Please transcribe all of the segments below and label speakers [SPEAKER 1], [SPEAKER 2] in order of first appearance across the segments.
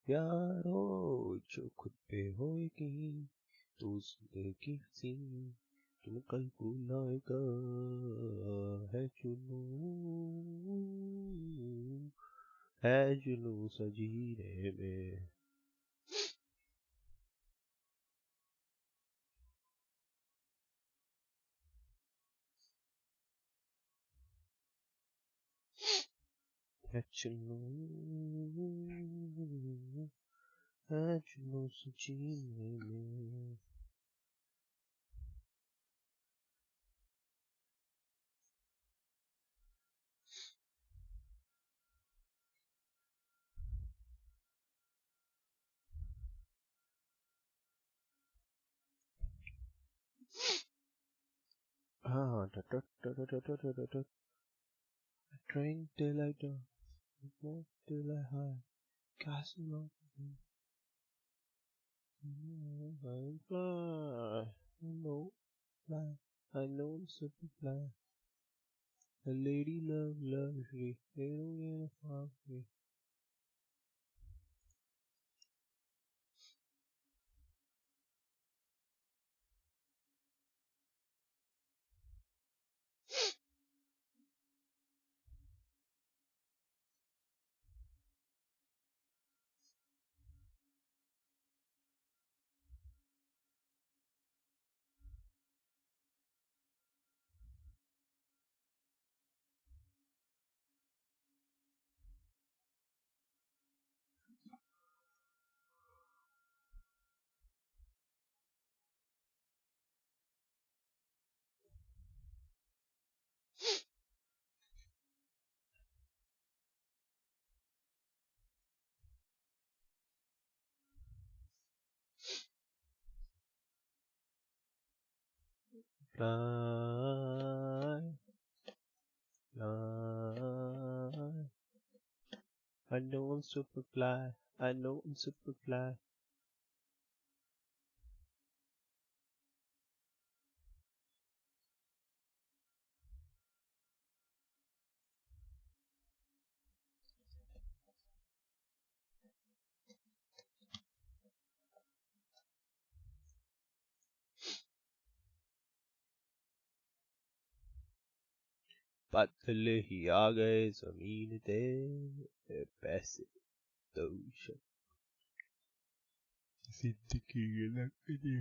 [SPEAKER 1] यारो जो खुद पे हो यकीन तो जिंदगी हसीन तुम कल बुलाएगा है जुनून सजीने में है जुनून सजीने में drink till I don't, smoke till I high, castle on I fly, I know I'm super fly. A lady loves me, they don't get a fuck me. Fly, fly. I know I'm super fly. I know I'm super fly. बादल ही आ गए जमीन ते पैसे the ocean जिंदगी लग दी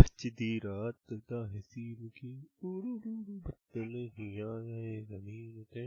[SPEAKER 1] आज दी रात दा हसीन की बादल ही आ गए जमीन ते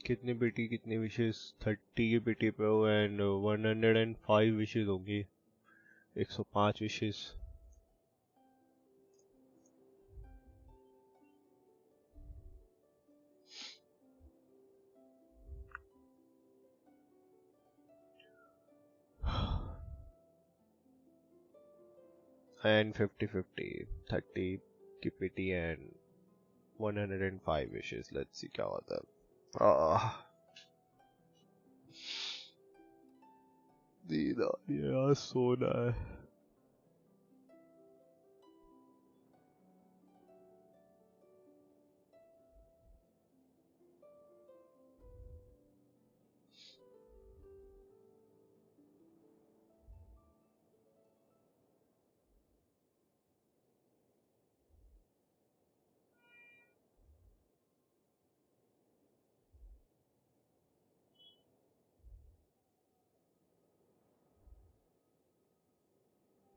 [SPEAKER 1] कितनी बिटी कितनी विशेष 30 की बिटी पे हो एंड 105 विशेष होंगी 105 विशेष and 50-50 30 की पिटी and 105 wishes. Let's see क्या होता है। दीदा ये यार सोना है।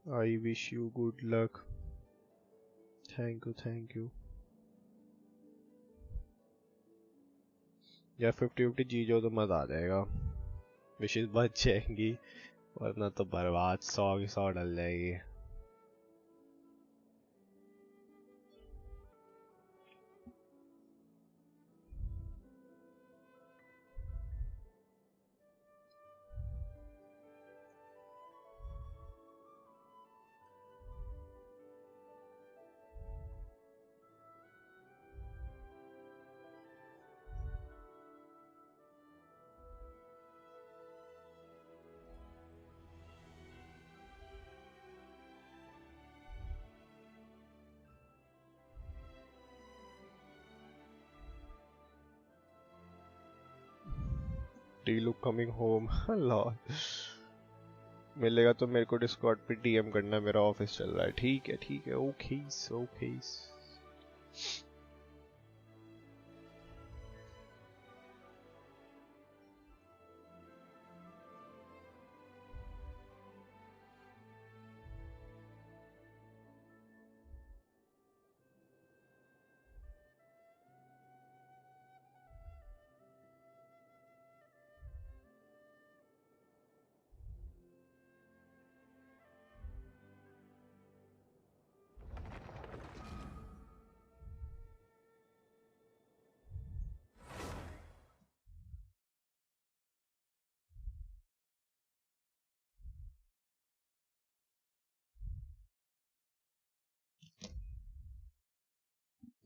[SPEAKER 1] I wish you good luck. Thank you। यार 50-50 जी जाओ तो मजा आ जाएगा। विशेष बच जाएंगी वरना तो बर्बाद 100 की 100 डल जाएगी। look coming home लॉर्ड मिलेगा तो मेरे को डिस्कॉर्ड पे डीएम करना मेरा ऑफिस चल रहा है ठीक है okay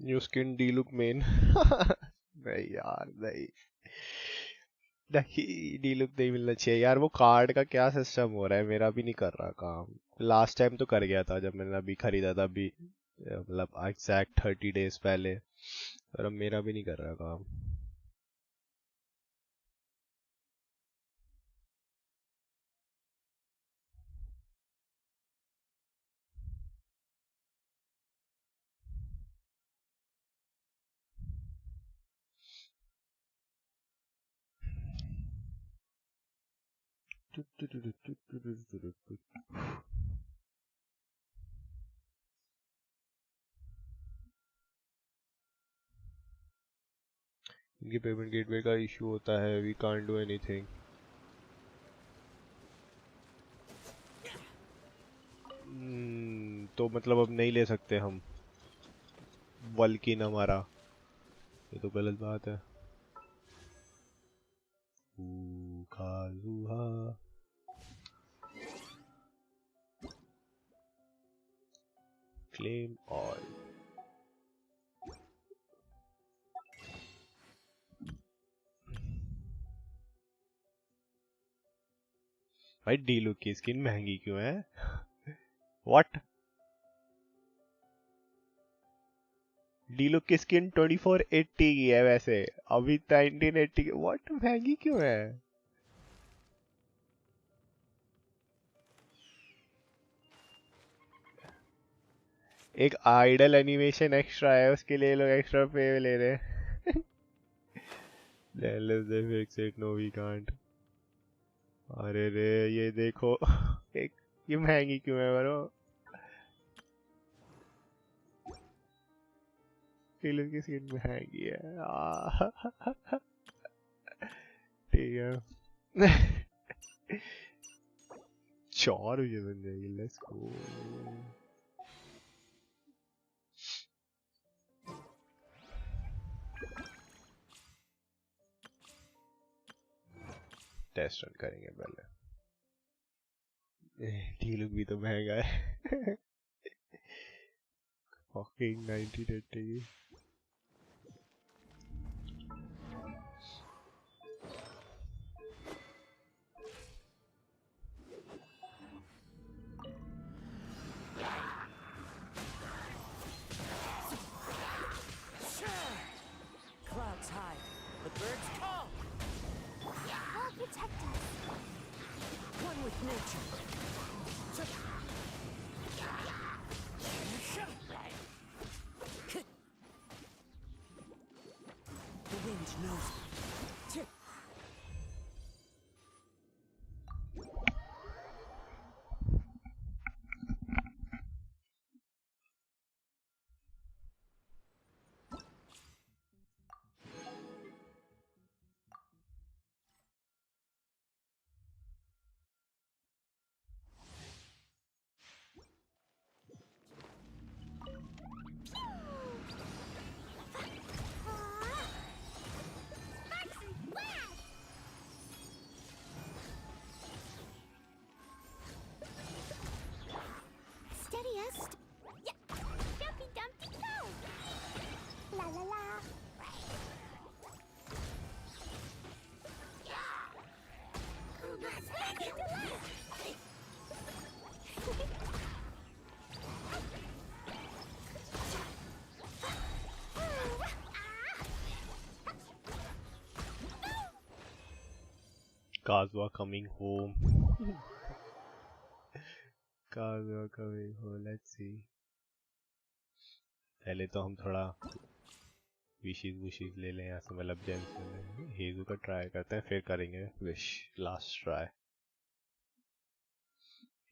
[SPEAKER 1] new skin D look main नहीं यार नहीं डी लुक नहीं मिलना चाहिए यार। वो कार्ड का क्या सिस्टम हो रहा है मेरा भी नहीं कर रहा काम। लास्ट टाइम तो कर गया था जब मैंने अभी खरीदा था अभी मतलब एग्जैक्ट 30 डेज पहले पर अब मेरा भी नहीं कर रहा काम। इनके पेमेंट गेटवे का इशू होता है वी कांट डू एनीथिंग। तो मतलब अब नहीं ले सकते हम वल्किन हमारा ये तो गलत बात है। काजुहा क्लेम ऑल भाई डीलू की स्किन महंगी क्यों है व्हाट डीलुक की स्किन 2480 की है वैसे अभी 1980 की व्हाट महंगी क्यों है। एक आइडल एनिमेशन एक्स्ट्रा है उसके लिए लोग एक्स्ट्रा पे ले रहे हैं let's fix it no we can't। अरे रे ये देखो एक ये महंगी क्यों है बरो डीलुक की स्किन महंगी है ठीक है 4 बजे बन जाएगी लेट्स गो टेस्ट रन करेंगे पहले टीलुक भी तो महंगा है fucking 1980
[SPEAKER 2] Clouds high, the birds call.
[SPEAKER 3] I'll protect us.
[SPEAKER 2] One with nature. The wind knows me.
[SPEAKER 3] Steadiest. Yeah. Dumpy dumpy go. La la la.
[SPEAKER 1] Kazuha coming home Kazuha coming home let's see पहले तो हम थोड़ा विशेष ले लें यहाँ से मतलब James ले लें हेजू का ट्राई करते हैं फिर करेंगे विश लास्ट ट्राई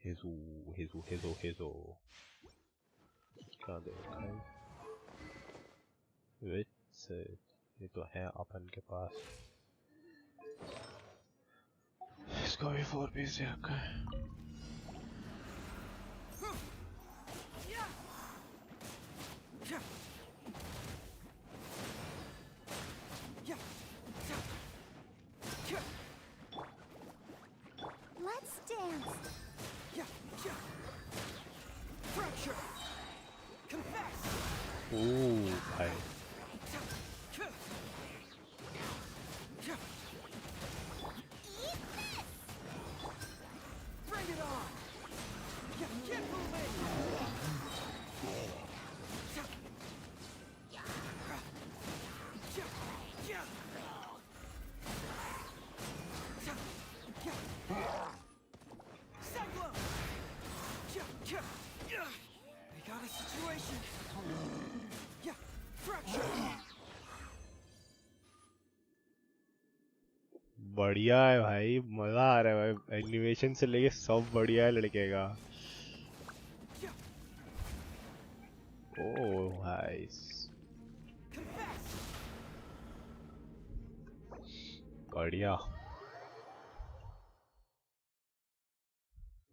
[SPEAKER 1] हेजू हेजू हेजू हेजू क्या दे रखा है विच ये तो है अपन के पास इसको भी 4 पीस दे रखा है
[SPEAKER 3] Let's dance.
[SPEAKER 2] Fracture. Confess.
[SPEAKER 1] ओह भाई
[SPEAKER 2] Bring it on. Get moving. Cyclone. We got a situation. Fracture.
[SPEAKER 1] बढ़िया है भाई मजा आ रहा है भाई एनिमेशन से लेके सब बढ़िया है लड़के का ओह भाई बढ़िया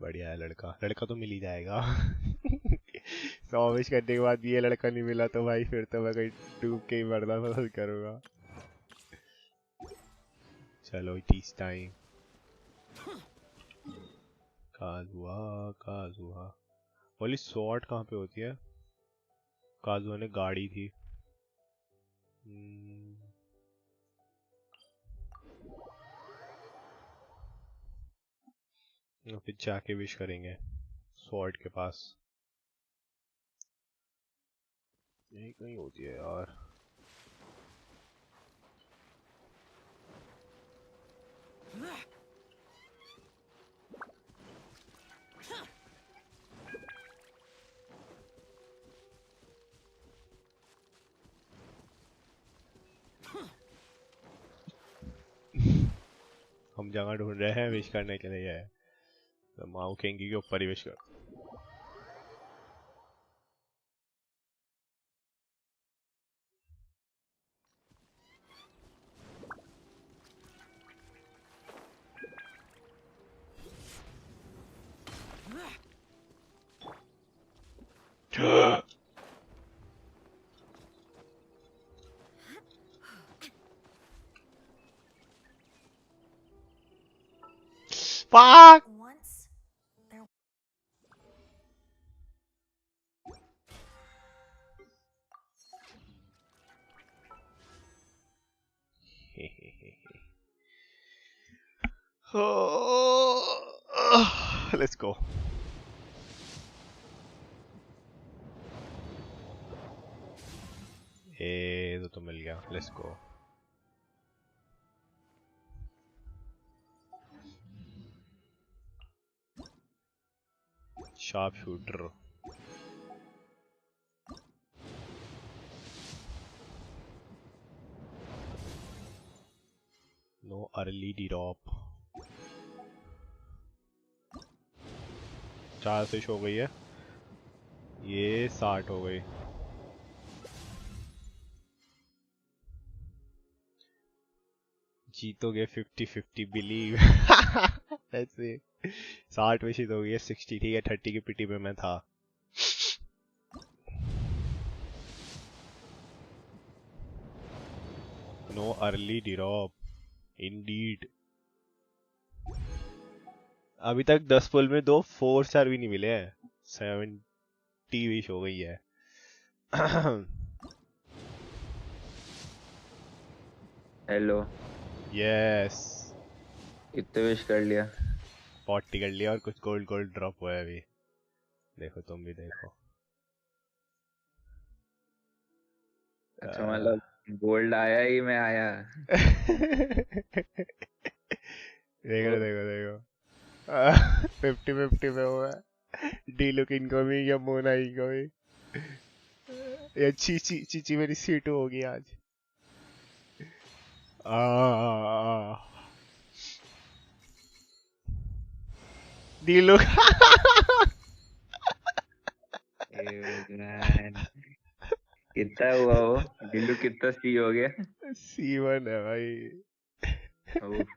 [SPEAKER 1] बढ़िया है लड़का तो मिल ही जाएगा 100 विश करने के बाद भी ये लड़का नहीं मिला तो भाई फिर तो मैं कहीं डूब के ही मरना पसंद करूंगा चलो इट इज टाइम काजुहा बोली स्वॉर्ड कहाँ पे होती है काजुहा ने गाड़ी थी फिर जाके विश करेंगे स्वॉर्ड के पास यही कहीं होती है यार हम जगह ढूंढ रहे हैं विश करने के लिए तो माऊ केंगी के ऊपर ही विश कर Fuck!
[SPEAKER 2] Once there
[SPEAKER 1] Let's go. तो मिल गया. Let's go. Sharpshooter. No early drop. 4 fish हो गई है. ये 60 हो गई. जीतोगे 50-50 बिलीव. ऐसे 60 विशेष हो गई है. 60 ठीक है. 30 की पिटी में मैं था. Know early drop Indeed. अभी तक 10 पुल में 2 4 स्टार भी नहीं मिले हैं. 70 विश हो गई है.
[SPEAKER 4] हेलो.
[SPEAKER 1] यस.
[SPEAKER 4] कितने विश कर लिया?
[SPEAKER 1] 40 कर लिया और कुछ गोल्ड ड्रॉप हुआ है अभी. देखो तुम भी देखो.
[SPEAKER 4] अच्छा मतलब गोल्ड आया ही मैं आया.
[SPEAKER 1] देखो 50-50 में हुआ है. डी लुक इनकमिंग या मोना इनकमिंग. या चीची मेरी सीट होगी आज. D look.
[SPEAKER 4] कितना हुआ वो? दिल्लू कितना सी हो गया?
[SPEAKER 1] C1 है भाई.
[SPEAKER 4] उफ.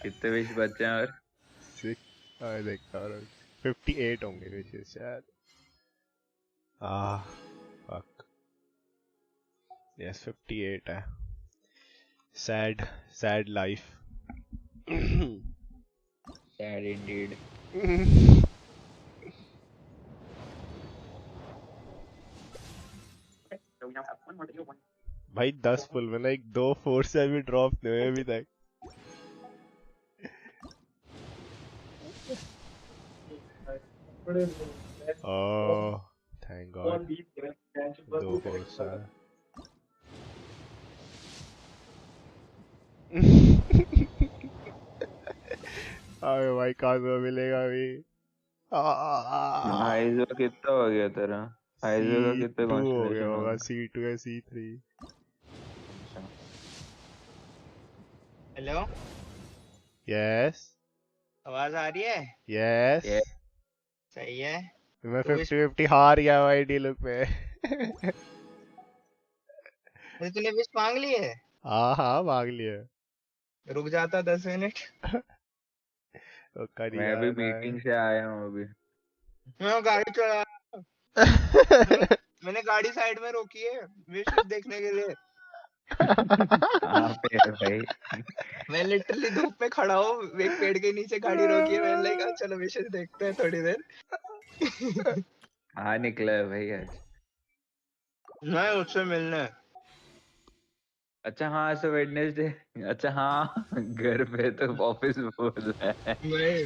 [SPEAKER 4] कितने विश बचे हैं और?
[SPEAKER 1] 6 देखता हूँ. 58 होंगे विशेष शायद. फक. यस 58 है. Sad life.
[SPEAKER 4] Sad indeed.
[SPEAKER 1] भाई 10 फुल में ना 1-2 4 से भी ड्रॉप नहीं हुए अभी तक. Oh thank God. 2 4 से. अबे भाई काज़ुआ मिलेगा अभी.
[SPEAKER 4] हाइजो कितना हो गया तेरा? हाइजो का कितना
[SPEAKER 1] C2 हो गया
[SPEAKER 4] कंसंट्रेशन
[SPEAKER 1] होगा.
[SPEAKER 4] होगा?
[SPEAKER 1] C2 या C3.
[SPEAKER 5] हेलो.
[SPEAKER 1] यस
[SPEAKER 5] आवाज आ रही है?
[SPEAKER 1] यस.
[SPEAKER 4] ये
[SPEAKER 5] सही है.
[SPEAKER 1] मैं
[SPEAKER 5] तो विश
[SPEAKER 1] 50-50 हार गया भाई डी लुक पे.
[SPEAKER 5] तूने विश मांग ली है?
[SPEAKER 1] हाँ मांग लिया.
[SPEAKER 5] रुक जाता 10 मिनट.
[SPEAKER 1] तो कर ही
[SPEAKER 4] मैं भी
[SPEAKER 1] जाना है.
[SPEAKER 4] मीटिंग से आया हूँ अभी.
[SPEAKER 5] मैं गाड़ी चला. मैंने गाड़ी साइड में रोकी है विश देखने के लिए.
[SPEAKER 4] कहाँ पे है भाई?
[SPEAKER 5] मैं लिटरली धूप में खड़ा हूँ. एक पेड़ के नीचे गाड़ी रोकी है. मैंने लगा चलो विश देखते हैं थोड़ी देर.
[SPEAKER 4] कहाँ निकला है भाई आज?
[SPEAKER 5] मैं उससे मिलने.
[SPEAKER 4] अच्छा हाँ सो वेडनेसडे. अच्छा हाँ घर पे तो ऑफिस बोल रहा है.
[SPEAKER 5] नहीं.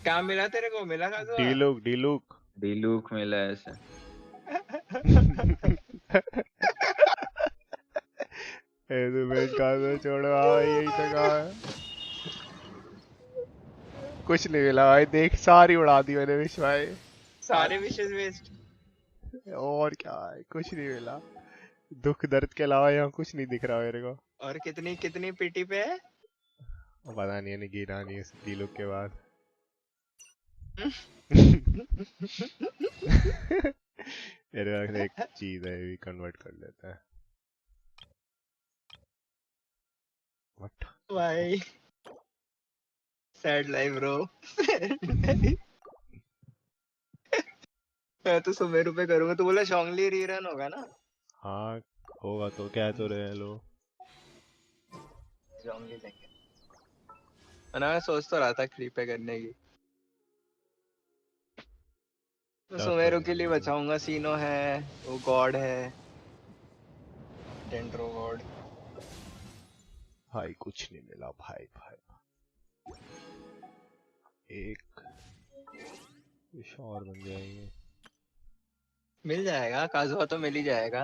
[SPEAKER 5] क्या मिला तेरे को? मिला काज़ुआ?
[SPEAKER 1] D look.
[SPEAKER 4] डीलूक मिला है ऐसे.
[SPEAKER 1] तो मैं काज़ुआ छोड़ो. हाँ यही तो कहा है. कुछ नहीं मिला भाई. देख सारी उड़ा दी मैंने विश भाई.
[SPEAKER 5] सारे विशेष वेस्ट.
[SPEAKER 1] और क्या है. कुछ नहीं मिला. दुख दर्द के अलावा यहाँ कुछ नहीं दिख रहा मेरे को.
[SPEAKER 5] और कितनी कितनी पीटी पे है?
[SPEAKER 1] पता नहीं है. गिरा नहीं इस डी लुक के बाद. मेरे पास एक चीज है, भी कन्वर्ट कर लेते हैं. What?
[SPEAKER 5] भाई सैड लाइफ ब्रो. मैं तो सुमेरु पे करूंगा. तो बोला शोंगली रीरन होगा ना.
[SPEAKER 1] हाँ होगा तो क्या तो रहे हैं लोग.
[SPEAKER 5] शोंगली लेंगे. मैं सोच तो रहा था क्रीप पे करने की. तो
[SPEAKER 1] क्या
[SPEAKER 5] सुमेरु के लिए
[SPEAKER 1] करेंगे.
[SPEAKER 5] बचाऊंगा. सीनो है, वो गॉड है, डेंड्रो गॉड.
[SPEAKER 1] भाई कुछ नहीं मिला भाई भाई. एक कुछ और बन जाएंगे.
[SPEAKER 5] मिल जाएगा. काजुआ तो मिल ही जाएगा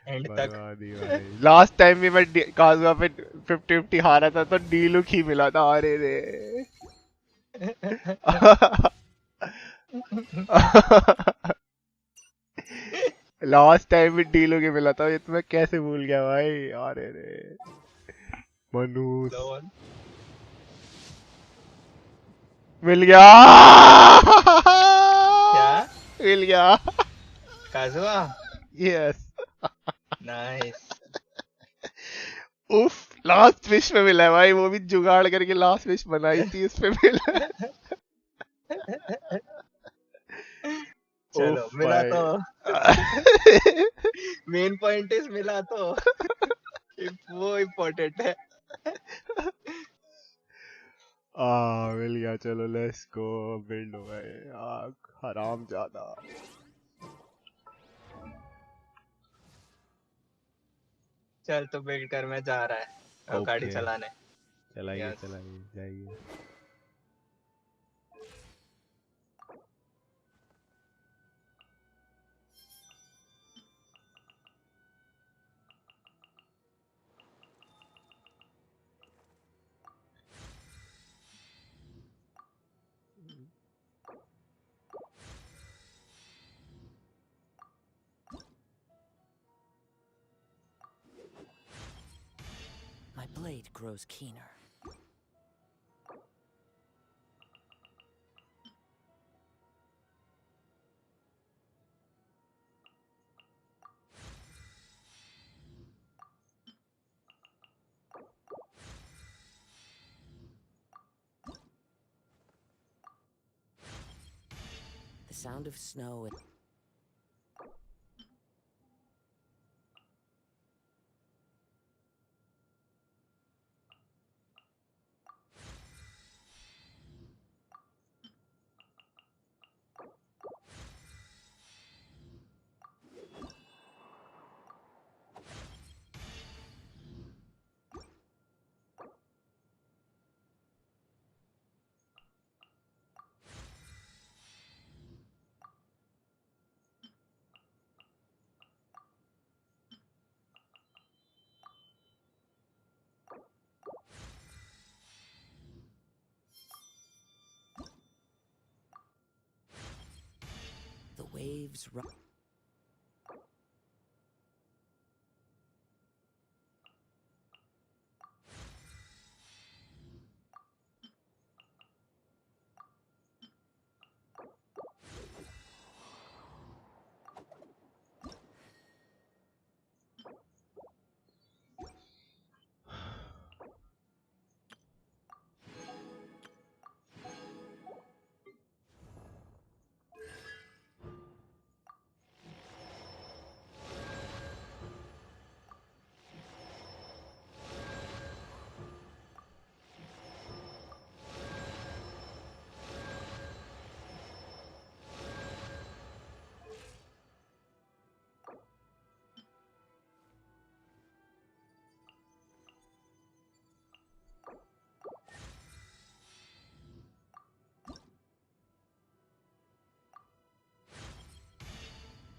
[SPEAKER 5] एंड तक.
[SPEAKER 1] बर्बादी भाई. लास्ट टाइम भी मैं काजुआ पे 50-50 हारा था तो डीलुक ही मिला था. अरे रे. लास्ट टाइम भी डीलुक ही मिला था. ये तो मैं कैसे भूल गया भाई. अरे रे. मनूस मिल गया.
[SPEAKER 5] क्या
[SPEAKER 1] मिल गया.
[SPEAKER 5] काजुआ.
[SPEAKER 1] यस.
[SPEAKER 5] नाइस.
[SPEAKER 1] उफ. लास्ट विश में मिला है भाई. वो भी जुगाड़ करके लास्ट विश बनाई थी, उस पे मिला है.
[SPEAKER 5] चलो
[SPEAKER 1] उफ
[SPEAKER 5] मिला
[SPEAKER 1] भाई.
[SPEAKER 5] तो. मेन पॉइंट इज मिला तो. वो इम्पोर्टेंट है.
[SPEAKER 1] मिल गया. चलो लेट्स गो. बिल्ड हो गए. हराम ज्यादा.
[SPEAKER 5] चल तो बिल्ड कर. मैं जा रहा है गाड़ी
[SPEAKER 1] ओके.
[SPEAKER 5] चलाने.
[SPEAKER 1] चलाइए
[SPEAKER 5] Yes.
[SPEAKER 1] चलाइए जाइए.
[SPEAKER 2] My blade grows keener. The sound of snow and the waves run.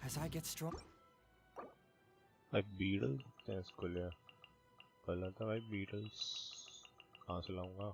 [SPEAKER 2] As I get strong.
[SPEAKER 1] भाई बीटल्स क्या इसको लिया. पहला था भाई बीटल्स. कहाँ से लाऊंगा.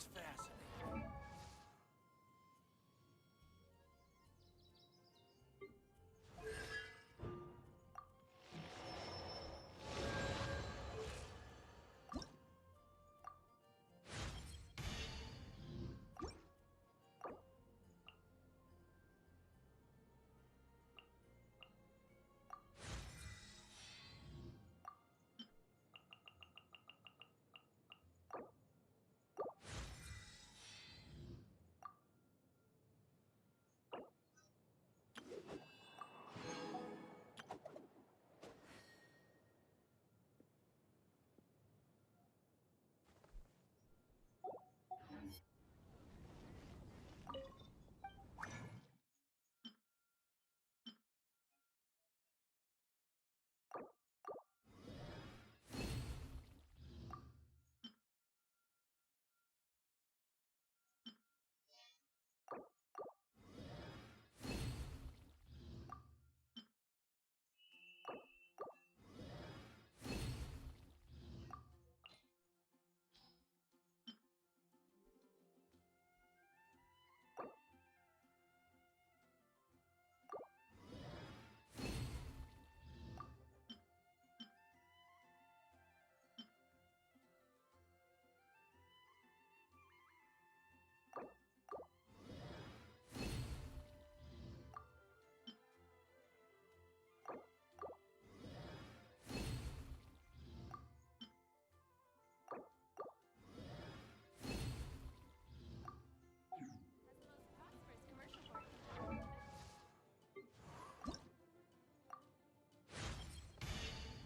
[SPEAKER 2] Looks fascinating.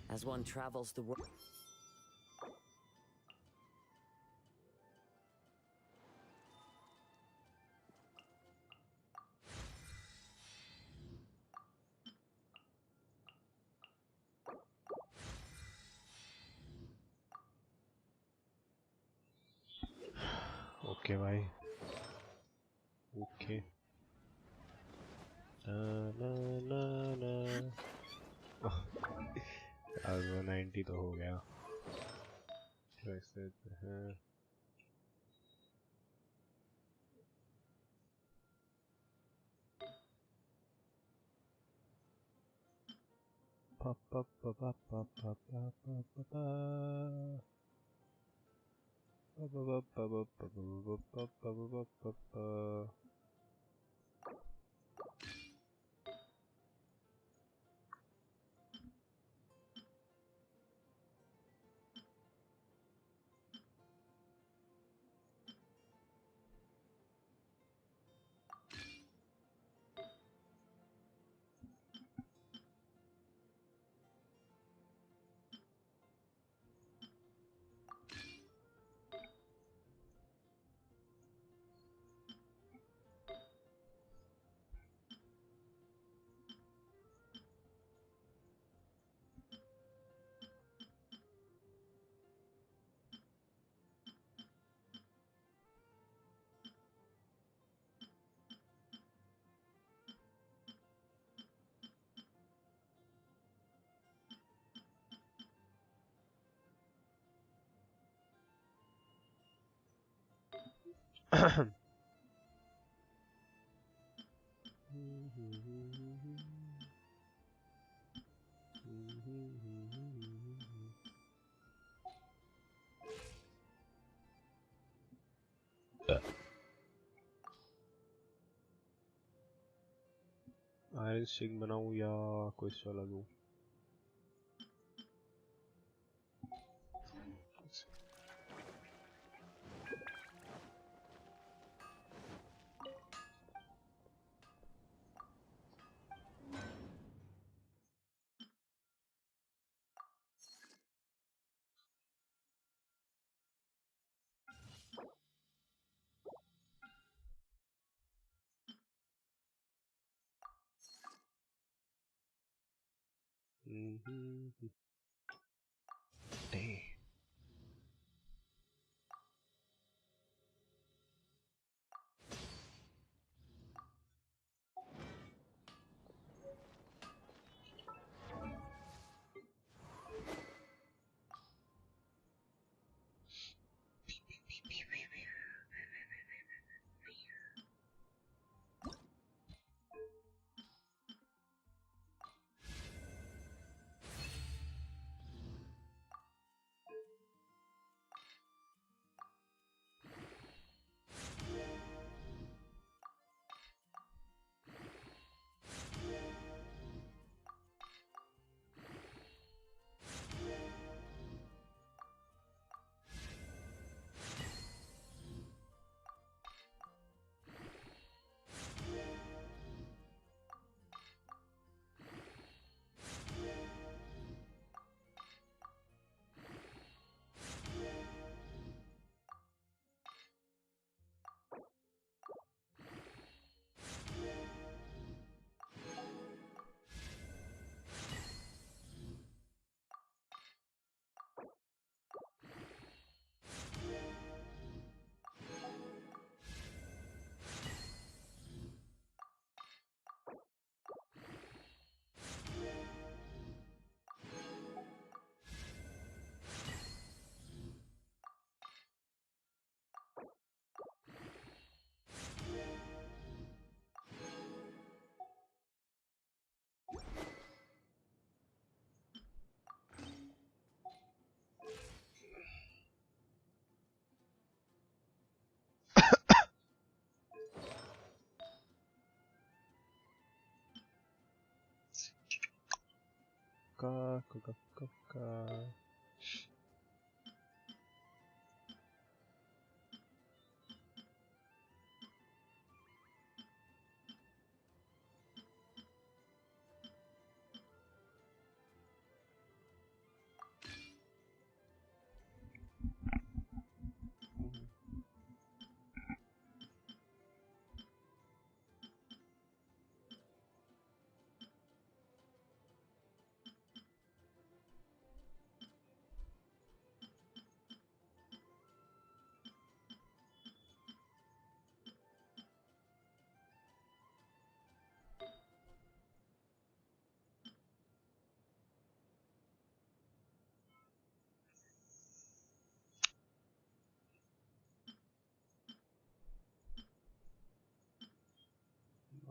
[SPEAKER 2] As one travels the world.
[SPEAKER 1] Okay भाई ओके ना ना ना 90 तो हो गया वैसे हैं pa pa pa pa pa pa pa pa pa pa iron stick बनाऊं या कोई वाला दूं Damn.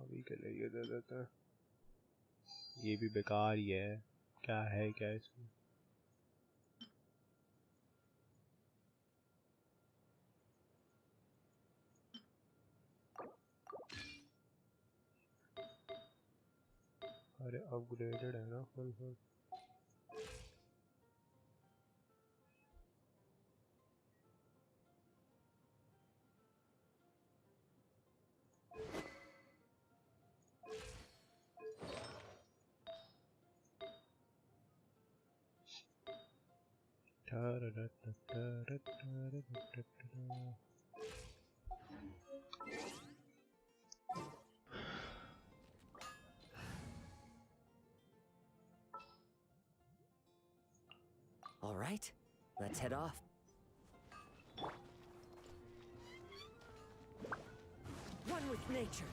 [SPEAKER 1] अभी के लिए ये दे देते हैं। ये भी बेकार ही है। क्या है क्या इसमें? अरे अपग्रेडेड है ना full full.
[SPEAKER 2] All right, let's head off. One with nature.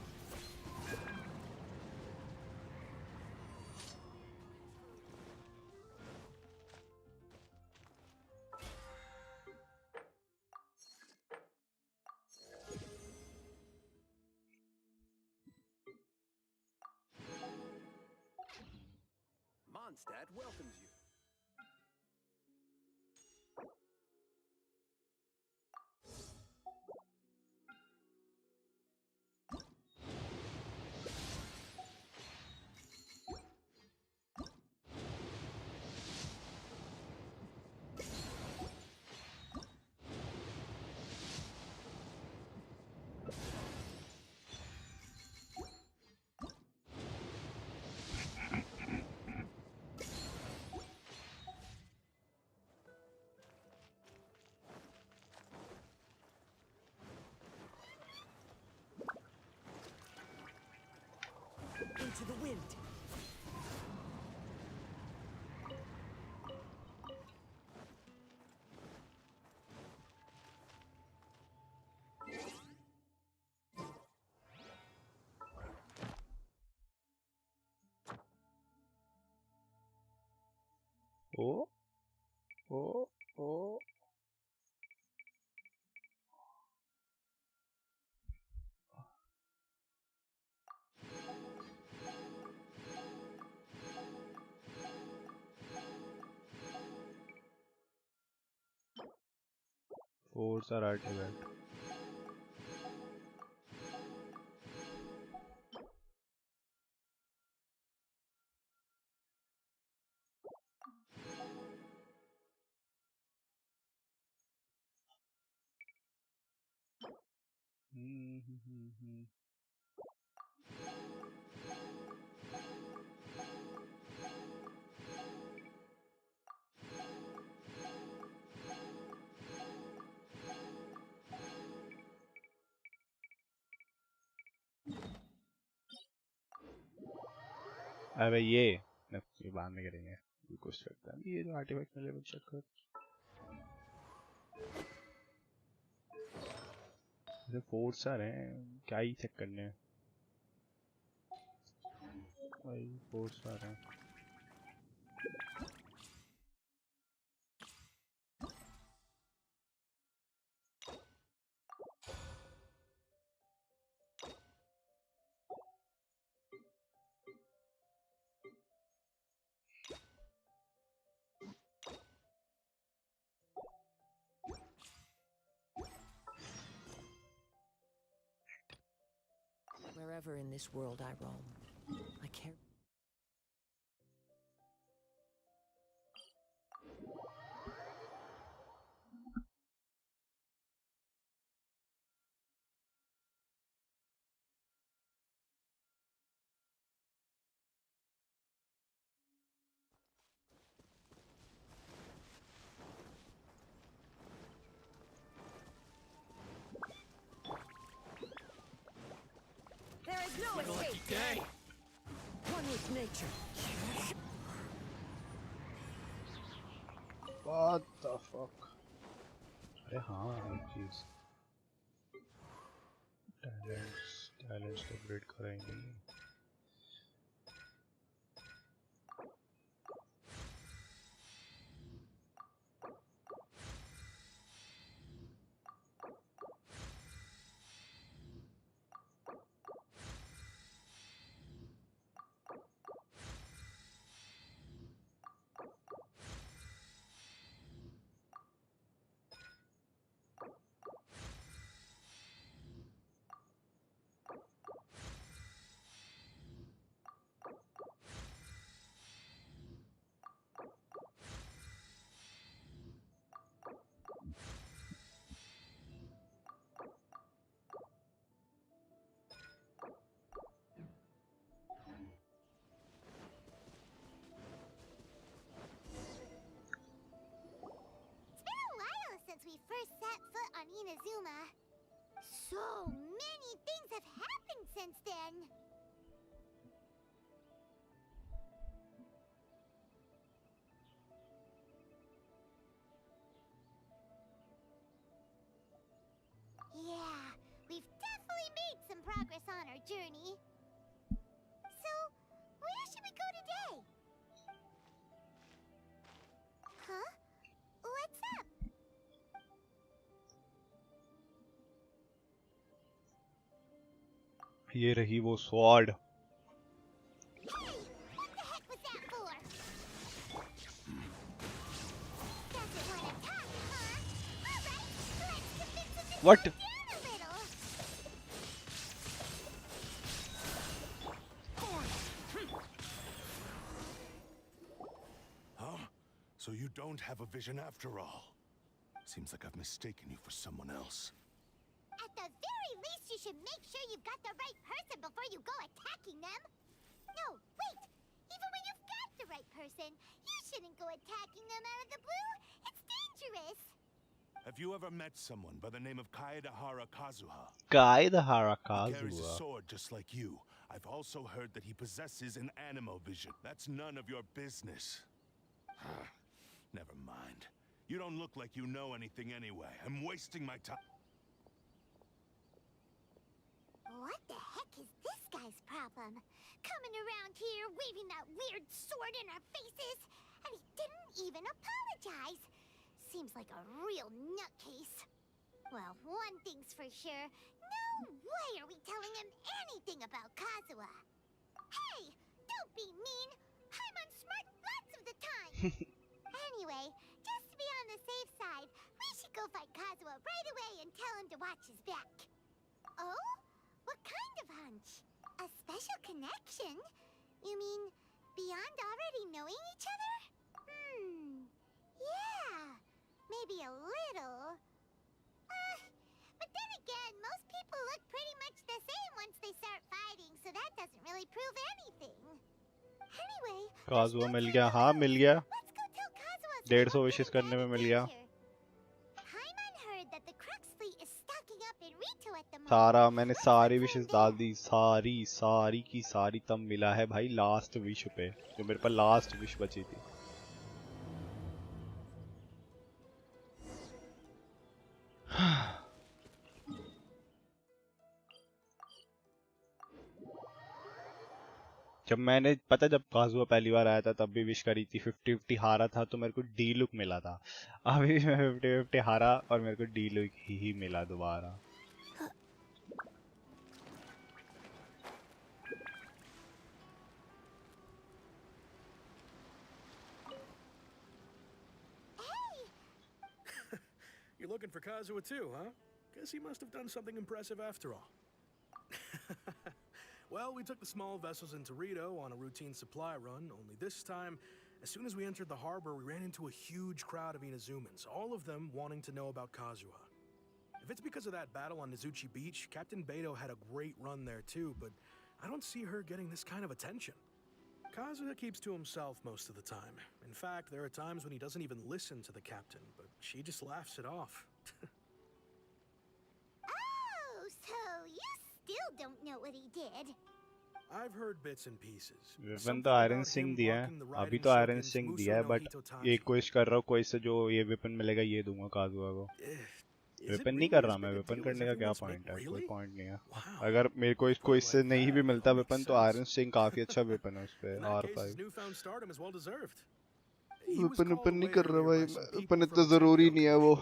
[SPEAKER 6] Mondstadt welcomes you.
[SPEAKER 2] Into the wind.
[SPEAKER 1] Oh oh oh force are artifact. अबे ये बाद में करेंगे। कुछ लगता है ये जो आर्टिफैक्ट लेवल चेक कर। ये फोर्सर हैं, क्या ही चेक करने हैं भाई। फोर्सर हैं।
[SPEAKER 2] Wherever in this world I roam, I care. No escape day. One with nature.
[SPEAKER 1] What the fuck? अरे हाँ एक चीज टैलेंट्स अपग्रेड करेंगे.
[SPEAKER 3] We first set foot on Inazuma. So many things have happened since then. Yeah, we've definitely made some progress on our journey. So, where should we go today? Huh? What's up?
[SPEAKER 1] ये रही वो sword.
[SPEAKER 3] Hey, what the heck was that for? Doesn't want to talk, huh? All right, let's convince him to
[SPEAKER 1] What?
[SPEAKER 3] calm down a little.
[SPEAKER 6] Huh? So you don't have a vision after all? Seems like I've mistaken you for someone else.
[SPEAKER 3] At the very least, you should make sure you've got the right person before you go attacking them. No, wait. Even when you've got the right person, you shouldn't go attacking them out of the blue. It's dangerous.
[SPEAKER 6] Have you ever met someone by the name of Kazuha?
[SPEAKER 1] Kazuha.
[SPEAKER 6] He carries a sword just like you. I've also heard that he possesses an animal vision. That's none of your business. Never mind. You don't look like you know anything anyway. I'm wasting my time.
[SPEAKER 3] What the heck is this guy's problem? Coming around here, waving that weird sword in our faces, and he didn't even apologize. Seems like a real nutcase. Well, one thing's for sure. No way are we telling him anything about Kazuha. Hey, don't be mean. I'm unsmart lots of the time. Anyway, just to be on the safe side, we should go find Kazuha right away and tell him to watch his back. Oh? What kind of hunch? A special connection? You mean beyond already knowing each other? Yeah, maybe a little. But then again, most people look pretty much the same once they start fighting, so that doesn't really prove anything. Anyway,
[SPEAKER 1] काजुआ मिल गया. हाँ मिल गया.
[SPEAKER 3] let's go tell Kazuha
[SPEAKER 1] 150 विशेष करने में मिल गया.
[SPEAKER 3] Hyman heard that the Crux fleet is stocking up in Rito at the moment.
[SPEAKER 1] सारा मैंने सारी विशेष डाल दी. सारी की सारी तब मिला है भाई लास्ट विश पे, जो मेरे पर लास्ट विश बची थी. जब मैंने पता जब काजुआ पहली बार आया था तब भी विश करी थी. 50-50 हारा था तो मेरे को डी लुक मिला था. अभी मैं 50-50 हारा और मेरे को डी लुक ही मिला दोबारा.
[SPEAKER 7] You're looking for Kazuha too, huh? Guess he must have done something impressive after all. Well, we took the small vessels into Rito on a routine supply run, only this time, as soon as we entered the harbor, we ran into a huge crowd of Inazumans, all of them wanting to know about Kazuha. If it's because of that battle on Nizuchi Beach, Captain Beto had a great run there too, but I don't see her getting this kind of attention. Kazuha keeps to himself most of the time. In fact, there are times when he doesn't even listen to the captain, but she just laughs it off.
[SPEAKER 3] Oh, so you still still don't know what he did.
[SPEAKER 7] I've heard bits and pieces.
[SPEAKER 1] Weapon तो iron Singh दिया है, अभी तो iron Singh दिया है, but ये कोशिश कर रहा हूँ कोई से जो ये वेपन मिलेगा ये दूंगा काजुआ को। वेपन नहीं कर रहा मैं, वेपन करने का क्या पॉइंट है, कोई पॉइंट नहीं है। अगर मेरे को इसको इससे नहीं भी मिलता वेपन तो आयरन सिंह काफी अच्छा वेपन है उसपे R5। वेपन नहीं कर रहा भाई, वेपन इतना जरूरी नहीं है वो।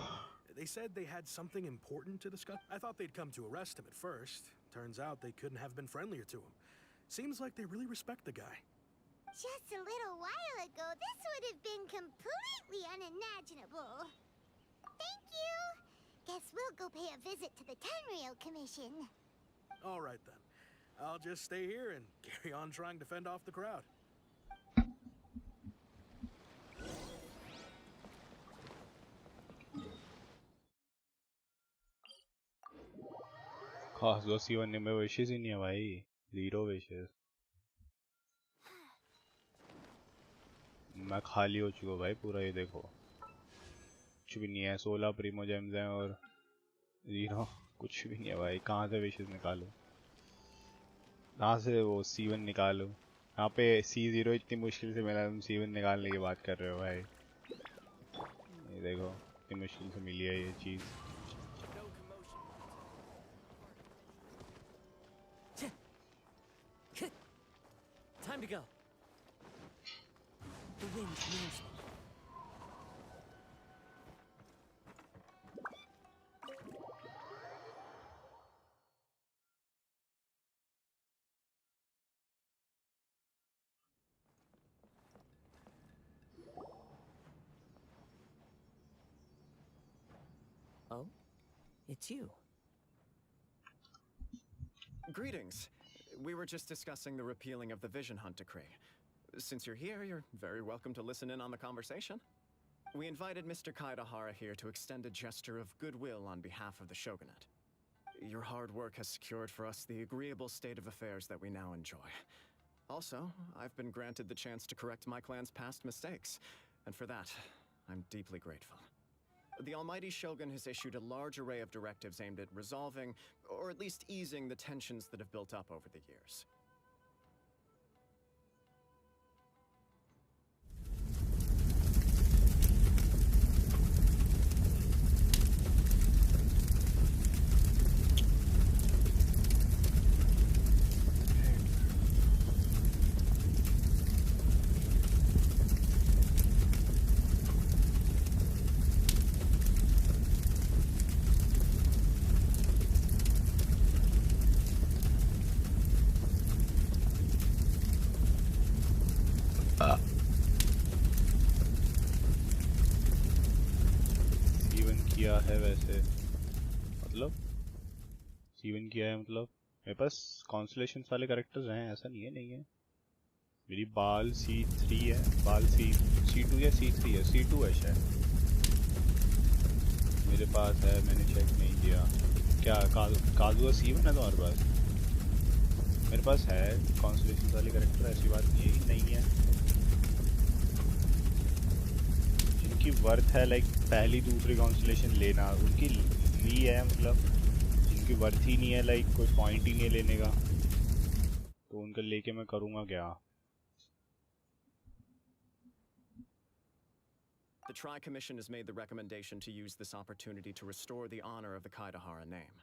[SPEAKER 7] They said they had something important to discuss. I thought they'd come to arrest him at first. Turns out they couldn't have been friendlier to him. Seems like they really respect the guy.
[SPEAKER 3] Just a little while ago, this would have been completely unimaginable. Thank you. Guess we'll go pay a visit to the Tenryou Commission.
[SPEAKER 7] All right then. I'll just stay here and carry on trying to fend off the crowd.
[SPEAKER 1] खास जो C1 में विशेष ही नहीं है भाई, 0 विशेष। मैं खाली हो चुका भाई पूरा, ये देखो कुछ भी नहीं है। 16 प्रीमो जेम्स हैं और 0 कुछ भी नहीं है भाई। कहाँ से विशेष निकालूं, कहाँ से वो C1 निकालूं? यहाँ पे C0 इतनी मुश्किल से मिला, तुम C1 निकालने की बात कर रहे हो भाई। ये देखो इतनी मुश्किल से मिली है ये चीज़।
[SPEAKER 2] Time to go. The wind nears me. Oh, it's you.
[SPEAKER 8] Greetings. We were just discussing the repealing of the Vision Hunt decree. Since you're here, you're very welcome to listen in on the conversation. We invited Mr. Kaidahara here to extend a gesture of goodwill on behalf of the shogunate. Your hard work has secured for us the agreeable state of affairs that we now enjoy. Also, I've been granted the chance to correct my clan's past mistakes, and for that, I'm deeply grateful. The Almighty Shogun has issued a large array of directives aimed at resolving, or at least easing, the tensions that have built up over the years.
[SPEAKER 1] C1 किया है मतलब मेरे पास constellations वाले characters हैं, ऐसा नहीं है नहीं है। मेरी बाल C3 है, बाल C2 या C3 है, C2 है शायद मेरे पास है, मैंने चेक नहीं किया। क्या काजुआ C1 है तुम्हारे पास? मेरे पास है कॉन्स्टलेशंस वाले कैरेक्टर, ऐसी बात नहीं है कि नहीं है। जिनकी वर्थ है लाइक पहली दूसरी कॉन्स्टलेशन लेना, उनकी ली है, मतलब की वर्थ ही नहीं है, लाइक कोई पॉइंट ही नहीं है लेने का, तो उनका लेके मैं करूँगा क्या?
[SPEAKER 8] The Tri-Commission has made the recommendation to use this opportunity to restore the honor of the Kaidahara name.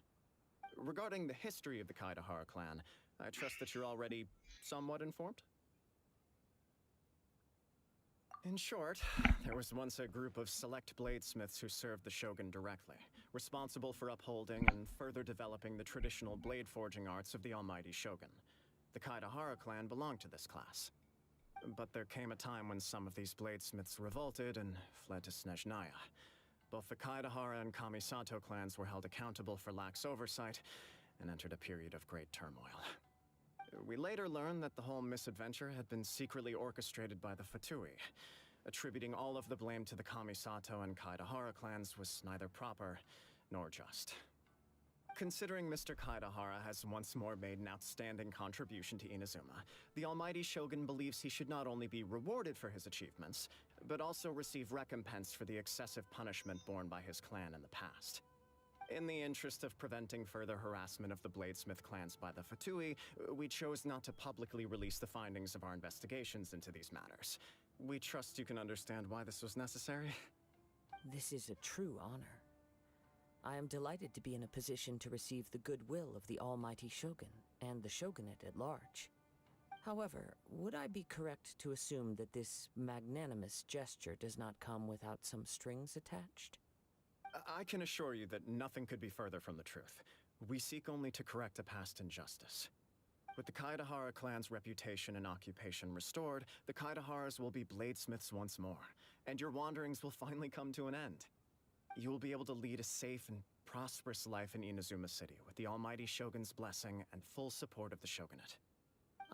[SPEAKER 8] Regarding the history of the Kaidahara clan, I trust that you're already somewhat informed? In short, there was once a group of select bladesmiths who served the shogun directly, responsible for upholding and further developing the traditional blade forging arts of the almighty shogun. The Kaidahara clan belonged to this class. But there came a time when some of these bladesmiths revolted and fled to Snezhnaya. Both the Kaidahara and Kamisato clans were held accountable for lax oversight and entered a period of great turmoil. We later learned that the whole misadventure had been secretly orchestrated by the Fatui. Attributing all of the blame to the Kamisato and Kaidahara clans was neither proper nor just. Considering Mr. Kaidahara has once more made an outstanding contribution to Inazuma, the Almighty Shogun believes he should not only be rewarded for his achievements, but also receive recompense for the excessive punishment borne by his clan in the past. In the interest of preventing further harassment of the Bladesmith clans by the Fatui, we chose not to publicly release the findings of our investigations into these matters. We trust you can understand why this was necessary.
[SPEAKER 2] This is a true honor. I am delighted to be in a position to receive the goodwill of the almighty Shogun and the Shogunate at large. However, would I be correct to assume that this magnanimous gesture does not come without some strings attached?
[SPEAKER 8] I can assure you that nothing could be further from the truth. We seek only to correct a past injustice. With the Kaedahara clan's reputation and occupation restored, the Kaedaharas will be bladesmiths once more, and your wanderings will finally come to an end. You will be able to lead a safe and prosperous life in Inazuma City with the almighty Shogun's blessing and full support of the Shogunate.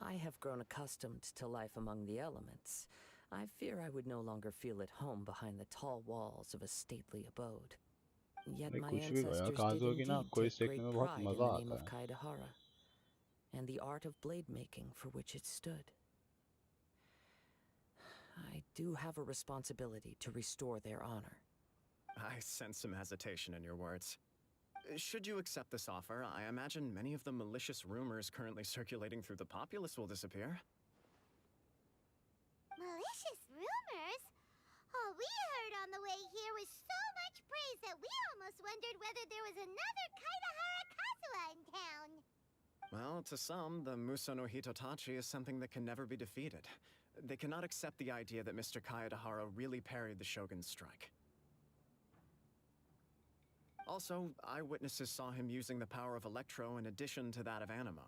[SPEAKER 2] I have grown accustomed to life among the elements. I fear I would no longer feel at home behind the tall walls of a stately abode. Yet
[SPEAKER 1] भाई
[SPEAKER 2] my
[SPEAKER 1] कुछ भी
[SPEAKER 2] ancestors
[SPEAKER 1] भैया
[SPEAKER 2] did
[SPEAKER 1] काजुआ की ना
[SPEAKER 2] indeed
[SPEAKER 1] कोई
[SPEAKER 2] take
[SPEAKER 1] देखने
[SPEAKER 2] great
[SPEAKER 1] में बहुत
[SPEAKER 2] pride in
[SPEAKER 1] मजा
[SPEAKER 2] the name
[SPEAKER 1] आता
[SPEAKER 2] of
[SPEAKER 1] है.
[SPEAKER 2] Kaedahara, and the art of blade making for which it stood. I do have a responsibility to restore their honor.
[SPEAKER 8] I sense some hesitation in your words. Should you accept this offer, I imagine many of the malicious rumors currently circulating through the populace will disappear.
[SPEAKER 3] Malicious rumors? All we heard on the way here was so much praise that we almost wondered whether there was another Kaedahara Kazuha in town.
[SPEAKER 8] Well, to some, the Muso no Hitotachi is something that can never be defeated. They cannot accept the idea that Mr. Kaedahara really parried the Shogun's strike. Also, eyewitnesses saw him using the power of Electro in addition to that of Animo.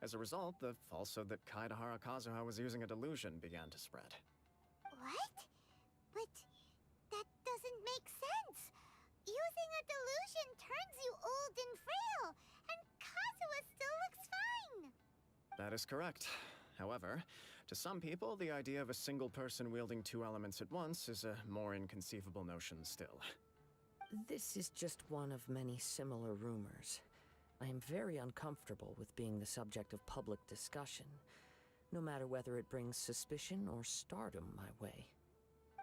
[SPEAKER 8] As a result, the falsehood that Kaedahara Kazuha was using a delusion began to spread.
[SPEAKER 3] What? But that doesn't make sense. Using a delusion turns you old and frail, and Kazuha still looks fine.
[SPEAKER 8] That is correct. However, to some people, the idea of a single person wielding two elements at once is a more inconceivable notion still.
[SPEAKER 2] This is just one of many similar rumors. I am very uncomfortable with being the subject of public discussion, no matter whether it brings suspicion or stardom my way.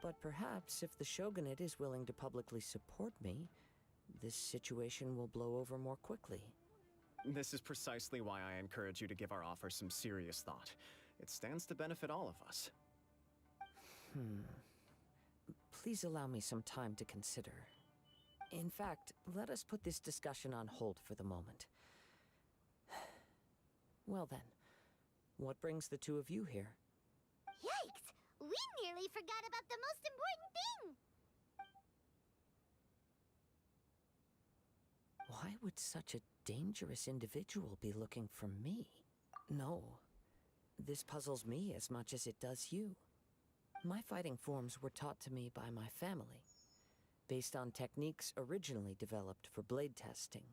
[SPEAKER 2] But perhaps if the Shogunate is willing to publicly support me, this situation will blow over more quickly.
[SPEAKER 8] This is precisely why I encourage you to give our offer some serious thought. It stands to benefit all of us.
[SPEAKER 2] Please allow me some time to consider. In fact, let us put this discussion on hold for the moment. Well then, what brings the two of you here?
[SPEAKER 3] Yikes! We nearly forgot about the most important thing!
[SPEAKER 2] Why would such a dangerous individual be looking for me? No. This puzzles me as much as it does you. My fighting forms were taught to me by my family, based on techniques originally developed for blade testing.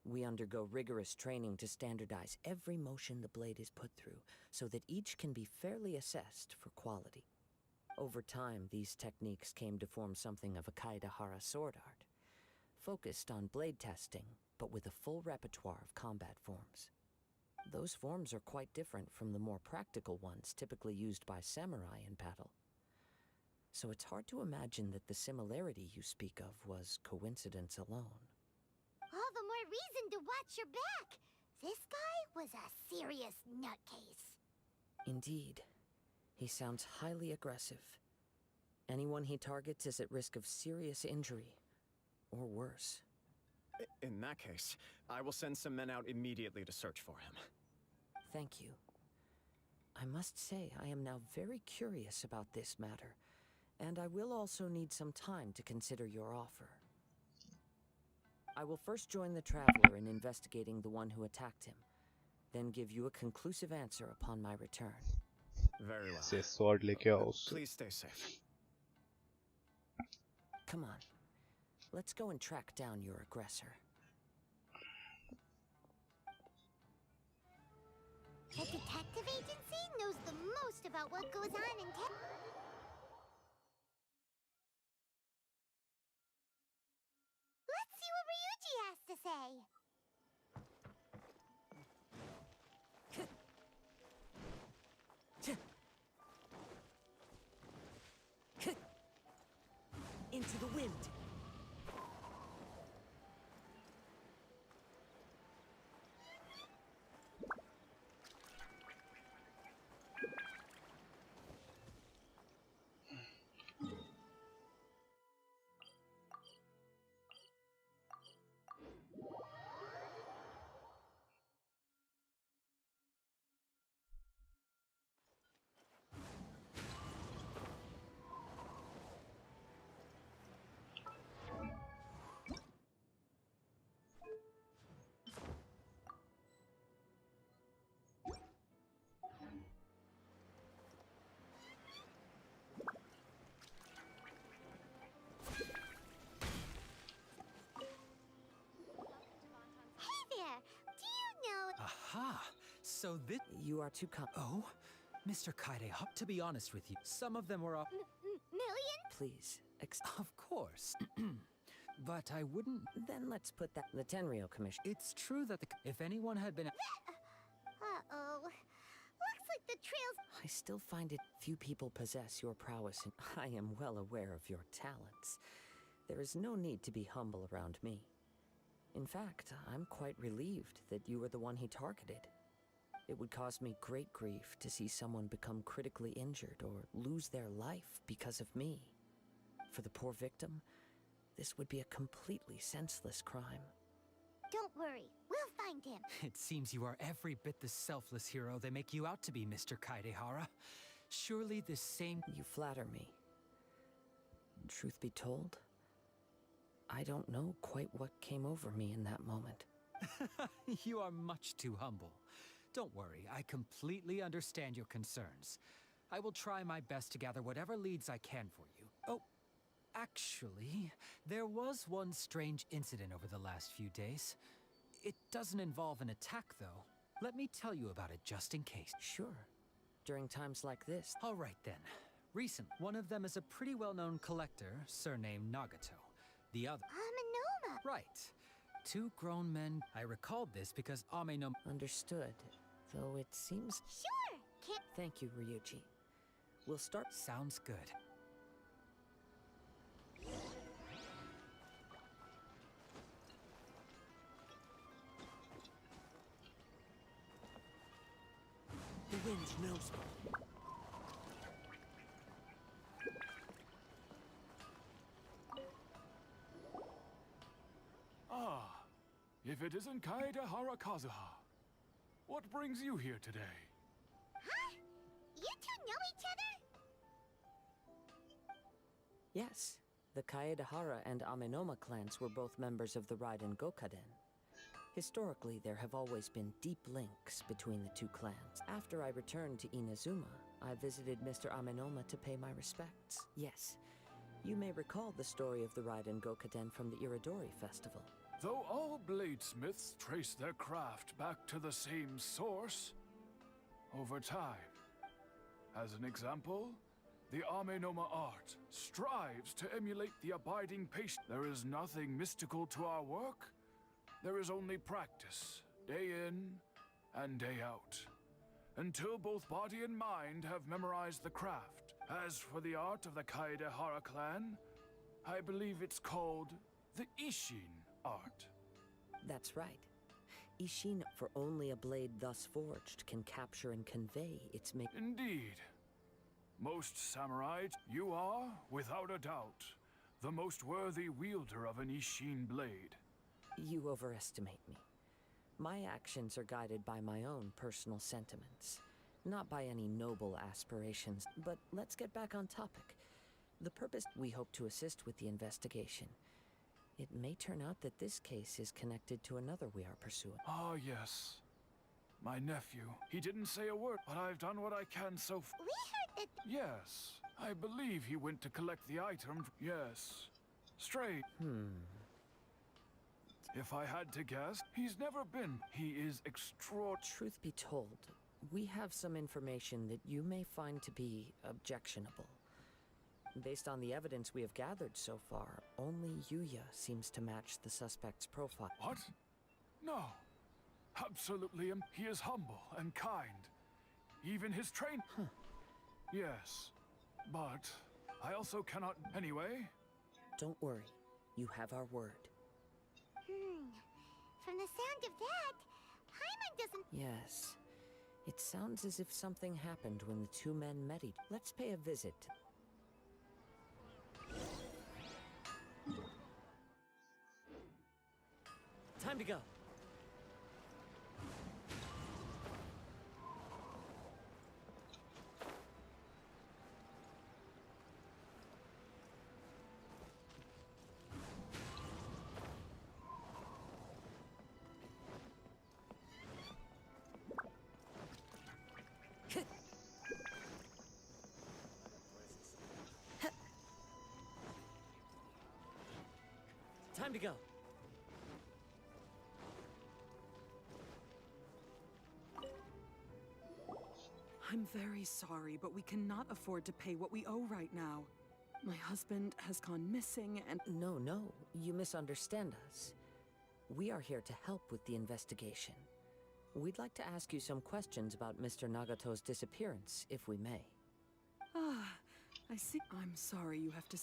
[SPEAKER 2] We undergo rigorous training to standardize every motion the blade is put through, so that each can be fairly assessed for quality. Over time, these techniques came to form something of a Kaedahara sword art, focused on blade testing, but with a full repertoire of combat forms. Those forms are quite different from the more practical ones typically used by samurai in battle. So it's hard to imagine that the similarity you speak of was coincidence alone.
[SPEAKER 3] All the more reason to watch your back! This guy was a serious nutcase.
[SPEAKER 2] Indeed. He sounds highly aggressive. Anyone he targets is at risk of serious injury, or worse.
[SPEAKER 8] In that case, I will send some men out immediately to search for him.
[SPEAKER 2] Thank you. I must say I am now very curious about this matter, and I will also need some time to consider your offer. I will first join the traveler in investigating the one who attacked him, then give you a conclusive answer upon my return.
[SPEAKER 8] Very well.
[SPEAKER 1] से sword लेके आओ उससे.
[SPEAKER 8] Please stay safe.
[SPEAKER 2] Come on. Let's go and track down your aggressor.
[SPEAKER 3] The detective agency knows the most about what goes on in town. Let's see what Ryuji has to say.
[SPEAKER 2] Into the wind.
[SPEAKER 9] Aha! So this...
[SPEAKER 2] You are too
[SPEAKER 9] Oh? Mr. Kaide, to be honest with you, some of them were up...
[SPEAKER 3] Million?
[SPEAKER 2] Please,
[SPEAKER 9] Of course. But I wouldn't...
[SPEAKER 2] Then let's put that... The Tenryo Commission.
[SPEAKER 9] It's true that if anyone had been...
[SPEAKER 3] Uh-oh. Looks like the trails...
[SPEAKER 2] I still find it few people possess your prowess, and I am well aware of your talents. There is no need to be humble around me. In fact, I'm quite relieved that you were the one he targeted. It would cause me great grief to see someone become critically injured or lose their life because of me. For the poor victim, this would be a completely senseless crime.
[SPEAKER 3] Don't worry, we'll find him.
[SPEAKER 9] It seems you are every bit the selfless hero they make you out to be, Mr. Kaidehara. Surely this same...
[SPEAKER 2] You flatter me. Truth be told, I don't know quite what came over me in that moment.
[SPEAKER 9] You are much too humble. Don't worry, I completely understand your concerns. I will try my best to gather whatever leads I can for you. Oh, actually, there was one strange incident over the last few days. It doesn't involve an attack, though. Let me tell you about it just in case.
[SPEAKER 2] Sure. During times like this.
[SPEAKER 9] All right, then. Recently, one of them is a pretty well-known collector, surnamed Nagato. The other...
[SPEAKER 3] Amenoma!
[SPEAKER 9] Right. Two grown men. I recalled this because Amenoma...
[SPEAKER 2] Understood. Though it seems...
[SPEAKER 3] Sure! Can't...
[SPEAKER 2] Thank you, Ryuji. We'll start...
[SPEAKER 9] Sounds good.
[SPEAKER 2] The wind knows me.
[SPEAKER 10] Ah, if it isn't Kaedehara Kazuha, what brings you here today?
[SPEAKER 3] Huh? You two know each other?
[SPEAKER 2] Yes. The Kaedehara and Amenoma clans were both members of the Raiden Gokaden. Historically, there have always been deep links between the two clans. After I returned to Inazuma, I visited Mr. Amenoma to pay my respects. Yes, you may recall the story of the Raiden Gokaden from the Iridori Festival.
[SPEAKER 10] Though all bladesmiths trace their craft back to the same source, over time. As an example, the Amenoma art strives to emulate the abiding patient. There is nothing mystical to our work. There is only practice, day in and day out, until both body and mind have memorized the craft. As for the art of the Kaedehara clan, I believe it's called the Ishin art.
[SPEAKER 2] That's right. Ishin, for only a blade thus forged can capture and convey its make.
[SPEAKER 10] Indeed. Most samurai, you are, without a doubt, the most worthy wielder of an Ishin blade.
[SPEAKER 2] You overestimate me. My actions are guided by my own personal sentiments, not by any noble aspirations. But let's get back on topic. The purpose, we hope to assist with the investigation. It may turn out that this case is connected to another we are pursuing.
[SPEAKER 10] Ah, yes. My nephew. He didn't say a word, but I've done what I can so far.
[SPEAKER 3] We heard that...
[SPEAKER 10] Yes. I believe he went to collect the item. Yes. Straight. If I had to guess, he's never been. He is extraordinary.
[SPEAKER 2] Truth be told, we have some information that you may find to be objectionable. Based on the evidence we have gathered so far, only Yuya seems to match the suspect's profile.
[SPEAKER 10] What? No. Absolutely. He is humble and kind. Even his train... Yes. But I also cannot... Anyway...
[SPEAKER 2] Don't worry. You have our word.
[SPEAKER 3] From the sound of that, Paimon doesn't...
[SPEAKER 2] Yes. It sounds as if something happened when the two men met each. Let's pay a visit. Time to go. Time to go.
[SPEAKER 11] I'm very sorry, but we cannot afford to pay what we owe right now. My husband has gone missing and...
[SPEAKER 2] No, you misunderstand us. We are here to help with the investigation. We'd like to ask you some questions about Mr. Nagato's disappearance, if we may.
[SPEAKER 11] Ah, I see. I'm sorry you have to...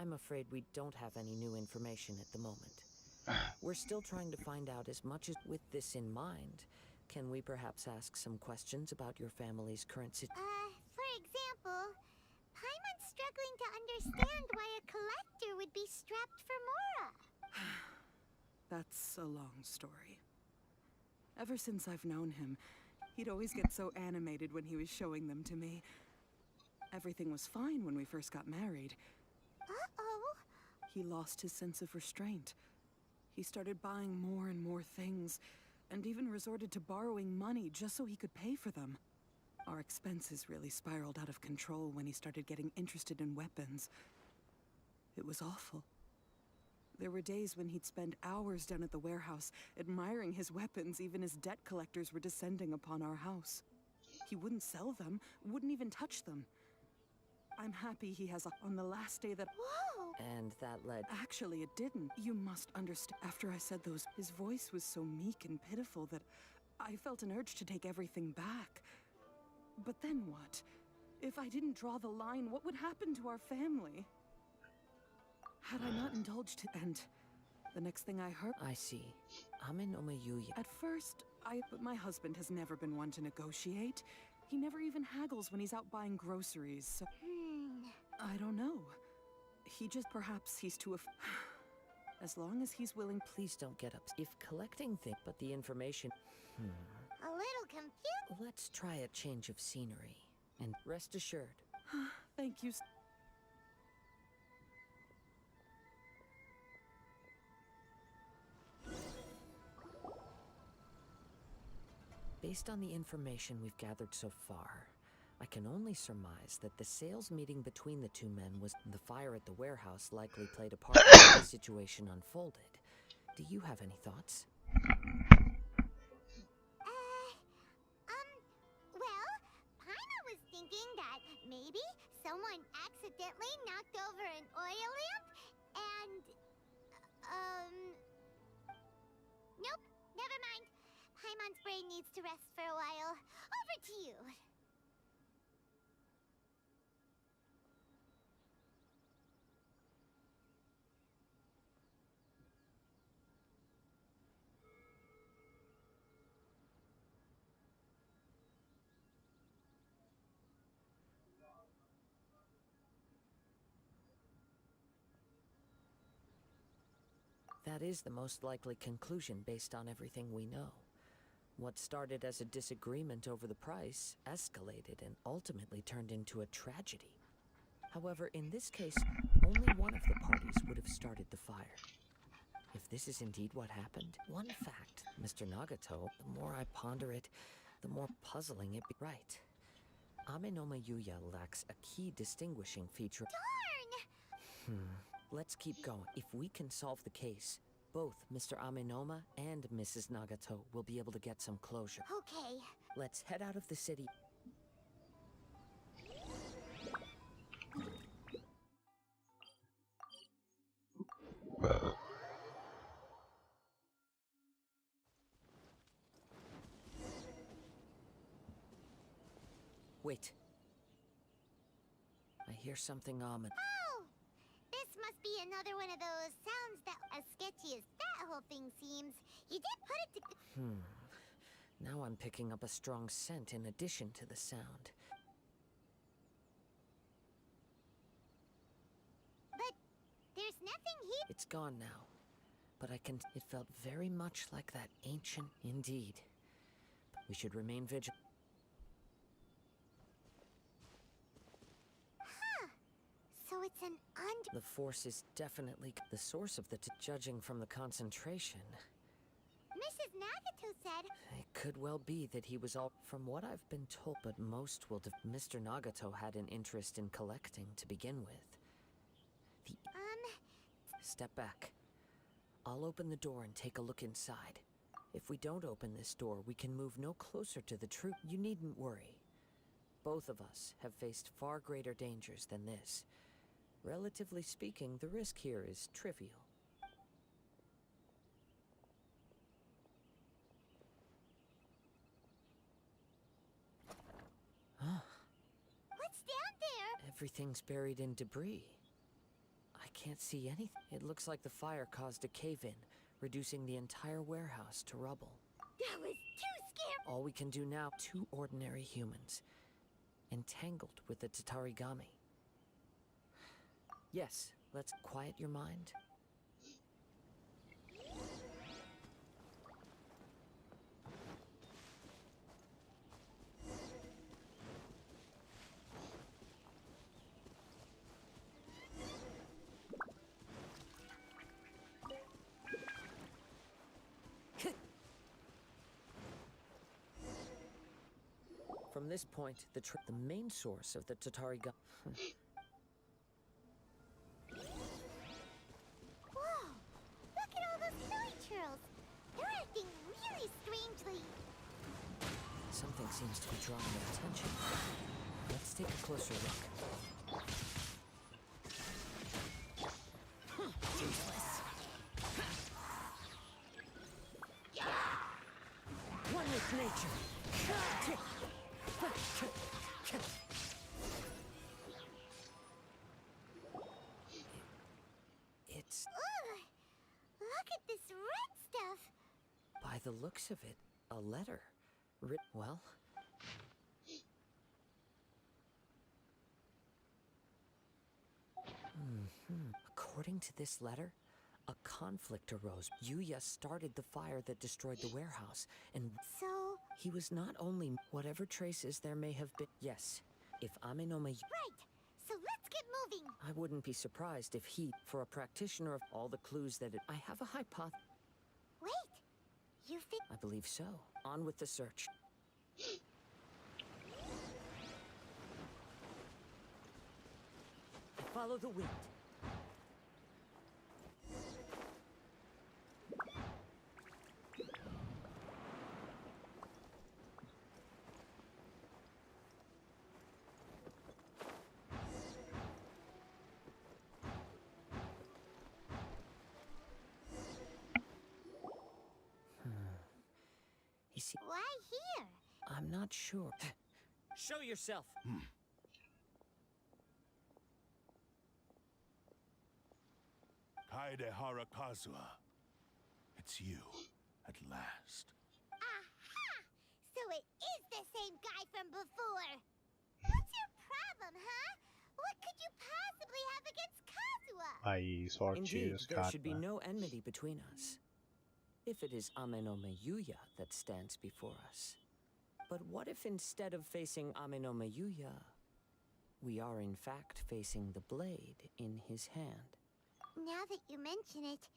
[SPEAKER 2] I'm afraid we don't have any new information at the moment. We're still trying to find out as much as... With this in mind, can we perhaps ask some questions about your family's current situation?
[SPEAKER 3] For example, Paimon's struggling to understand why a collector would be strapped for Mora.
[SPEAKER 11] That's a long story. Ever since I've known him, he'd always get so animated when he was showing them to me. Everything was fine when we first got married.
[SPEAKER 3] Uh-oh.
[SPEAKER 11] He lost his sense of restraint. He started buying more and more things, and even resorted to borrowing money just so he could pay for them. Our expenses really spiraled out of control when he started getting interested in weapons. It was awful. There were days when he'd spend hours down at the warehouse, admiring his weapons even as debt collectors were descending upon our house. He wouldn't sell them, wouldn't even touch them. I'm happy he has on the last day that...
[SPEAKER 3] Whoa!
[SPEAKER 2] And that led...
[SPEAKER 11] Actually, it didn't. You must understand. After I said those, his voice was so meek and pitiful that I felt an urge to take everything back. But then what? If I didn't draw the line, what would happen to our family? Had I not indulged it, and the next thing I heard...
[SPEAKER 2] I see. Ame no Yuya.
[SPEAKER 11] At first, but my husband has never been one to negotiate. He never even haggles when he's out buying groceries, so... I don't know. He just... Perhaps he's too... As long as he's willing...
[SPEAKER 2] Please don't get up. If collecting things... But the information...
[SPEAKER 3] A little confused.
[SPEAKER 2] Let's try a change of scenery. And rest assured.
[SPEAKER 11] Thank you.
[SPEAKER 2] Based on the information we've gathered so far, I can only surmise that the sales meeting between the two men was... The fire at the warehouse likely played a part in how the situation unfolded. Do you have any thoughts?
[SPEAKER 3] Well, Paimon was thinking that maybe someone accidentally knocked over an oil lamp and... Nope, never mind. Paimon's brain needs to rest for a while. Over to you.
[SPEAKER 2] That is the most likely conclusion based on everything we know. What started as a disagreement over the price escalated and ultimately turned into a tragedy. However, in this case, only one of the parties would have started the fire. If this is indeed what happened, one fact, Mr. Nagato, the more I ponder it, the more puzzling it be. Right. Ame no Yuya lacks a key distinguishing feature.
[SPEAKER 3] Darn!
[SPEAKER 2] Let's keep going. If we can solve the case, both Mr. Amenoma and Mrs. Nagato will be able to get some closure.
[SPEAKER 3] Okay.
[SPEAKER 2] Let's head out of the city. Wait. I hear something ominous.
[SPEAKER 3] Oh! This must be another one of those sounds that, as sketchy as that whole thing seems, you did put it to...
[SPEAKER 2] Now I'm picking up a strong scent in addition to the sound.
[SPEAKER 3] But there's nothing here.
[SPEAKER 2] It's gone now. But I can... It felt very much like that ancient... Indeed. We should remain vigilant.
[SPEAKER 3] So it's an
[SPEAKER 2] The force is definitely the source of the judging from the concentration.
[SPEAKER 3] Mrs. Nagato said...
[SPEAKER 2] It could well be that he was all... From what I've been told, but most will... Mr. Nagato had an interest in collecting to begin with.
[SPEAKER 3] Step
[SPEAKER 2] back. I'll open the door and take a look inside. If we don't open this door, we can move no closer to the truth. You needn't worry. Both of us have faced far greater dangers than this. Relatively speaking, the risk here is trivial.
[SPEAKER 3] What's down there?
[SPEAKER 2] Everything's buried in debris. I can't see anything. It looks like the fire caused a cave-in, reducing the entire warehouse to rubble.
[SPEAKER 3] That was too scary.
[SPEAKER 2] All we can do now, two ordinary humans, entangled with the Tatarigami. Yes, let's quiet your mind. From this point, the main source of the Tatarigami.
[SPEAKER 3] Whoa! Look at all those silly churls. They're acting really strangely.
[SPEAKER 2] Something seems to be drawing their attention. Let's take a closer look. Useless. One with nature. It's...
[SPEAKER 3] Ugh! Look at this red stuff.
[SPEAKER 2] By the looks of it, a letter. Well... According to this letter, a conflict arose. Yuya started the fire that destroyed the warehouse, and
[SPEAKER 3] So...
[SPEAKER 2] he was not only whatever traces there may have been. Yes, if Amenome...
[SPEAKER 3] Right! So let's get moving!
[SPEAKER 2] I wouldn't be surprised if he, for a practitioner of all the clues that I have a hypothesis.
[SPEAKER 3] Wait! You think...
[SPEAKER 2] I believe so. On with the search. Follow the wind. You see,
[SPEAKER 3] Why here?
[SPEAKER 2] I'm not sure. Show yourself.
[SPEAKER 6] Kaedehara Kazuha. It's you, at last.
[SPEAKER 3] Aha! So it is the same guy from before. What's your problem, huh? What could you possibly have against Kazuha?
[SPEAKER 1] I sort
[SPEAKER 2] Indeed,
[SPEAKER 1] you
[SPEAKER 2] there should be no enmity between us. If it is Amenome Yuya that stands before us. But what if instead of facing Amenome Yuya, we are in fact facing the blade in his hand?
[SPEAKER 3] Now that you mention it,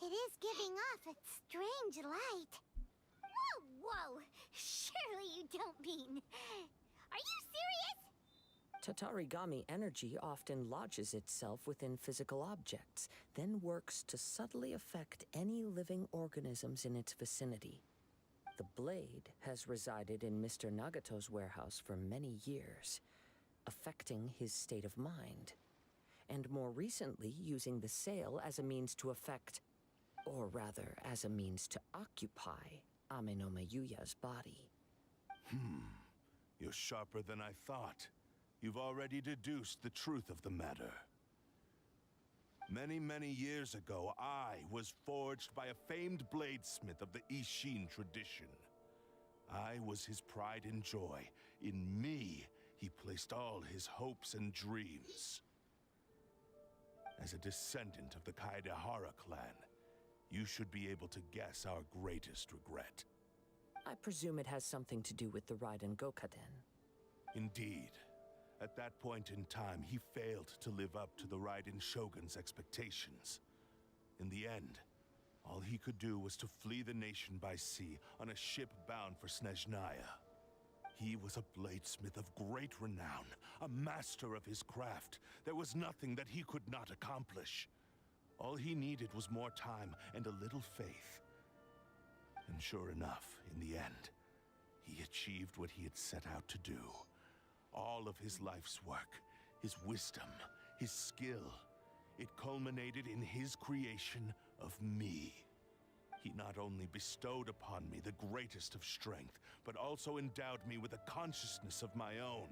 [SPEAKER 3] it is giving off a strange light. Whoa, whoa! Surely you don't mean... Are you serious?
[SPEAKER 2] Tatarigami energy often lodges itself within physical objects, then works to subtly affect any living organisms in its vicinity. The blade has resided in Mr. Nagato's warehouse for many years, affecting his state of mind, and more recently using the sale as a means to affect, or rather as a means to occupy, Amenome Yuya's body.
[SPEAKER 6] You're sharper than I thought. You've already deduced the truth of the matter. Many, many years ago, I was forged by a famed bladesmith of the Ishin tradition. I was his pride and joy. In me, he placed all his hopes and dreams. As a descendant of the Kaedehara clan, you should be able to guess our greatest regret.
[SPEAKER 2] I presume it has something to do with the Raiden Gokaden.
[SPEAKER 6] Indeed. At that point in time, he failed to live up to the Raiden Shogun's expectations. In the end, all he could do was to flee the nation by sea on a ship bound for Snezhnaya. He was a bladesmith of great renown, a master of his craft. There was nothing that he could not accomplish. All he needed was more time and a little faith. And sure enough, in the end, he achieved what he had set out to do. all of his life's work, his wisdom, his skill, it culminated in his creation of me. He not only bestowed upon me the greatest of strength, but also endowed me with a consciousness of my own.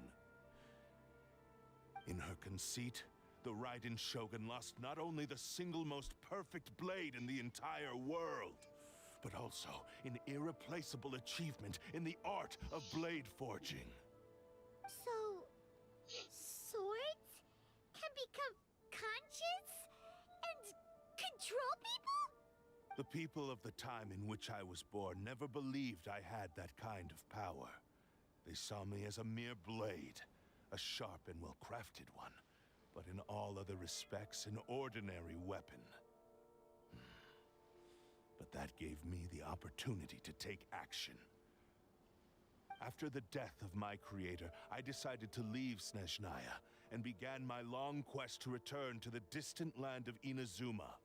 [SPEAKER 6] In her conceit, the Raiden Shogun lost not only the single most perfect blade in the entire world, but also an irreplaceable achievement in the art of blade forging.
[SPEAKER 3] So, swords can become conscious and control people?
[SPEAKER 6] The people of the time in which I was born never believed I had that kind of power. They saw me as a mere blade, a sharp and well-crafted one, but in all other respects an ordinary weapon. But that gave me the opportunity to take action. After the death of my creator, I decided to leave Snezhnaya and began my long quest to return to the distant land of Inazuma.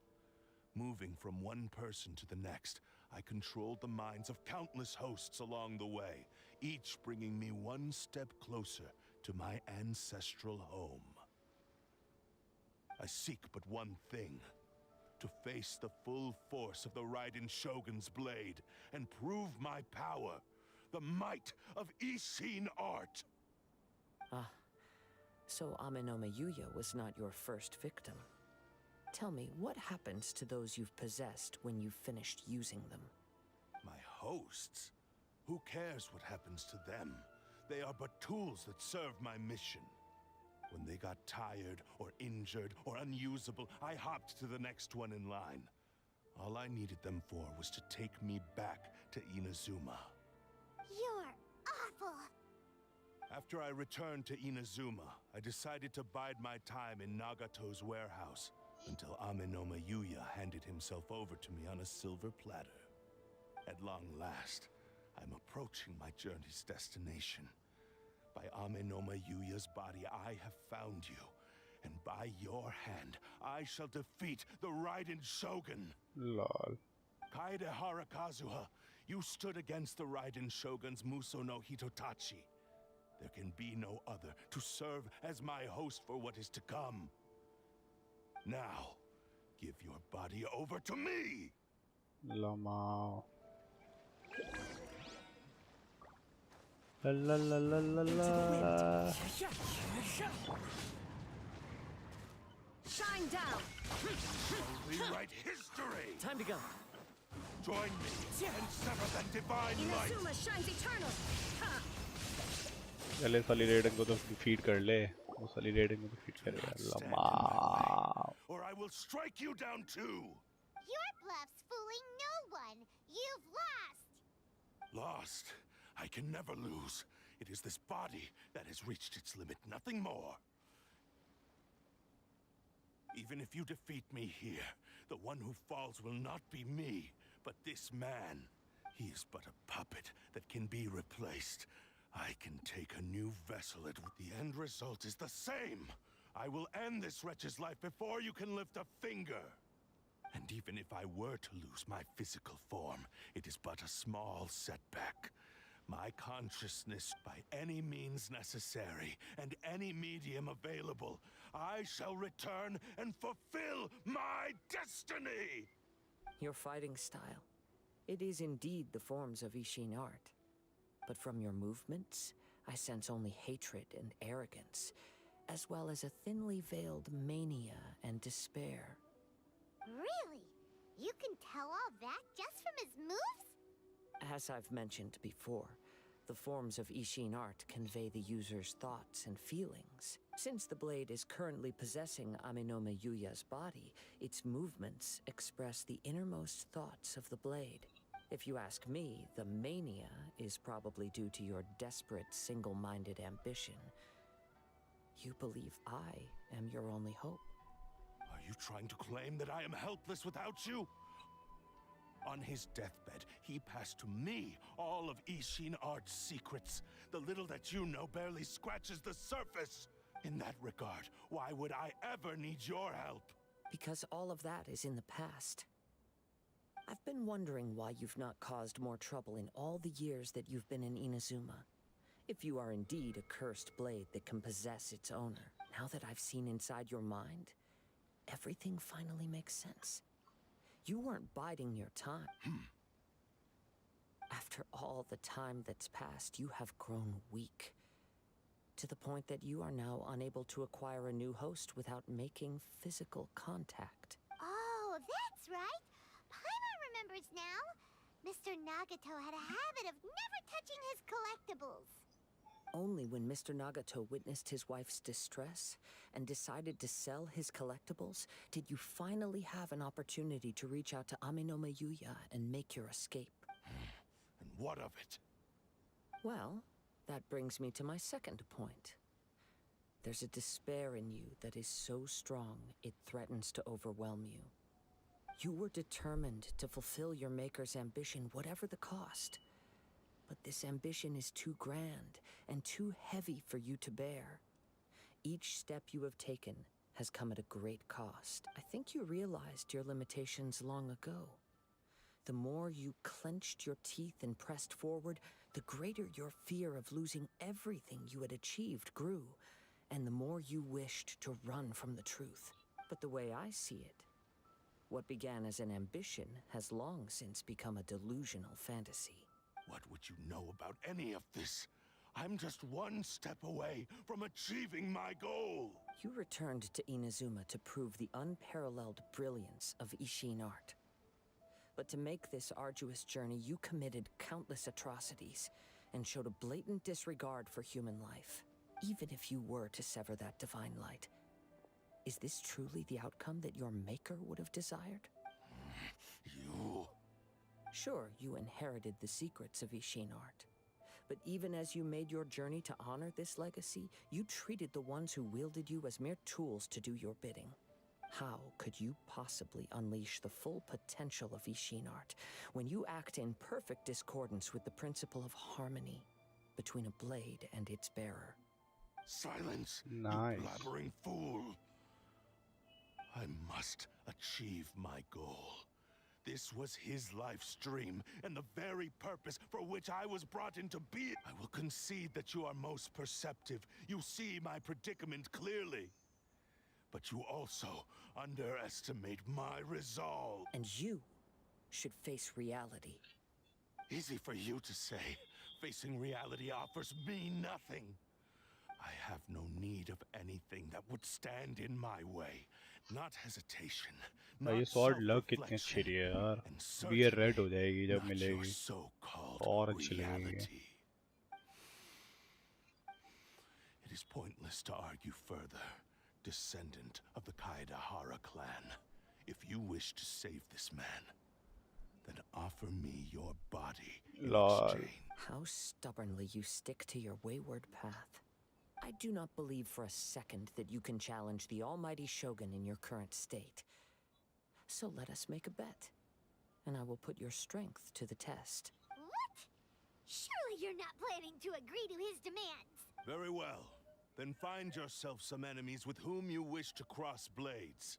[SPEAKER 6] Moving from one person to the next, I controlled the minds of countless hosts along the way, each bringing me one step closer to my ancestral home. I seek but one thing: to face the full force of the Raiden Shogun's blade and prove my power, the might of Ishin art.
[SPEAKER 2] Ah, so Amenome Yuya was not your first victim. Tell me, what happens to those you've possessed when you've finished using them?
[SPEAKER 6] My hosts? Who cares what happens to them? They are but tools that serve my mission. When they got tired, or injured, or unusable, I hopped to the next one in line. All I needed them for was to take me back to Inazuma.
[SPEAKER 3] You're awful.
[SPEAKER 6] After I returned to Inazuma, I decided to bide my time in Nagato's warehouse until Amenome Yuya handed himself over to me on a silver platter. At long last, I'm approaching my journey's destination. By Amenome Yuya's body, I have found you, and by your hand, I shall defeat the Raiden Shogun.
[SPEAKER 1] Lol.
[SPEAKER 6] Kaedehara Kazuha, you stood against the Raiden Shogun's Muso no Hitotachi. There can be no other to serve as my host for what is to come. Now, give your body over to me!
[SPEAKER 1] Lama. La la la la la la.
[SPEAKER 2] Shine down!
[SPEAKER 6] Rewrite history!
[SPEAKER 2] Time to go.
[SPEAKER 6] Join me and sever that divine light!
[SPEAKER 2] Inazuma shines eternal!
[SPEAKER 1] पहले साली रेडन को तो defeat कर ले. वो साली रेडन को defeat करेगा. लमा.
[SPEAKER 6] Or I will strike you down too!
[SPEAKER 3] Your bluff's fooling no one. You've lost.
[SPEAKER 6] Lost? I can never lose. It is this body that has reached its limit, nothing more. Even if you defeat me here, the one who falls will not be me, but this man. He is but a puppet that can be replaced. I can take a new vessel at the end result is the same. I will end this wretch's life before you can lift a finger. And even if I were to lose my physical form, it is but a small setback. My consciousness by any means necessary, and any medium available, I shall return and fulfill my destiny!
[SPEAKER 2] Your fighting style. It is indeed the forms of Ishin art. But from your movements, I sense only hatred and arrogance, as well as a thinly veiled mania and despair.
[SPEAKER 3] Really? You can tell all that just from his moves?
[SPEAKER 2] As I've mentioned before, the forms of Ishin art convey the user's thoughts and feelings. Since the blade is currently possessing Amenome Yuya's body, its movements express the innermost thoughts of the blade. If you ask me, the mania is probably due to your desperate, single-minded ambition. You believe I am your only hope.
[SPEAKER 6] Are you trying to claim that I am helpless without you? On his deathbed, he passed to me all of Ishin art's secrets. The little that you know barely scratches the surface. In that regard, why would I ever need your help?
[SPEAKER 2] Because all of that is in the past. I've been wondering why you've not caused more trouble in all the years that you've been in Inazuma. If you are indeed a cursed blade that can possess its owner, now that I've seen inside your mind, everything finally makes sense. You weren't biding your time. After all the time that's passed, you have grown weak. To the point that you are now unable to acquire a new host without making physical contact.
[SPEAKER 3] Oh, that's right. Paimon remembers now. Mr. Nagato had a habit of never touching his collectibles.
[SPEAKER 2] Only when Mr. Nagato witnessed his wife's distress and decided to sell his collectibles did you finally have an opportunity to reach out to Amenoma Yuya and make your escape.
[SPEAKER 6] And what of it?
[SPEAKER 2] Well, that brings me to my second point. There's a despair in you that is so strong it threatens to overwhelm you. You were determined to fulfill your maker's ambition, whatever the cost. But this ambition is too grand and too heavy for you to bear. Each step you have taken has come at a great cost. I think you realized your limitations long ago. The more you clenched your teeth and pressed forward, the greater your fear of losing everything you had achieved grew, and the more you wished to run from the truth. But the way I see it, what began as an ambition has long since become a delusional fantasy.
[SPEAKER 6] What would you know about any of this? I'm just one step away from achieving my goal.
[SPEAKER 2] You returned to Inazuma to prove the unparalleled brilliance of Ishin art. But to make this arduous journey, you committed countless atrocities and showed a blatant disregard for human life, even if you were to sever that divine light. Is this truly the outcome that your maker would have desired?
[SPEAKER 6] You...
[SPEAKER 2] Sure, you inherited the secrets of Ishin art. But even as you made your journey to honor this legacy, you treated the ones who wielded you as mere tools to do your bidding. How could you possibly unleash the full potential of Ishin art when you act in perfect discordance with the principle of harmony between a blade and its bearer?
[SPEAKER 6] Silence,
[SPEAKER 1] Nice.
[SPEAKER 6] you blabbering fool. I must achieve my goal. This was his life's dream, and the very purpose for which I was brought into being. I will concede that you are most perceptive. You see my predicament clearly. But you also underestimate my resolve.
[SPEAKER 2] And you should face reality.
[SPEAKER 6] Easy for you to say. Facing reality offers me nothing. I have no need of anything that would stand in my way. Not hesitation,
[SPEAKER 1] ये
[SPEAKER 6] not
[SPEAKER 1] sword luck कितनी अच्छी
[SPEAKER 6] self-reflection,
[SPEAKER 1] रही है यार.
[SPEAKER 6] and
[SPEAKER 1] अभी ये red हो
[SPEAKER 6] certainly
[SPEAKER 1] जाएगी जब
[SPEAKER 6] not your
[SPEAKER 1] मिलेगी.
[SPEAKER 6] so-called
[SPEAKER 1] और अच्छी लगेगी.
[SPEAKER 6] reality. It is pointless to argue further, descendant of the Kaedahara clan. If you wish to save this man, then offer me your body in
[SPEAKER 1] Lol.
[SPEAKER 6] exchange.
[SPEAKER 2] How stubbornly you stick to your wayward path. I do not believe for a second that you can challenge the almighty Shogun in your current state. So let us make a bet, and I will put your strength to the test.
[SPEAKER 3] What? Surely you're not planning to agree to his demands.
[SPEAKER 6] Very well. Then find yourself some enemies with whom you wish to cross blades.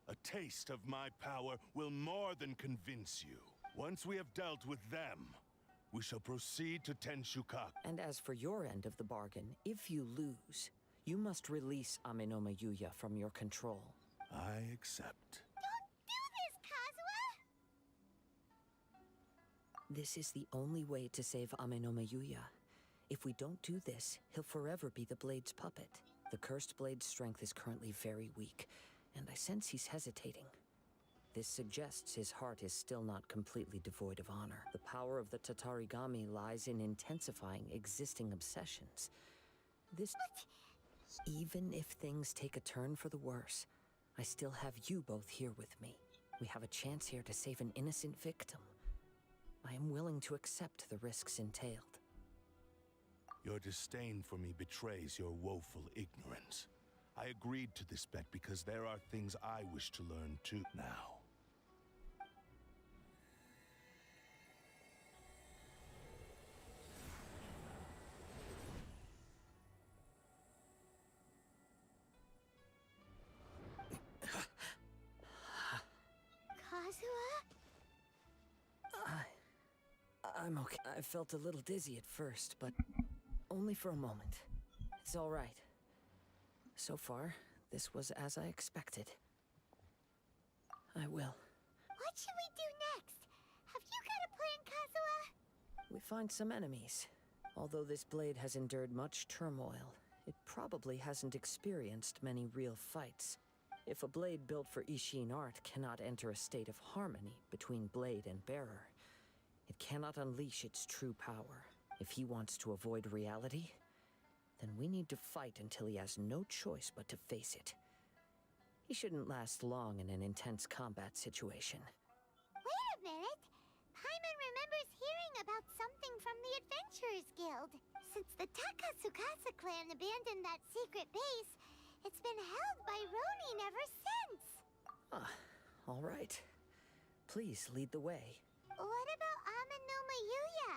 [SPEAKER 6] A taste of my power will more than convince you. Once we have dealt with them, we shall proceed to Tenshukaku.
[SPEAKER 2] And as for your end of the bargain, if you lose, you must release Amenoma Yuya from your control.
[SPEAKER 6] I accept.
[SPEAKER 3] Don't do this, Kazuha!
[SPEAKER 2] This is the only way to save Amenoma Yuya. If we don't do this, he'll forever be the Blade's puppet. The Cursed Blade's strength is currently very weak, and I sense he's hesitating. This suggests his heart is still not completely devoid of honor. The power of the Tatarigami lies in intensifying existing obsessions. This... Even if things take a turn for the worse, I still have you both here with me. We have a chance here to save an innocent victim. I am willing to accept the risks entailed.
[SPEAKER 6] Your disdain for me betrays your woeful ignorance. I agreed to this bet because there are things I wish to learn too now.
[SPEAKER 3] Kazuha?
[SPEAKER 2] I'm okay. I felt a little dizzy at first, but only for a moment. It's all right. So far, this was as I expected. I will.
[SPEAKER 3] What should we do next? Have you got a plan, Kazuha?
[SPEAKER 2] We find some enemies. Although this blade has endured much turmoil, it probably hasn't experienced many real fights. If a blade built for Ishin art cannot enter a state of harmony between blade and bearer, it cannot unleash its true power. If he wants to avoid reality, then we need to fight until he has no choice but to face it. He shouldn't last long in an intense combat situation.
[SPEAKER 3] Wait a minute! Paimon remembers hearing about something from the Adventurers Guild. Since the Takasukasa clan abandoned that secret base, it's been held by Ronin ever since.
[SPEAKER 2] Ah, all right. Please lead the way.
[SPEAKER 3] What about Amanoma Yuya?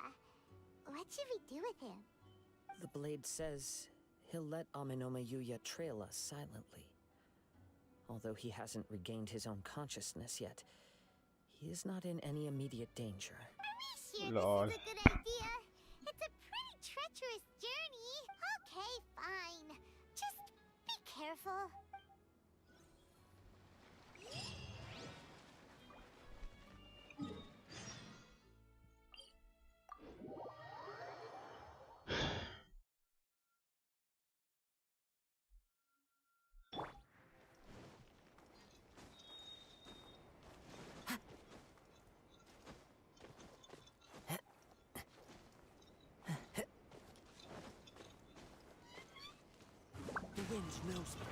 [SPEAKER 3] What should we do with him?
[SPEAKER 2] The blade says he'll let Amanoma Yuya trail us silently. Although he hasn't regained his own consciousness yet, he is not in any immediate danger.
[SPEAKER 3] Are we sure
[SPEAKER 1] Lol.
[SPEAKER 3] this is a good idea? It's a pretty treacherous journey. Okay, fine. Just be careful.
[SPEAKER 2] The wind knows me.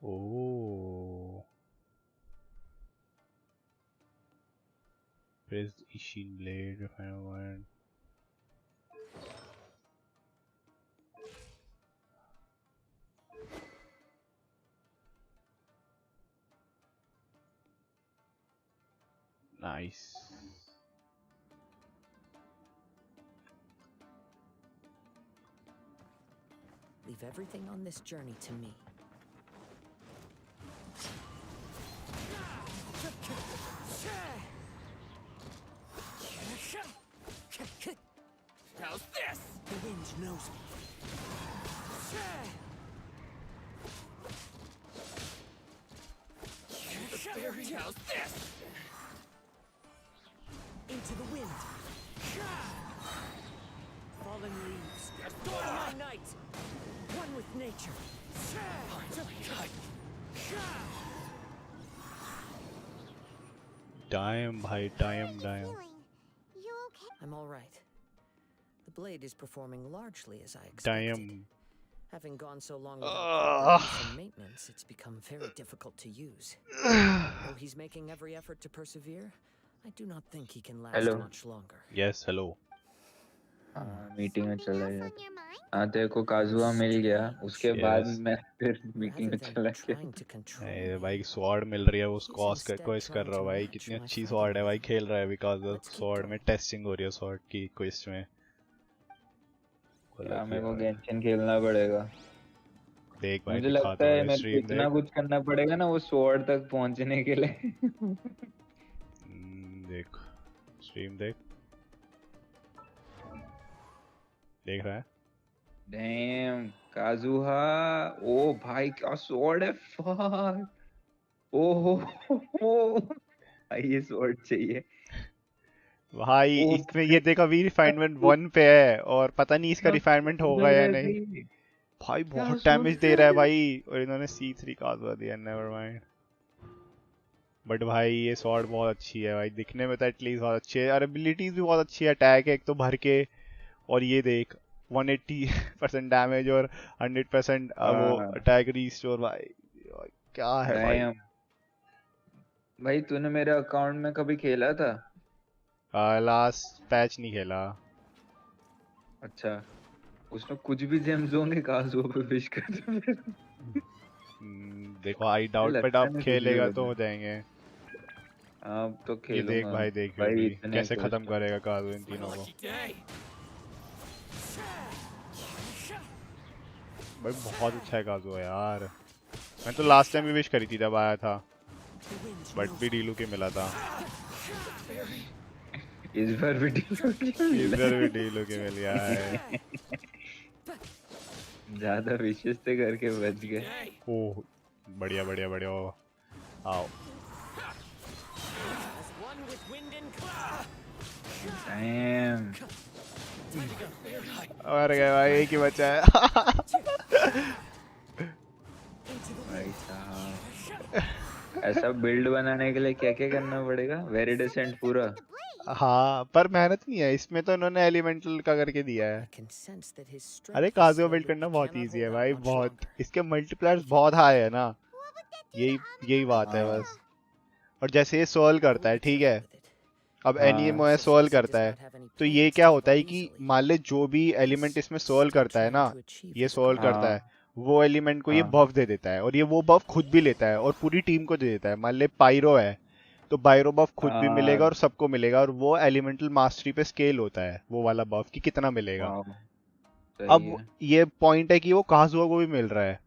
[SPEAKER 1] Oh. Press Ishin blade if I want. Nice.
[SPEAKER 2] Leave everything on this journey to me.
[SPEAKER 9] How's this?
[SPEAKER 2] The wind knows me.
[SPEAKER 9] How's this?
[SPEAKER 2] Into the wind. Fallen leaves. Adore my night. One with nature.
[SPEAKER 1] Damn, bhai, damn.
[SPEAKER 3] You okay?
[SPEAKER 2] I'm all right. The blade is performing largely as I expected.
[SPEAKER 1] Damn.
[SPEAKER 2] Having gone so long without proper maintenance, it's become very difficult to use. Though he's making every effort to persevere, I do not think he can last
[SPEAKER 4] Hello.
[SPEAKER 2] much longer.
[SPEAKER 1] Yes, hello.
[SPEAKER 4] हाँ meeting में
[SPEAKER 3] Something
[SPEAKER 4] चला
[SPEAKER 3] else
[SPEAKER 4] गया
[SPEAKER 3] on your mind?
[SPEAKER 4] हाँ तेरे को काजुआ मिल गया उसके बाद
[SPEAKER 1] Yes.
[SPEAKER 4] मैं फिर मीटिंग
[SPEAKER 2] Rather
[SPEAKER 4] में
[SPEAKER 2] than
[SPEAKER 4] चला गया
[SPEAKER 2] trying to control
[SPEAKER 1] A,
[SPEAKER 2] me,
[SPEAKER 1] भाई स्वॉर्ड मिल रही है वो
[SPEAKER 2] he's
[SPEAKER 1] कॉस्ट
[SPEAKER 2] instead
[SPEAKER 1] क्विज कर
[SPEAKER 2] trying
[SPEAKER 1] रहा
[SPEAKER 2] to
[SPEAKER 1] हूँ भाई
[SPEAKER 2] match
[SPEAKER 1] कितनी
[SPEAKER 2] my
[SPEAKER 1] अच्छी
[SPEAKER 2] fighting
[SPEAKER 1] स्वॉर्ड है भाई
[SPEAKER 2] ability.
[SPEAKER 1] खेल रहा है बिकॉज
[SPEAKER 2] Let's keep
[SPEAKER 1] स्वॉर्ड में
[SPEAKER 2] going.
[SPEAKER 1] टेस्टिंग हो रही है स्वॉर्ड की क्विज में बोला
[SPEAKER 4] क्या
[SPEAKER 1] कि
[SPEAKER 4] मेरे को
[SPEAKER 1] यार,
[SPEAKER 4] गेंशिन खेलना पड़ेगा
[SPEAKER 1] देख भाई
[SPEAKER 4] मुझे
[SPEAKER 1] दिखाता
[SPEAKER 4] लगता
[SPEAKER 1] हूँ
[SPEAKER 4] है
[SPEAKER 1] भाई
[SPEAKER 4] मेरे को
[SPEAKER 1] स्ट्रीम
[SPEAKER 4] इतना
[SPEAKER 1] देख
[SPEAKER 4] कुछ करना पड़ेगा ना वो स्वॉर्ड तक पहुंचने के लिए
[SPEAKER 1] देख स्ट्रीम देख देख रहा है
[SPEAKER 4] डैम काजुहा ओ भाई क्या स्वॉर्ड है फक ओहो भाई ये स्वॉर्ड चाहिए
[SPEAKER 1] भाई
[SPEAKER 4] ओ
[SPEAKER 1] इसमें ये देख अभी रिफाइनमेंट 1 पे है और पता नहीं इसका
[SPEAKER 4] क्या
[SPEAKER 1] रिफाइनमेंट होगा
[SPEAKER 4] सुंदर
[SPEAKER 1] या
[SPEAKER 4] है
[SPEAKER 1] नहीं
[SPEAKER 4] भाई
[SPEAKER 1] भाई
[SPEAKER 4] क्या
[SPEAKER 1] बहुत डैमेज दे रहा है
[SPEAKER 4] सुंदर
[SPEAKER 1] भाई और इन्होंने C3 काजुआ दिया नेवर माइंड बट भाई ये स्वॉर्ड बहुत अच्छी है भाई दिखने में तो एटलीस्ट बहुत अच्छी है और एबिलिटीज भी बहुत अच्छी है अटैक है एक तो भर के और ये देख 180% डैमेज और 100% वो
[SPEAKER 4] हाँ
[SPEAKER 1] अटैक रिस्टोर भाई क्या है भाई
[SPEAKER 4] डैम भाई तूने मेरे अकाउंट में कभी खेला था?
[SPEAKER 1] लास्ट पैच नहीं खेला।
[SPEAKER 4] अच्छा, उसमें कुछ भी जेम्स होंगे काजुओ पे फिश करते फिर।
[SPEAKER 1] देखो आई डाउट, बट
[SPEAKER 4] लगता
[SPEAKER 1] अब
[SPEAKER 4] नहीं कुछ भी
[SPEAKER 1] खेलेगा तो
[SPEAKER 4] होता।
[SPEAKER 1] हो जाएंगे।
[SPEAKER 4] अब तो
[SPEAKER 1] ये देख
[SPEAKER 4] खेलूंगा
[SPEAKER 1] भाई, देख
[SPEAKER 4] भाई,
[SPEAKER 1] भी
[SPEAKER 4] इतने
[SPEAKER 1] कैसे
[SPEAKER 4] कुछ
[SPEAKER 1] खत्म
[SPEAKER 4] तो।
[SPEAKER 1] करेगा काजू इन तीनों को। भाई बहुत अच्छा है काजू यार। मैं तो लास्ट टाइम भी विश करी थी जब आया था, बट भी डीलू के मिला था।
[SPEAKER 4] इस बार भी डीलू के
[SPEAKER 1] इस
[SPEAKER 4] मिला
[SPEAKER 1] बार भी डीलू के मिल गया है।
[SPEAKER 4] ज्यादा विशेष से करके बच गए।
[SPEAKER 1] ओह बढ़िया बढ़िया बढ़िया। आओ
[SPEAKER 4] डैम,
[SPEAKER 1] और गए भाई, एक ही बचा है।
[SPEAKER 4] भाई साहब, ऐसा बिल्ड बनाने के लिए क्या क्या करना पड़ेगा? वेरी डिसेंट पूरा।
[SPEAKER 1] हाँ पर मेहनत नहीं है इसमें, तो उन्होंने एलिमेंटल का करके दिया है। अरे काजुआ बिल्ड करना बहुत इजी है भाई, बहुत। इसके मल्टीप्लायर्स बहुत हाई है ना, यही यही बात है बस। और जैसे ये सोल्व करता है, ठीक है, अब एनीमो सोल्व करता है, तो ये क्या होता है कि मान ले जो भी एलिमेंट इसमें सोल्व करता है ना, ये सोल्व करता है, वो एलिमेंट को ये बफ दे देता है, और ये वो बफ खुद भी लेता है और पूरी टीम को दे देता है। मान ले पायरो है तो पायरो बफ खुद भी मिलेगा और सबको मिलेगा, और वो एलिमेंटल मास्टरी पे स्केल होता है वो वाला बफ कि कितना मिलेगा। अब ये पॉइंट है कि वो काजुआ को भी मिल रहा है,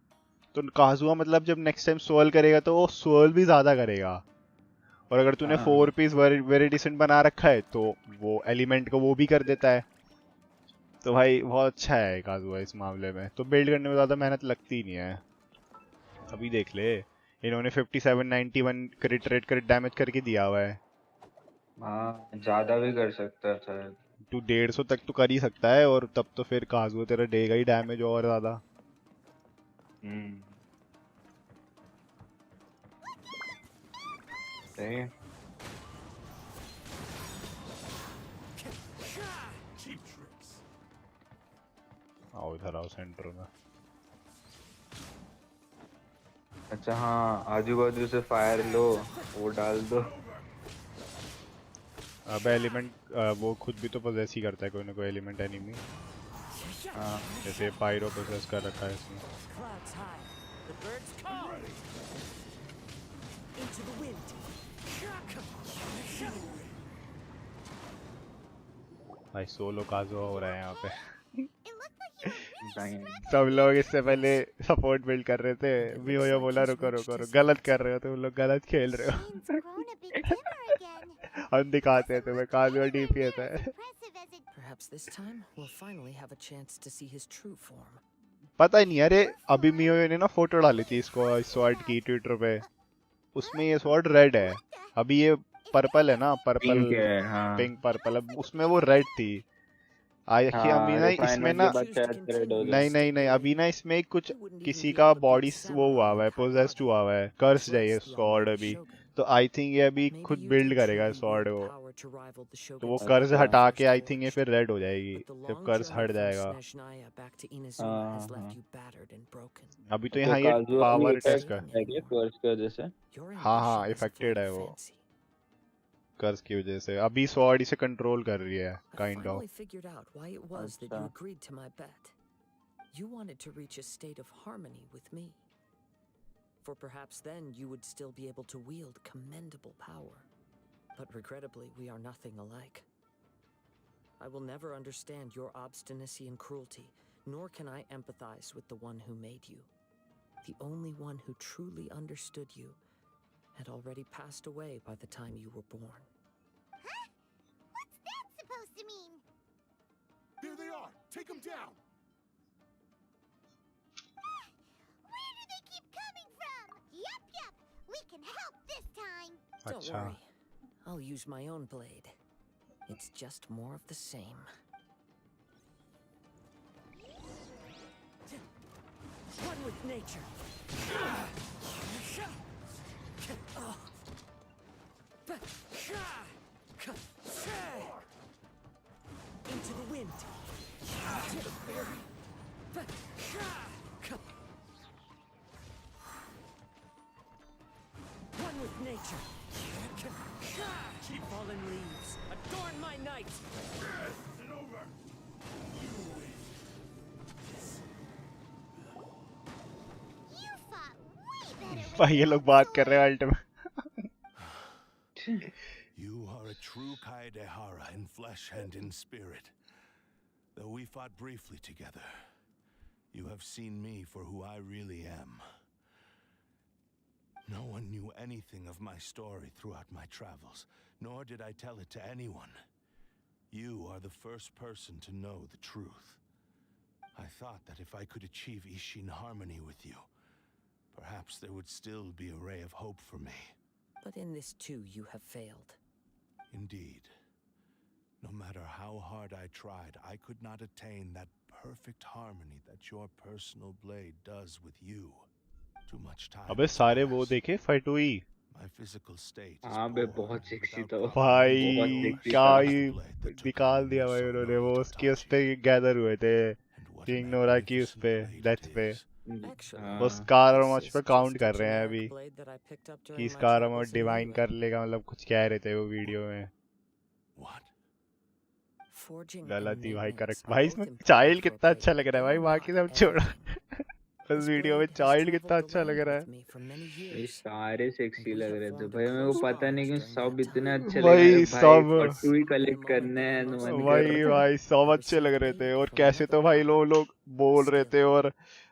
[SPEAKER 1] तो काजुआ मतलब जब नेक्स्ट टाइम सोल्व करेगा तो वो सोल्व भी ज्यादा करेगा। और अगर तूने 4 पीस वेरी डिसेंट बना रखा है तो वो एलिमेंट को वो भी कर देता है। तो भाई बहुत अच्छा है काजुआ इस मामले में, तो बिल्ड करने में ज्यादा मेहनत लगती नहीं है। अभी देख ले, इन्होंने 5791 क्रिट रेट क्रिट डैमेज करके दिया हुआ है।
[SPEAKER 4] हाँ ज्यादा भी कर सकता है शायद।
[SPEAKER 1] तू 150 तक तो कर ही सकता है, और तब तो फिर काजुआ तेरा देगा ही डैमेज और ज्यादा।
[SPEAKER 4] सही है।
[SPEAKER 1] आओ इधर आओ सेंटर में।
[SPEAKER 4] अच्छा हाँ, आजू बाजू से फायर लो, वो डाल दो।
[SPEAKER 1] अब एलिमेंट वो खुद भी तो पोजेस ही करता है कोई ना कोई एलिमेंट एनिमी।
[SPEAKER 4] हाँ
[SPEAKER 1] जैसे पायरो पोजेस कर रखा है इसमें। भाई सोलो काजुआ हो रहा है यहाँ पे। सब लोग इससे पहले सपोर्ट बिल्ड कर रहे थे, भी हो या बोला रुको रुको रुको, गलत कर रहे हो तुम लोग, गलत खेल रहे हो। हम दिखाते हैं तुम्हें काजुआ डीपीएस है। पता ही नहीं, अरे अभी मियो ने ना फोटो डाली थी इसको स्वॉर्ड की ट्विटर पे, उसमें ये स्वॉर्ड रेड है, अभी ये पर्पल है ना, पर्पल
[SPEAKER 4] पिंक है, हाँ।
[SPEAKER 1] पिंक पर्पल, अब उसमें वो रेड थी। अभी ना इसमें ना, नहीं नहीं नहीं, अभी ना इसमें कुछ किसी का बॉडी वो हुआ है, पोजेस्ड हुआ है, कर्स है ये स्वॉर्ड अभी, तो आई थिंक ये अभी खुद बिल्ड करेगा स्वॉर्ड को, तो वो कर्ज हटा के आई थिंक ये फिर रेड हो जाएगी जब कर्ज हट जाएगा। अभी तो यहाँ ये पावर टेस्ट का,
[SPEAKER 4] जैसे
[SPEAKER 1] हाँ हाँ इफेक्टेड है वो कर्ज की वजह से, अभी स्वॉर्ड इसे कंट्रोल कर रही है kind of.
[SPEAKER 2] You wanted to reach a state of harmony with me. For perhaps then you would still be able to wield commendable power. But regrettably, we are nothing alike. I will never understand your obstinacy and cruelty, nor can I empathize with the one who made you. The only one who truly understood you had already passed away by the time you were born.
[SPEAKER 3] Huh? What's that supposed to mean?
[SPEAKER 6] Here they are! Take them down!
[SPEAKER 3] Where do they keep coming from? Yup, we can help this time.
[SPEAKER 2] Don't worry, I'll use my own blade. It's just more of the same. One with nature. Into the wind. One with nature. fallen leaves. Adorn my night.
[SPEAKER 3] You fought way better
[SPEAKER 1] भाई ये
[SPEAKER 3] with
[SPEAKER 1] लोग
[SPEAKER 3] that
[SPEAKER 1] बात कर
[SPEAKER 3] sword.
[SPEAKER 1] रहे हैं ultimate.
[SPEAKER 6] You are a true Kaedehara in flesh and in spirit. Though we fought briefly together, you have seen me for who I really am. No one knew anything of my story throughout my travels, nor did I tell it to anyone. You are the first person to know the truth. I thought that if I could achieve Ishin harmony with you, perhaps there would still be a ray of hope for me.
[SPEAKER 2] But in this too, you have failed.
[SPEAKER 6] Indeed. No matter how hard I tried, I could not attain that perfect harmony that your personal blade does with you. Too much time.
[SPEAKER 1] अबे सारे वो देखे फटुई.
[SPEAKER 6] My physical state is
[SPEAKER 4] हाँ बे
[SPEAKER 6] poor
[SPEAKER 4] बहुत
[SPEAKER 6] and
[SPEAKER 4] sexy
[SPEAKER 6] without
[SPEAKER 4] था वो,
[SPEAKER 6] proper
[SPEAKER 1] भाई
[SPEAKER 4] बहुत
[SPEAKER 6] maintenance.
[SPEAKER 4] सेक्सी
[SPEAKER 1] क्या
[SPEAKER 4] था.
[SPEAKER 1] ही निकाल दिया भाई उन्होंने वो उसके उस पे गैदर हुए थे.
[SPEAKER 6] And what
[SPEAKER 1] king
[SPEAKER 6] a
[SPEAKER 1] Nora की उस
[SPEAKER 6] magnificent
[SPEAKER 1] पे
[SPEAKER 6] blade
[SPEAKER 1] डेथ
[SPEAKER 6] it
[SPEAKER 1] पे.
[SPEAKER 6] is.
[SPEAKER 2] Actually,
[SPEAKER 1] वो
[SPEAKER 4] हाँ
[SPEAKER 1] स्कार और
[SPEAKER 2] this
[SPEAKER 1] मच
[SPEAKER 2] is
[SPEAKER 1] पे
[SPEAKER 2] just
[SPEAKER 1] काउंट
[SPEAKER 2] a
[SPEAKER 1] कर रहे हैं
[SPEAKER 2] generic
[SPEAKER 1] अभी
[SPEAKER 2] blade that I picked up
[SPEAKER 1] कि
[SPEAKER 2] during my
[SPEAKER 1] स्कार और
[SPEAKER 2] travels in
[SPEAKER 1] डिवाइन
[SPEAKER 2] UA.
[SPEAKER 1] कर लेगा. मतलब कुछ कह रहे थे वो वीडियो में.
[SPEAKER 6] What?
[SPEAKER 2] Forging and
[SPEAKER 1] गलत ही भाई.
[SPEAKER 2] maintenance
[SPEAKER 1] करेक्ट
[SPEAKER 2] are
[SPEAKER 1] भाई.
[SPEAKER 2] both
[SPEAKER 1] इसमें
[SPEAKER 2] important
[SPEAKER 1] चाइल्ड
[SPEAKER 2] for a
[SPEAKER 1] कितना
[SPEAKER 2] blade,
[SPEAKER 1] अच्छा
[SPEAKER 2] but
[SPEAKER 1] लग रहा है
[SPEAKER 2] they
[SPEAKER 1] भाई.
[SPEAKER 2] are
[SPEAKER 1] बाकी
[SPEAKER 2] not
[SPEAKER 1] सब छोड़ो.
[SPEAKER 2] everything.
[SPEAKER 1] उस
[SPEAKER 2] This
[SPEAKER 1] वीडियो में
[SPEAKER 2] blade has
[SPEAKER 1] चाइल्ड कितना
[SPEAKER 2] traveled
[SPEAKER 1] अच्छा
[SPEAKER 2] the
[SPEAKER 1] लग
[SPEAKER 2] land
[SPEAKER 1] रहा
[SPEAKER 2] with
[SPEAKER 1] है.
[SPEAKER 2] me for many
[SPEAKER 4] ये
[SPEAKER 2] years,
[SPEAKER 4] सारे
[SPEAKER 2] and
[SPEAKER 4] सेक्सी
[SPEAKER 2] we
[SPEAKER 4] लग
[SPEAKER 2] have
[SPEAKER 4] रहे थे
[SPEAKER 2] formed a
[SPEAKER 4] भाई. मेरे को
[SPEAKER 2] close
[SPEAKER 4] पता नहीं
[SPEAKER 2] bond
[SPEAKER 4] क्यों
[SPEAKER 2] during
[SPEAKER 4] सब
[SPEAKER 2] that
[SPEAKER 4] इतने
[SPEAKER 2] time.
[SPEAKER 4] अच्छे लग रहे
[SPEAKER 1] वही
[SPEAKER 4] थे भाई.
[SPEAKER 1] सब.
[SPEAKER 4] फटू ही
[SPEAKER 2] And the
[SPEAKER 4] कलेक्ट
[SPEAKER 2] moment
[SPEAKER 4] करने
[SPEAKER 2] that I
[SPEAKER 4] हैं तो
[SPEAKER 2] most
[SPEAKER 4] मन
[SPEAKER 2] needed
[SPEAKER 4] कर
[SPEAKER 1] वही
[SPEAKER 4] रहा
[SPEAKER 2] them,
[SPEAKER 4] था.
[SPEAKER 1] भाई सब
[SPEAKER 2] I
[SPEAKER 1] अच्छे लग
[SPEAKER 2] received
[SPEAKER 1] रहे थे.
[SPEAKER 2] aid
[SPEAKER 1] और
[SPEAKER 2] from
[SPEAKER 1] कैसे
[SPEAKER 2] another
[SPEAKER 1] तो भाई
[SPEAKER 2] power.
[SPEAKER 1] लोग बोल रहे
[SPEAKER 2] Still,
[SPEAKER 1] थे और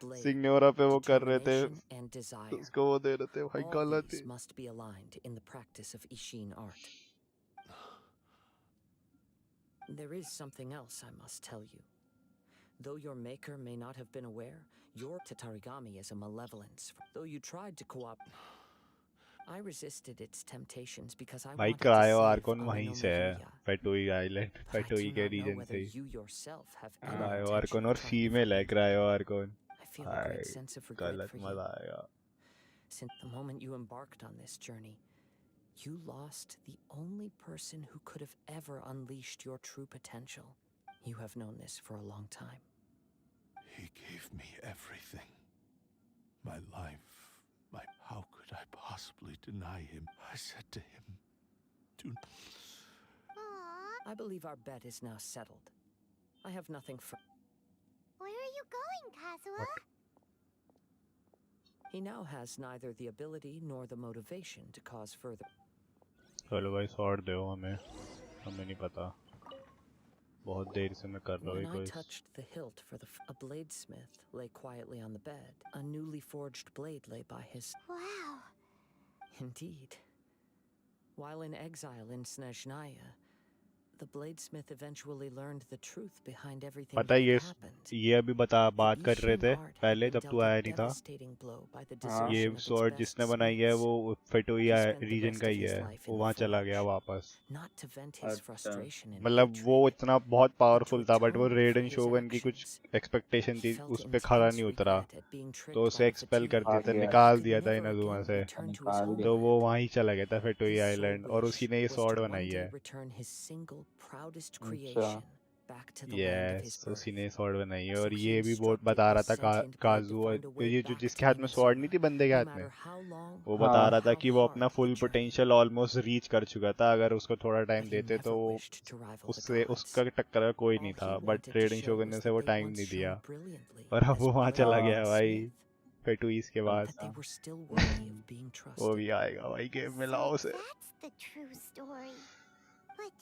[SPEAKER 2] blade,
[SPEAKER 1] सिग्नोरा पे वो कर रहे थे.
[SPEAKER 2] determination, and desire.
[SPEAKER 1] उसको वो दे रहे थे भाई.
[SPEAKER 2] All
[SPEAKER 1] गलत
[SPEAKER 2] these
[SPEAKER 1] he.
[SPEAKER 2] must be aligned in the practice of Ishin art. There is something else I must tell you. Though your maker may not have been aware, your Tatarigami is a malevolence. Though you tried to cooperate, I resisted its temptations because I
[SPEAKER 1] भाई
[SPEAKER 2] wanted to
[SPEAKER 1] cryo
[SPEAKER 2] save
[SPEAKER 1] archon वहीं
[SPEAKER 2] Ame no
[SPEAKER 1] से है.
[SPEAKER 2] Mayuya.
[SPEAKER 1] Fatui island.
[SPEAKER 2] But I
[SPEAKER 1] Fatui
[SPEAKER 2] do
[SPEAKER 1] के
[SPEAKER 2] not know
[SPEAKER 1] reason
[SPEAKER 2] whether
[SPEAKER 1] से ही.
[SPEAKER 2] you yourself have any
[SPEAKER 1] cryo
[SPEAKER 2] intention
[SPEAKER 1] archon
[SPEAKER 2] of
[SPEAKER 1] और
[SPEAKER 2] trying to
[SPEAKER 1] female है
[SPEAKER 2] find it.
[SPEAKER 1] Cryo archon.
[SPEAKER 2] I feel a great sense of regret
[SPEAKER 1] गलत
[SPEAKER 2] for you.
[SPEAKER 1] मजा आएगा.
[SPEAKER 2] Since the moment you embarked on this journey, you lost the only person who could have ever unleashed your true potential. You have known this for a long time.
[SPEAKER 6] He gave me everything. My life. How could I possibly deny him? I said to him, do
[SPEAKER 3] Aww,
[SPEAKER 2] I believe our bet is now settled. I have nothing for...
[SPEAKER 3] where are you going, Kazuha?
[SPEAKER 2] He now has neither the ability nor the motivation to cause further...
[SPEAKER 1] चलो भाई shot दो हमें. हमें नहीं पता. बहुत देर से मैं कर रहा हूँ
[SPEAKER 2] When I
[SPEAKER 1] कोई.
[SPEAKER 2] touched the hilt for a bladesmith lay quietly on the bed. A newly forged blade lay by his...
[SPEAKER 3] Wow.
[SPEAKER 2] Indeed. While in exile in Snezhnaya, the bladesmith eventually learned the truth behind everything
[SPEAKER 1] पता
[SPEAKER 2] that
[SPEAKER 1] है
[SPEAKER 2] had happened.
[SPEAKER 1] ये अभी बात कर रहे थे पहले जब तू आया नहीं था. ये स्वॉर्ड जिसने बनाई है वो फटुई रीजन का ही है. वो वहाँ चला गया वापस. मतलब वो इतना बहुत पावरफुल था बट वो रेडन शोगन की कुछ एक्सपेक्टेशन थी उस पे खरा नहीं उतरा तो उसे एक्सपेल कर दिया था. निकाल दिया था इनाजुमा से. तो वो वहीं चला गया था फटुई आइलैंड और उसी ने ये स्वॉर्ड बनाई है. यस उसी ने स्वॉर्ड बनाई है. और ये भी बहुत बता रहा था काजुआ ये जो जिसके हाथ में स्वॉर्ड नहीं थी बंदे के हाथ में वो बता रहा था कि वो अपना फुल पोटेंशियल ऑलमोस्ट रीच कर चुका था. अगर उसको थोड़ा टाइम देते तो उससे उसका टक्कर कोई नहीं था. बट ट्रेडिंग शोगन ने उसे वो टाइम नहीं दिया और अब वो वहाँ चला गया भाई फेटुइस के बाद. वो भी आएगा भाई गेम में लाओ उसे.
[SPEAKER 3] That's the true story. But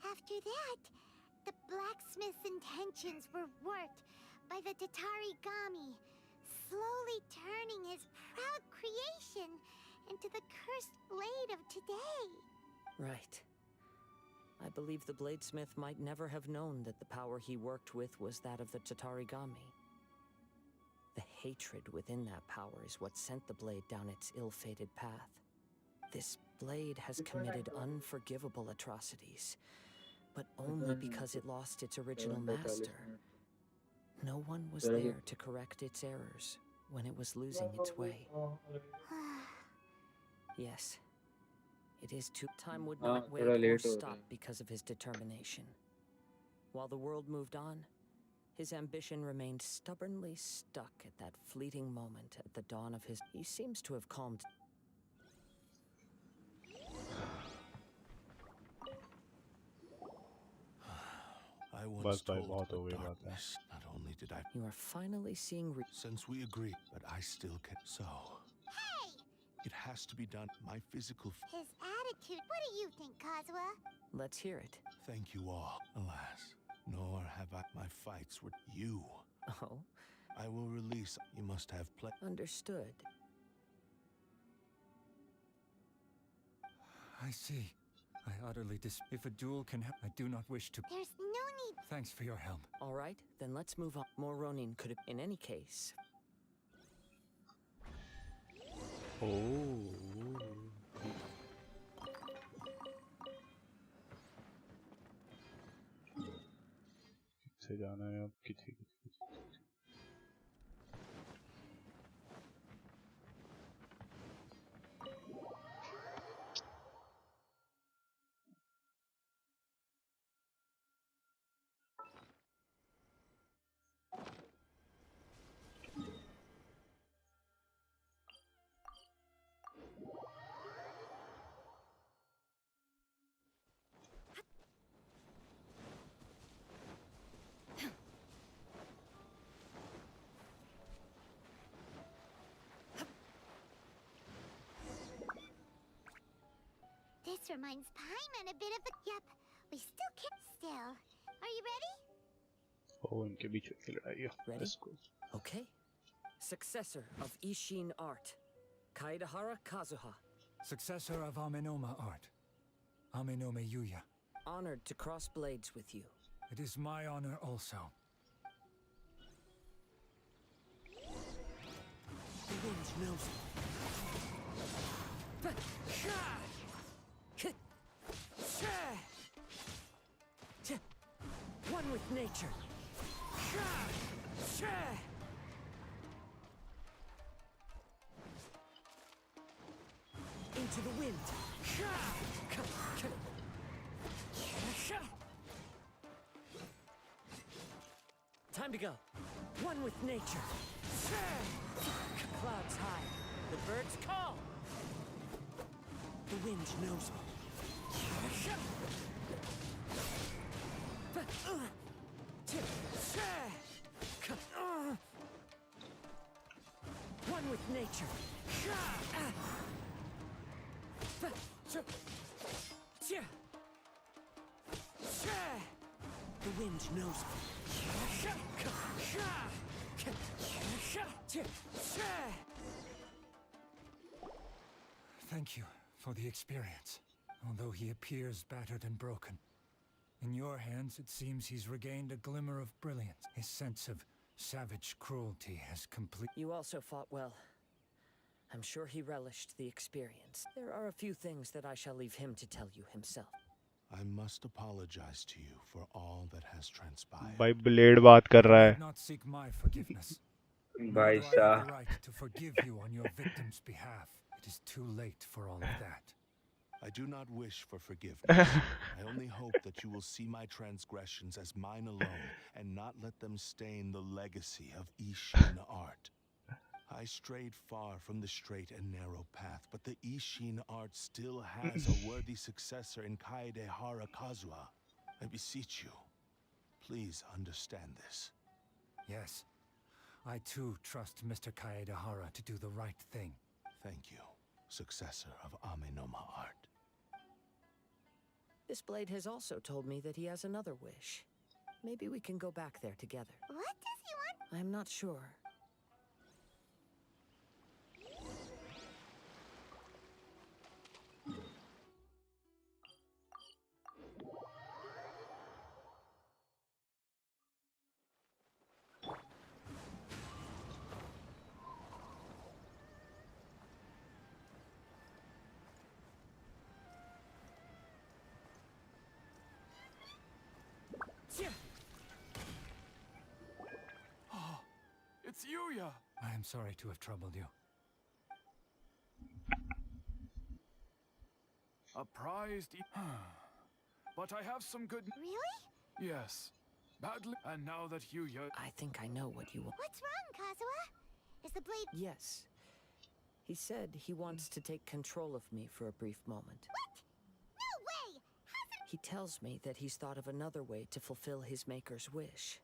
[SPEAKER 3] after that, the blacksmith's intentions were warped by the Tatarigami, slowly turning his proud creation into the cursed blade of today.
[SPEAKER 2] Right. I believe the bladesmith might never have known that the power he worked with was that of the Tatarigami. The hatred within that power is what sent the blade down its ill-fated path. This blade has committed unforgivable atrocities, but only because it lost its original master. No one was there to correct its errors when it was losing its way. Yes, it is too... Time would not wait or stop because of his determination. While the world moved on, his ambition remained stubbornly stuck at that fleeting moment at the dawn of his... He seems to have calmed...
[SPEAKER 1] बस भाई
[SPEAKER 6] told
[SPEAKER 1] बहुत
[SPEAKER 6] the
[SPEAKER 1] हो गई बात है.
[SPEAKER 6] darkness. Not only did I,
[SPEAKER 2] You are finally seeing
[SPEAKER 6] since we agreed, but I still can. So,
[SPEAKER 3] Hey!
[SPEAKER 6] it has to be done. My physical.
[SPEAKER 3] His attitude. What do you think, Kazuha?
[SPEAKER 2] Let's hear it.
[SPEAKER 6] Thank you all. Alas, nor have I. My fights were you.
[SPEAKER 2] Oh,
[SPEAKER 6] I will release. You must have
[SPEAKER 2] understood.
[SPEAKER 9] I see. I utterly If a duel can help, I do not wish to.
[SPEAKER 3] There's no need.
[SPEAKER 9] Thanks for your help.
[SPEAKER 2] All right, then let's move on. More Ronin could have. In any case,
[SPEAKER 1] Oh. किसे जाना है अब किसी
[SPEAKER 3] This reminds Paimon a bit of a. Yep, we still can. Still. Are you ready?
[SPEAKER 1] Oh, उनके बीच में की लड़ाई है.
[SPEAKER 2] Ready?
[SPEAKER 1] Let's go.
[SPEAKER 2] okay. Successor of Ishin art, Kaedahara Kazuha.
[SPEAKER 9] Successor of Amenoma art, Amenome Yuya.
[SPEAKER 2] Honored to cross blades with you.
[SPEAKER 9] It is my honor also.
[SPEAKER 2] The wind knows it. One with nature. Into the wind. Time to go. One with nature. Clouds high. The birds call. The wind knows me. One with nature. The wind knows me.
[SPEAKER 9] Thank you for the experience. Although he appears battered and broken, in your hands it seems he's regained a glimmer of brilliance. His sense of savage cruelty has complete.
[SPEAKER 2] You also fought well. I'm sure he relished the experience. There are a few things that I shall leave him to tell you himself.
[SPEAKER 6] I must apologize to you for all that has transpired.
[SPEAKER 1] भाई blade बात कर रहा है.
[SPEAKER 9] Not seek my forgiveness.
[SPEAKER 4] भाई
[SPEAKER 9] Nor do I have
[SPEAKER 4] साहब
[SPEAKER 9] the right to forgive you on your victim's behalf. It is too late for all of that.
[SPEAKER 6] I do not wish for forgiveness. I only hope that you will see my transgressions as mine alone and not let them stain the legacy of Ishin art. I strayed far from the straight and narrow path, but the Ishin art still has a worthy successor in Kaedahara Kazuha. I beseech you, please understand this.
[SPEAKER 9] Yes, I too trust Mr. Kaedahara to do the right thing.
[SPEAKER 6] Thank you, successor of Amenoma art.
[SPEAKER 2] This blade has also told me that he has another wish. Maybe we can go back there together.
[SPEAKER 3] What does he want?
[SPEAKER 2] I'm not sure.
[SPEAKER 10] Oh, it's Yuya!
[SPEAKER 9] I am sorry to have troubled you.
[SPEAKER 10] A prized but I have some good...
[SPEAKER 3] Really?
[SPEAKER 10] Yes. Badly... And now that Yuya...
[SPEAKER 2] I think I know what you want.
[SPEAKER 3] What's wrong, Kazuha? Is the blade...
[SPEAKER 2] Yes. He said he wants to take control of me for a brief moment.
[SPEAKER 3] What? No way! Hasn't...
[SPEAKER 2] He tells me that he's thought of another way to fulfill his maker's wish.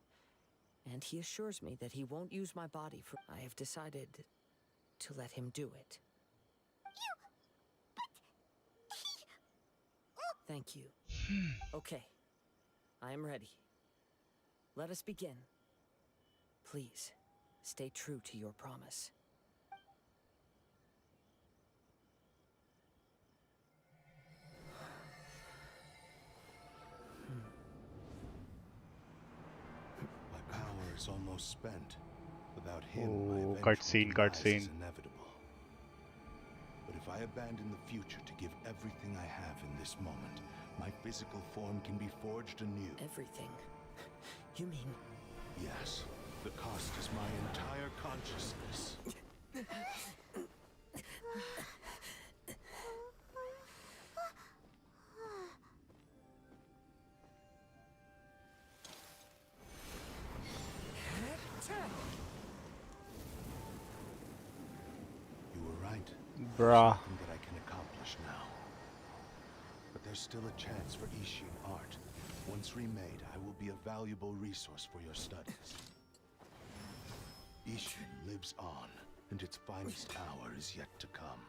[SPEAKER 2] And he assures me that he won't use my body for... I have decided to let him do it. Thank you. Okay. I am ready. Let us begin. Please, stay true to your promise.
[SPEAKER 6] My power is almost spent. Without him, my
[SPEAKER 1] Oh,
[SPEAKER 6] eventual
[SPEAKER 1] cutscene,
[SPEAKER 6] demise
[SPEAKER 1] cutscene.
[SPEAKER 6] is inevitable. But if I abandon the future to give everything I have in this moment, my physical form can be forged anew.
[SPEAKER 2] Everything? You mean...
[SPEAKER 6] Yes. The cost is my entire consciousness. You were right.
[SPEAKER 1] Bruh.
[SPEAKER 6] Something that I can accomplish now. But there's still a chance for Ishin art. Once remade, I will be a valuable resource for your studies. Ishin lives on, and its finest hour is yet to come.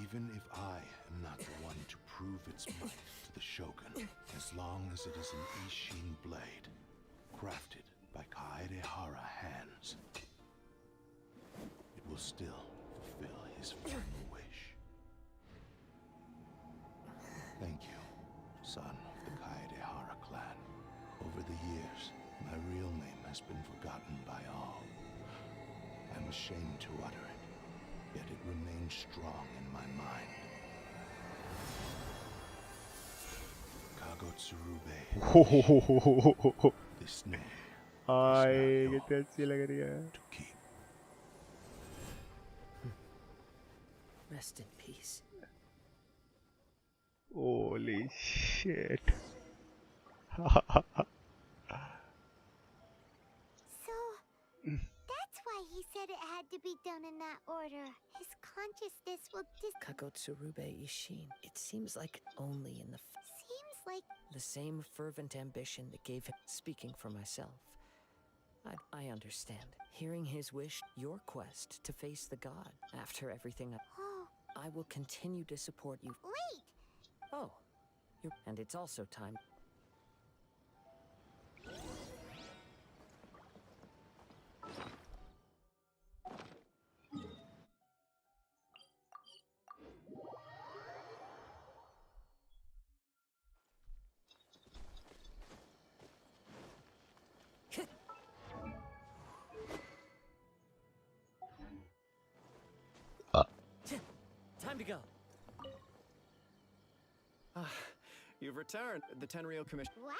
[SPEAKER 6] Even if I am not the one to prove its might to the Shogun, as long as it is an Ishin blade, crafted by Kaedehara hands, it will still fulfill his final wish. Thank you, son of the Kaedehara clan. Over the years, my real name has been forgotten by all. I'm ashamed to utter it, yet it remains strong in my mind. Kagotsurube. This name
[SPEAKER 1] Ay, कितनी अच्छी लग रही है.
[SPEAKER 6] to keep.
[SPEAKER 2] Rest in peace.
[SPEAKER 1] Holy shit.
[SPEAKER 3] So, that's why he said it had to be done in that order. His consciousness will
[SPEAKER 2] Kagotsurube Ishin. It seems like only in the...
[SPEAKER 3] Seems like...
[SPEAKER 2] The same fervent ambition that gave him... Speaking for myself, I understand. Hearing his wish, your quest to face the god. After everything,
[SPEAKER 3] Oh,
[SPEAKER 2] I will continue to support you.
[SPEAKER 3] wait!
[SPEAKER 2] Oh, and it's also time... Time to go.
[SPEAKER 8] You've returned. The 10 Real Commission.
[SPEAKER 3] Wow,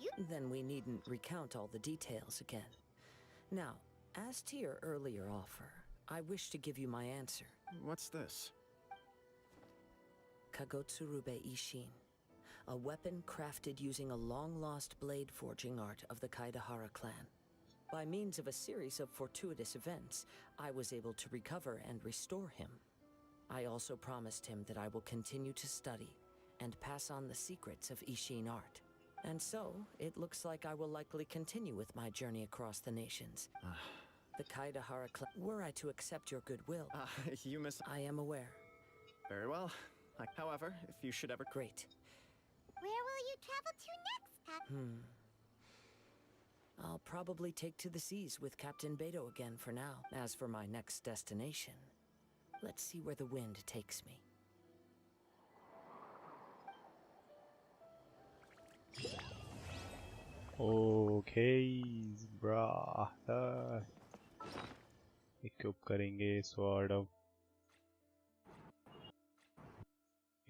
[SPEAKER 3] you...
[SPEAKER 2] Then we needn't recount all the details again. Now, as to your earlier offer, I wish to give you my answer.
[SPEAKER 8] What's this?
[SPEAKER 2] Kagotsurube Ishin. A weapon crafted using a long-lost blade forging art of the Kaedehara clan. By means of a series of fortuitous events, I was able to recover and restore him. I also promised him that I will continue to study and pass on the secrets of Ishin art. And so, it looks like I will likely continue with my journey across the nations. The Kaedehara clan... Were I to accept your goodwill...
[SPEAKER 8] You miss...
[SPEAKER 2] I am aware.
[SPEAKER 8] Very well. However, if you should ever...
[SPEAKER 2] Great.
[SPEAKER 3] Where will you travel to next,
[SPEAKER 2] I'll probably take to the seas with Captain Beto again for now. As for my next destination, let's see where the wind takes me.
[SPEAKER 1] Okay, bruh. Equip करेंगे sword of.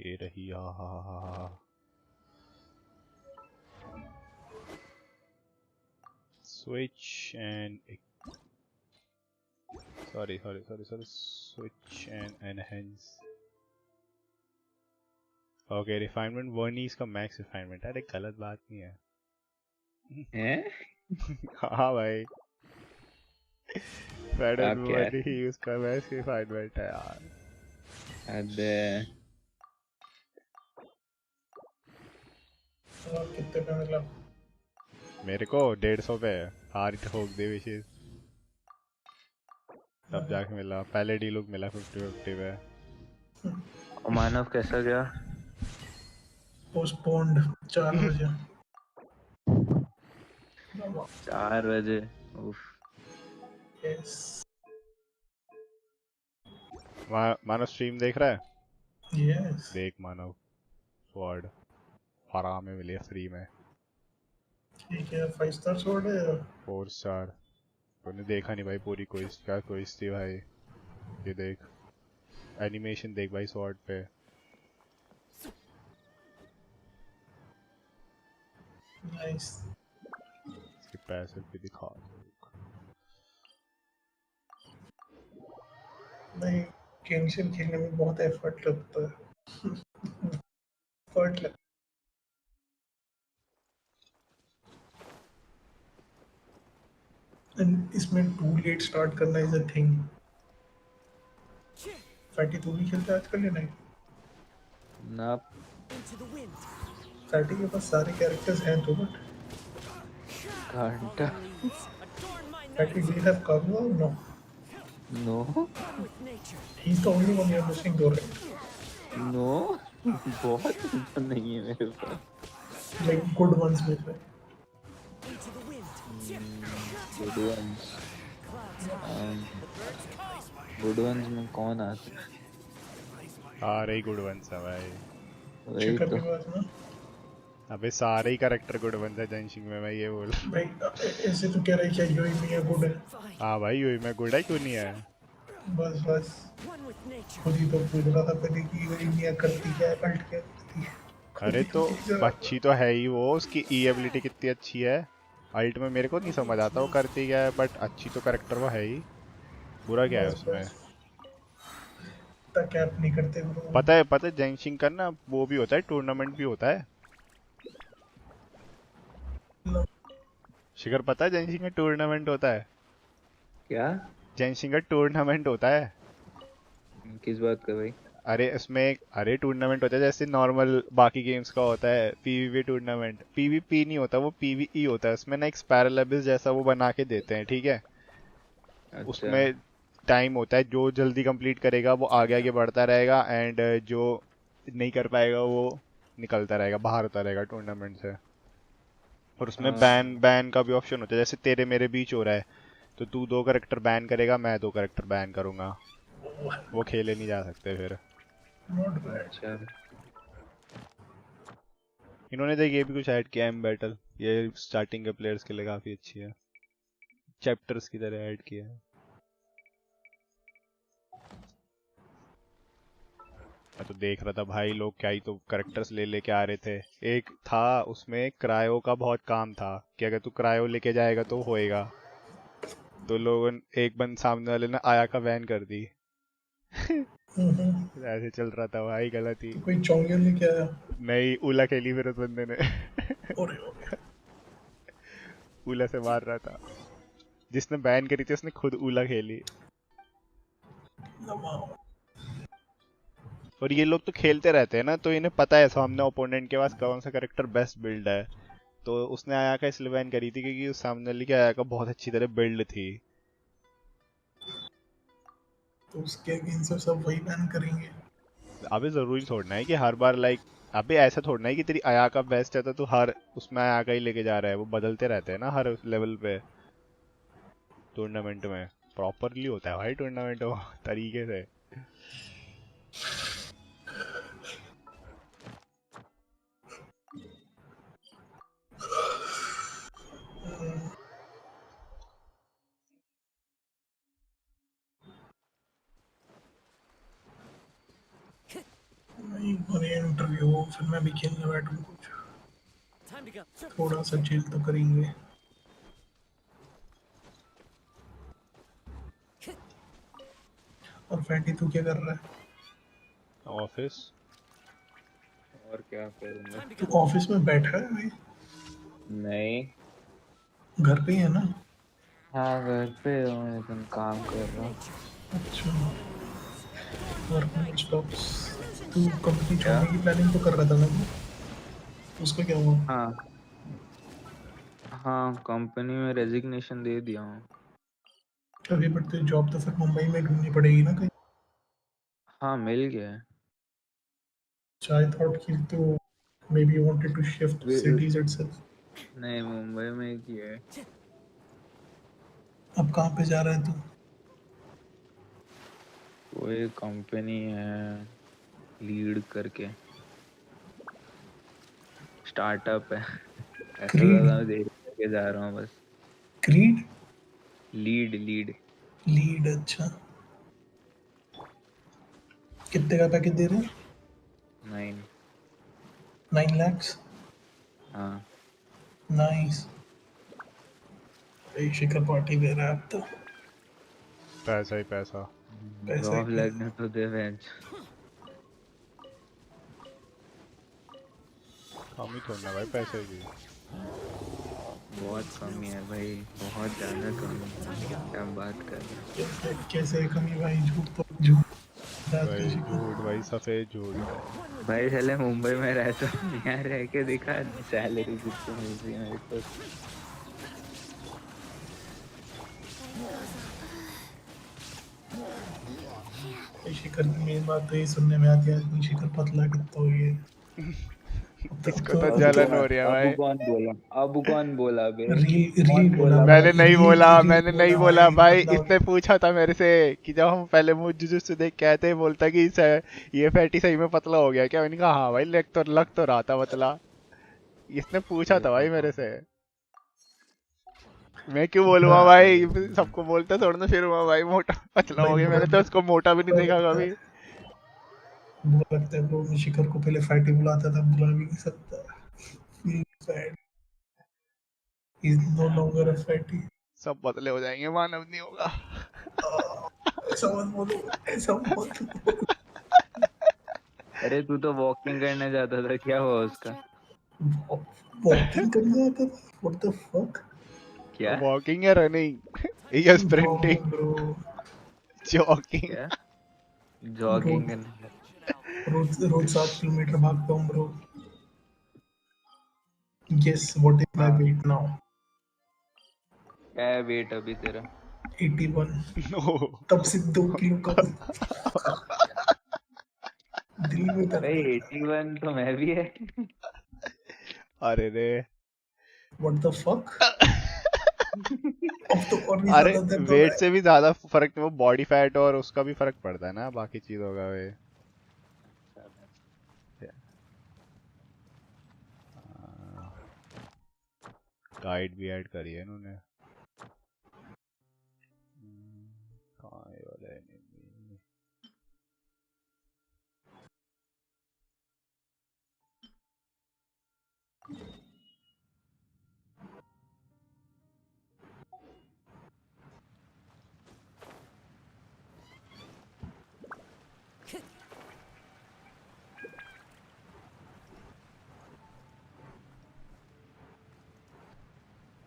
[SPEAKER 1] ये रही switch and sorry switch and enhance. Okay, refinement 1 is का max refinement. अरे गलत बात नहीं है.
[SPEAKER 4] हैं?
[SPEAKER 1] हाँ भाई. Redragon 1 ही उसका max refinement है यार.
[SPEAKER 4] अरे
[SPEAKER 12] और कितने पे मिला?
[SPEAKER 1] मेरे को 150 पे है। हार ठोक दे विशेष तब जाके मिला। पहले डीलुक मिला 50-50 पे।
[SPEAKER 4] मानव कैसा गया?
[SPEAKER 12] पोस्टपोन्ड 4 बजे।
[SPEAKER 4] 4 बजे। उफ।
[SPEAKER 12] यस।
[SPEAKER 1] मानव स्ट्रीम देख रहा है?
[SPEAKER 12] यस।
[SPEAKER 1] देख मानव स्वॉर्ड फराह में मिले फ्री में।
[SPEAKER 12] ठीक है 5 स्टार स्वॉर्ड है या
[SPEAKER 1] 4 स्टार। तूने देखा नहीं भाई पूरी क्विज? क्या क्विज थी भाई? ये देख एनिमेशन देख भाई स्वॉर्ड पे।
[SPEAKER 12] नाइस।
[SPEAKER 1] इसके पैसे भी दिखा।
[SPEAKER 12] नहीं गेंशिन खेलने में बहुत एफर्ट लगता है। एफर्ट लगता है। इसमें टू लेट स्टार्ट करना इज अ थिंग। फैटी तू भी खेलता है आजकल या नहीं?
[SPEAKER 4] ना।
[SPEAKER 12] फैटी के पास सारे कैरेक्टर्स हैं तो बट
[SPEAKER 4] घंटा।
[SPEAKER 12] फैटी डू यू हैव काजुआ और no?
[SPEAKER 4] No.
[SPEAKER 12] He is the only one you are missing though right?
[SPEAKER 4] No बहुत तो नहीं है मेरे पास।
[SPEAKER 12] लाइक गुड वंस में से।
[SPEAKER 4] Good ones. गुड वंस में कौन आता है?
[SPEAKER 1] सारे ही गुड वंस है भाई।
[SPEAKER 4] वही
[SPEAKER 12] चिकन
[SPEAKER 4] तो।
[SPEAKER 12] के पास ना।
[SPEAKER 1] अबे सारे ही कैरेक्टर गुड वंस है जेंशिन में, मैं ये बोल।
[SPEAKER 12] भाई ऐसे तो कह रहा है क्या यूई में है गुड है?
[SPEAKER 1] हाँ भाई यूई में गुड है, क्यों नहीं है?
[SPEAKER 12] बस बस खुद ही तो पूछ रहा था पहले कि यूई में करती क्या है, अल्ट क्या करती है।
[SPEAKER 1] अरे तो अच्छी तो है ही वो, उसकी ई एबिलिटी कितनी अच्छी है। अल्ट में मेरे को नहीं समझ आता वो करती क्या है, बट अच्छी तो कैरेक्टर वो है ही। बुरा क्या है उसमें?
[SPEAKER 12] कैप नहीं करते ब्रो।
[SPEAKER 1] पता है जेंशिन का ना वो भी होता है, टूर्नामेंट भी होता है। शिखर पता है जेंशिन का टूर्नामेंट होता है?
[SPEAKER 4] क्या?
[SPEAKER 1] जेंशिन का टूर्नामेंट होता है।
[SPEAKER 4] किस बात का भाई?
[SPEAKER 1] अरे टूर्नामेंट होता है जैसे नॉर्मल बाकी गेम्स का होता है पीवीपी टूर्नामेंट। पीवीपी नहीं होता, वो पीवीई होता है। उसमें ना एक पैरालेबिस जैसा वो बना के देते हैं, ठीक है?
[SPEAKER 4] अच्छा।
[SPEAKER 1] उसमें टाइम होता है, जो जल्दी कंप्लीट करेगा वो आगे आगे बढ़ता रहेगा, एंड जो नहीं कर पाएगा वो निकलता रहेगा, बाहर होता रहेगा टूर्नामेंट से। और उसमें बैन का भी ऑप्शन होता है, जैसे तेरे मेरे बीच हो रहा है तो तू 2 कैरेक्टर बैन करेगा, मैं 2 कैरेक्टर बैन करूंगा, वो खेले नहीं जा सकते फिर।
[SPEAKER 4] अच्छा।
[SPEAKER 1] इन्होंने देख ये भी कुछ ऐड किया है बैटल, ये स्टार्टिंग के प्लेयर्स के लिए काफी अच्छी है, चैप्टर्स की तरह ऐड किया है। मैं तो देख रहा था भाई लोग क्या ही तो कैरेक्टर्स ले लेके आ रहे थे। एक था उसमें क्रायो का बहुत काम था कि अगर तू क्रायो लेके जाएगा तो होएगा, तो लोगों ने एक बंद सामने वाले ने आया का बैन कर दी। ऐसे चल रहा था भाई, गलत ही।
[SPEAKER 12] तो कोई चौंगियन लेके आया?
[SPEAKER 1] नहीं, उला खेली फिर उस बंदे ने। उला से मार रहा था, जिसने बैन करी थी उसने खुद उला खेली। और ये लोग तो खेलते रहते हैं ना, तो इन्हें पता है सामने ओपोनेंट के पास कौन सा कैरेक्टर बेस्ट बिल्ड है। तो उसने आया का इसलिए बैन करी थी क्योंकि उस सामने वाले की आया का बहुत अच्छी तरह बिल्ड थी।
[SPEAKER 12] तो उसके अगेंस्ट सब वही बैन करेंगे।
[SPEAKER 1] अबे जरूरी थोड़ना है कि हर बार लाइक, अबे ऐसा थोड़ना है कि तेरी आया का बेस्ट है तो तू हर उसमें आया का ही लेके जा रहा है। वो बदलते रहते हैं ना हर लेवल पे। टूर्नामेंट में प्रॉपरली होता है भाई टूर्नामेंट वो तरीके से।
[SPEAKER 12] इंटरव्यू हो फिर मैं भी खेलने बैठूं कुछ, थोड़ा सा चिल तो करेंगे। और फैटी तू क्या कर रहा है?
[SPEAKER 1] ऑफिस।
[SPEAKER 4] और क्या करूँगा?
[SPEAKER 12] तू ऑफिस में बैठा है भाई?
[SPEAKER 4] नहीं,
[SPEAKER 12] घर पे ही है ना?
[SPEAKER 4] हाँ घर पे हूँ लेकिन काम कर रहा हूँ।
[SPEAKER 12] अच्छा, वर्क नॉन स्टॉप्स। तू कंपनी छोड़ने की प्लानिंग तो कर रहा था ना? उसका क्या हुआ?
[SPEAKER 4] हाँ हाँ, कंपनी में रेजिग्नेशन दे दिया हूँ।
[SPEAKER 12] अभी बट जॉब तो फिर मुंबई में ढूंढनी पड़ेगी ना कहीं।
[SPEAKER 4] हाँ मिल गया है।
[SPEAKER 12] So I thought कि तो maybe you wanted to shift cities itself.
[SPEAKER 4] नहीं, मुंबई में ही किया है।
[SPEAKER 12] अब कहाँ पे जा रहा है तू?
[SPEAKER 4] कोई कंपनी है लीड करके, स्टार्टअप है। ऐसा
[SPEAKER 12] Creed?
[SPEAKER 4] ज्यादा देर करके जा रहा हूँ बस।
[SPEAKER 12] Creed?
[SPEAKER 4] लीड लीड
[SPEAKER 12] Lead अच्छा। कितने का पैकेज दे रहे हैं?
[SPEAKER 4] 9।
[SPEAKER 12] 9 lakhs?
[SPEAKER 4] हाँ
[SPEAKER 12] Nice. एक शिखर पार्टी दे रहा है अब तो।
[SPEAKER 1] पैसा ही पैसा।
[SPEAKER 12] पैसा
[SPEAKER 4] जॉब
[SPEAKER 12] ही
[SPEAKER 4] लगने तो दे बेंच।
[SPEAKER 1] कम ही थोड़ा ना भाई पैसे की।
[SPEAKER 4] बहुत कमी है भाई, बहुत ज्यादा कमी है। क्या बात कर रहे हो?
[SPEAKER 12] कैसे कमी भाई? झूठ तो झूठ।
[SPEAKER 1] भाई झूठ भाई, सफेद झूठ भाई।
[SPEAKER 4] भाई चले मुंबई में रहता हूँ, यहाँ रह के दिखा सैलरी कितनी मिल रही है मेरे को।
[SPEAKER 12] शिखर की मेन बात तो ये सुनने में आती है कि शिखर पतला कितना हो गया।
[SPEAKER 1] इसको तो जलन हो रही है भाई।
[SPEAKER 4] अब कौन बोला? अब कौन बोला बे?
[SPEAKER 12] रील
[SPEAKER 4] कौन
[SPEAKER 12] बोला
[SPEAKER 4] बोला?
[SPEAKER 1] मैंने
[SPEAKER 12] भाई,
[SPEAKER 1] नहीं बोला, मैंने नहीं बोला भाई।
[SPEAKER 12] पतला हो
[SPEAKER 1] इसने पूछा था मेरे से कि जब हम पहले मुझ जुजुत्सु देख के आए थे, बोलता कि ये फैटी सही में पतला हो गया क्या? मैंने कहा हाँ भाई, लग तो रहा था पतला। इसने पूछा था भाई मेरे से। मैं क्यों बोलूँगा भाई? सबको बोलता थोड़ा ना फिर हुआ भाई मोटा पतला हो
[SPEAKER 12] भाई
[SPEAKER 1] गया। मैंने तो उसको मोटा भी नहीं देखा कभी।
[SPEAKER 12] बुरा लगता है ब्रो। मैं शिखर को पहले फैटी बुलाता था, बुला भी नहीं सकता। Fat is no longer a fatty.
[SPEAKER 1] सब पतले हो जाएंगे, मानव नहीं होगा।
[SPEAKER 12] ऐसा मत बोलो, ऐसा मत बोलो।
[SPEAKER 4] अरे तू तो वॉकिंग करने जाता था, क्या हुआ उसका?
[SPEAKER 12] वॉकिंग करने जाता था? What the fuck?
[SPEAKER 4] क्या
[SPEAKER 1] वॉकिंग या रनिंग या
[SPEAKER 12] ब्रो
[SPEAKER 1] स्प्रिंटिंग?
[SPEAKER 12] Bro
[SPEAKER 1] jogging.
[SPEAKER 4] क्या जॉगिंग
[SPEAKER 12] रोज
[SPEAKER 4] करने?
[SPEAKER 12] रोज 7 किलोमीटर भागता हूँ bro. Guess what is my weight now?
[SPEAKER 4] क्या है वेट अभी तेरा?
[SPEAKER 12] 81।
[SPEAKER 1] नो।
[SPEAKER 12] तब से 2 किलो कम। दिल में दर्द।
[SPEAKER 4] भाई 81 तो मैं भी है।
[SPEAKER 1] अरे रे।
[SPEAKER 12] What the fuck? अब तो और भी
[SPEAKER 1] अरे
[SPEAKER 12] ज्यादा दर्द हो रहा
[SPEAKER 1] वेट
[SPEAKER 12] है।
[SPEAKER 1] से भी ज्यादा फर्क, वो बॉडी फैट और उसका भी फर्क पड़ता है ना, बाकी चीजों का वे। गाइड भी ऐड करी है इन्होंने। कहाँ है ये वाला enemy?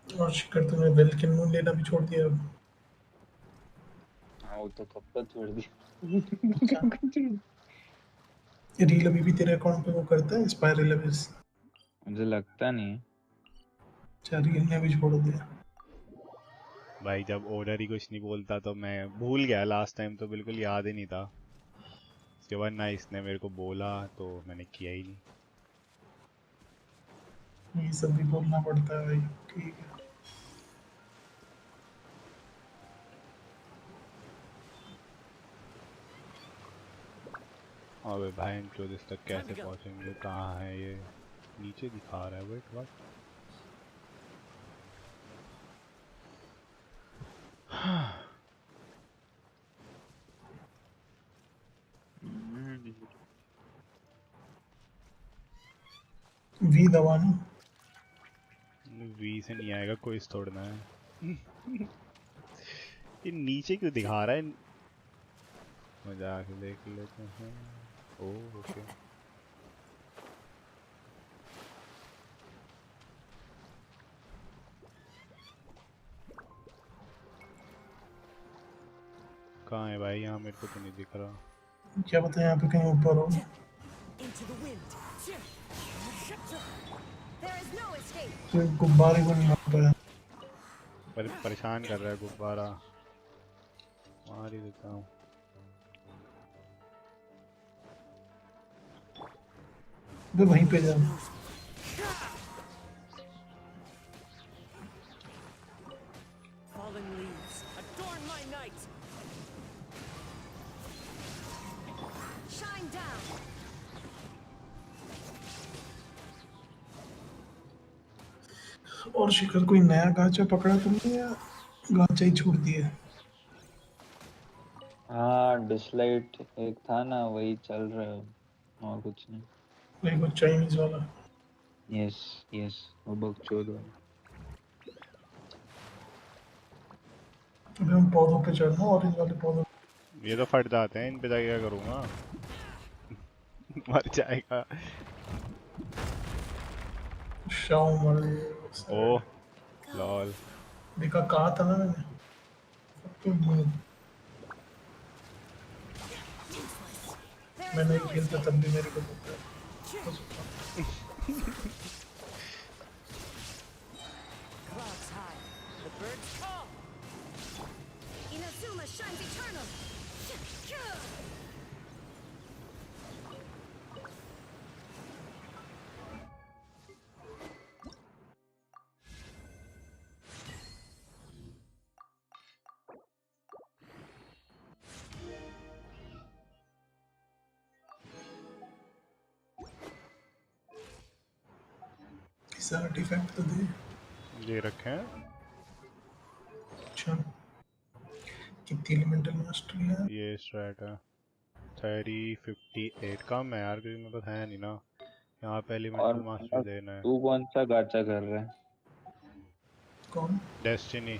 [SPEAKER 12] और शिखर तूने वेल के नून लेना भी छोड़ दिया अब।
[SPEAKER 4] हाँ वो तो कब तक छोड़ दी।
[SPEAKER 12] रील अभी भी तेरे अकाउंट पे वो करता है स्पाइरल लेवल्स?
[SPEAKER 4] मुझे लगता नहीं है।
[SPEAKER 12] अच्छा, रील ने भी छोड़ दिया।
[SPEAKER 1] भाई जब ओनर ही कुछ नहीं बोलता तो मैं भूल गया। लास्ट टाइम तो बिल्कुल याद ही नहीं था। उसके बाद ना इसने मेरे को बोला तो मैंने किया ही नहीं।
[SPEAKER 12] ये सब भी बोलना पड़ता है भाई। ठीक है।
[SPEAKER 1] अबे भाई इस तक कैसे पहुंचेंगे? कहाँ है ये? नीचे दिखा रहा है। Wait what?
[SPEAKER 12] वी दवानी
[SPEAKER 1] वी से नहीं आएगा, कोई तोड़ना है। ये नीचे क्यों दिखा रहा है? मजाक देख लेते हैं। Oh okay. कहाँ है भाई? यहाँ मेरे को तो नहीं दिख रहा।
[SPEAKER 12] क्या पता यहाँ पे कहीं ऊपर हो। तो गुब्बारे को नहीं मार पाया।
[SPEAKER 1] परेशान कर रहा है गुब्बारा, मार ही देता हूँ।
[SPEAKER 12] वे वहीं पे जा।
[SPEAKER 2] Fallen leaves, adorn my night. Shine down.
[SPEAKER 12] और शिखर कोई नया गाचा पकड़ा तुमने या गाचा ही छोड़ दिया?
[SPEAKER 4] हाँ डिसलाइट एक था ना, वही चल रहा है और कुछ नहीं।
[SPEAKER 12] वही वो चाइनीज वाला।
[SPEAKER 4] यस यस, वो बकचोद वाला।
[SPEAKER 12] अभी हम पौधों पे चढ़ना, ऑरेंज वाले पौधों।
[SPEAKER 1] ये तो फट जाते हैं, इन पे जाके क्या करूँगा? मर जाएगा।
[SPEAKER 12] शाओ मर
[SPEAKER 1] ओह लॉल।
[SPEAKER 12] देखा कहा था ना मैंने तो। मैं नहीं खेलता तब भी मेरे को पता है।
[SPEAKER 2] Clouds high, the birds call. Inazuma shines eternal.
[SPEAKER 12] इसे आर्टिफैक्ट तो दे।
[SPEAKER 1] ये रखे हैं।
[SPEAKER 12] अच्छा कितनी एलिमेंटल मास्टरी है?
[SPEAKER 1] ये स्ट्रैट है 358 कम है यार, क्योंकि मेरे पास है नहीं ना। यहाँ पे
[SPEAKER 4] और
[SPEAKER 1] एलिमेंटल मास्टरी देना है।
[SPEAKER 4] तू कौन सा गाचा कर रहा है?
[SPEAKER 12] कौन?
[SPEAKER 1] डेस्टिनी।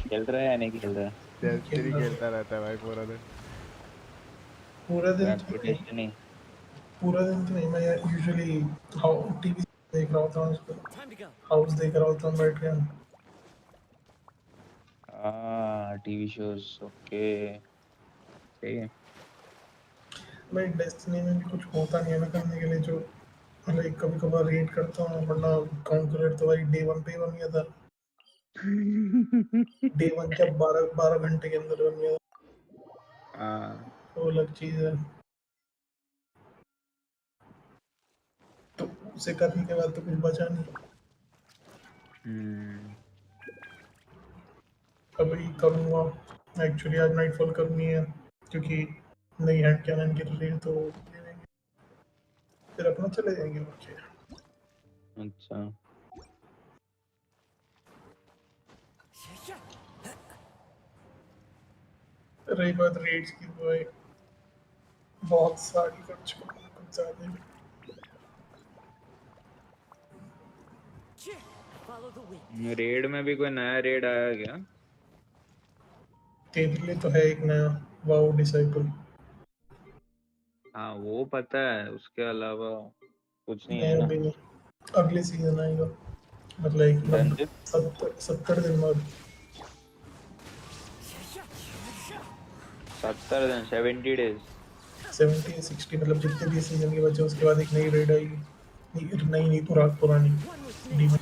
[SPEAKER 4] खेल रहा है या नहीं खेल रहा है?
[SPEAKER 1] डेस्टिनी खेलता रहता है भाई पूरा दिन।
[SPEAKER 12] पूरा दिन
[SPEAKER 4] बैक
[SPEAKER 12] तो
[SPEAKER 4] टू
[SPEAKER 12] नहीं,
[SPEAKER 4] डेस्टिनी।
[SPEAKER 12] पूरा दिन तो नहीं। मैं यूजुअली टीवी देख रहा होता हूँ, उसको हाउस देख रहा होता हूँ बैठ के।
[SPEAKER 4] टीवी शोज, ओके सही है।
[SPEAKER 12] भाई डेस्टिनी में भी कुछ होता नहीं है ना करने के लिए, जो लाइक कभी कभार रेड करता हूँ, वरना काउंटर तो भाई डे वन पे ही बन गया था। डे वन क्या 12 घंटे के अंदर बन गया। वो अलग चीज है। तो उसे करने के बाद तो कुछ बचा नहीं। अभी करूँगा एक्चुअली, आज नाइटफॉल करनी है क्योंकि नई हैंड कैनन गिर रही है, तो ले लेंगे फिर अपना चले जाएंगे बच्चे।
[SPEAKER 4] अच्छा
[SPEAKER 12] रही बात रेड्स की, तो भाई बहुत सारी कर चुका हूँ, कुछ ज्यादा ही।
[SPEAKER 2] Follow the wind.
[SPEAKER 4] रेड में भी कोई नया रेड आया क्या?
[SPEAKER 12] तेरे लिए तो है एक नया वाओ डिसाइपल।
[SPEAKER 4] हाँ वो पता है, उसके अलावा कुछ नहीं है
[SPEAKER 12] नहीं
[SPEAKER 4] ना।
[SPEAKER 12] अभी नहीं, अगले सीजन आएगा, मतलब एक
[SPEAKER 4] डंजन
[SPEAKER 12] 70 दिन बाद।
[SPEAKER 4] 70 दिन, 70 डेज।
[SPEAKER 12] 70 60 मतलब जितने भी सीजन के बचे उसके बाद एक नई रेड आएगी। नई नहीं पुरानी डीमन।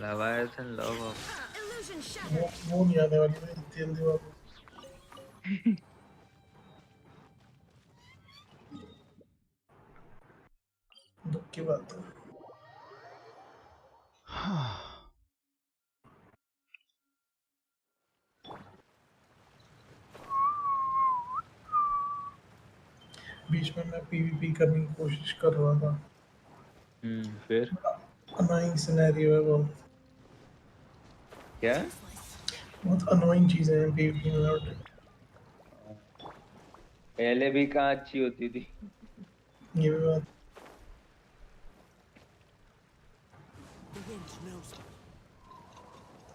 [SPEAKER 4] Leviathan love of
[SPEAKER 12] वो नहीं आने वाली है इतनी जल्दी वापस। दुख की बात है। बीच में मैं पीवीपी करने की कोशिश कर रहा था।
[SPEAKER 4] फिर
[SPEAKER 12] अनोइंग सिनेरियो है बहुत।
[SPEAKER 4] क्या?
[SPEAKER 12] बहुत अनोइंग चीजें हैं पीवीपी में और
[SPEAKER 4] पहले भी कहाँ अच्छी होती थी।
[SPEAKER 12] ये भी बात।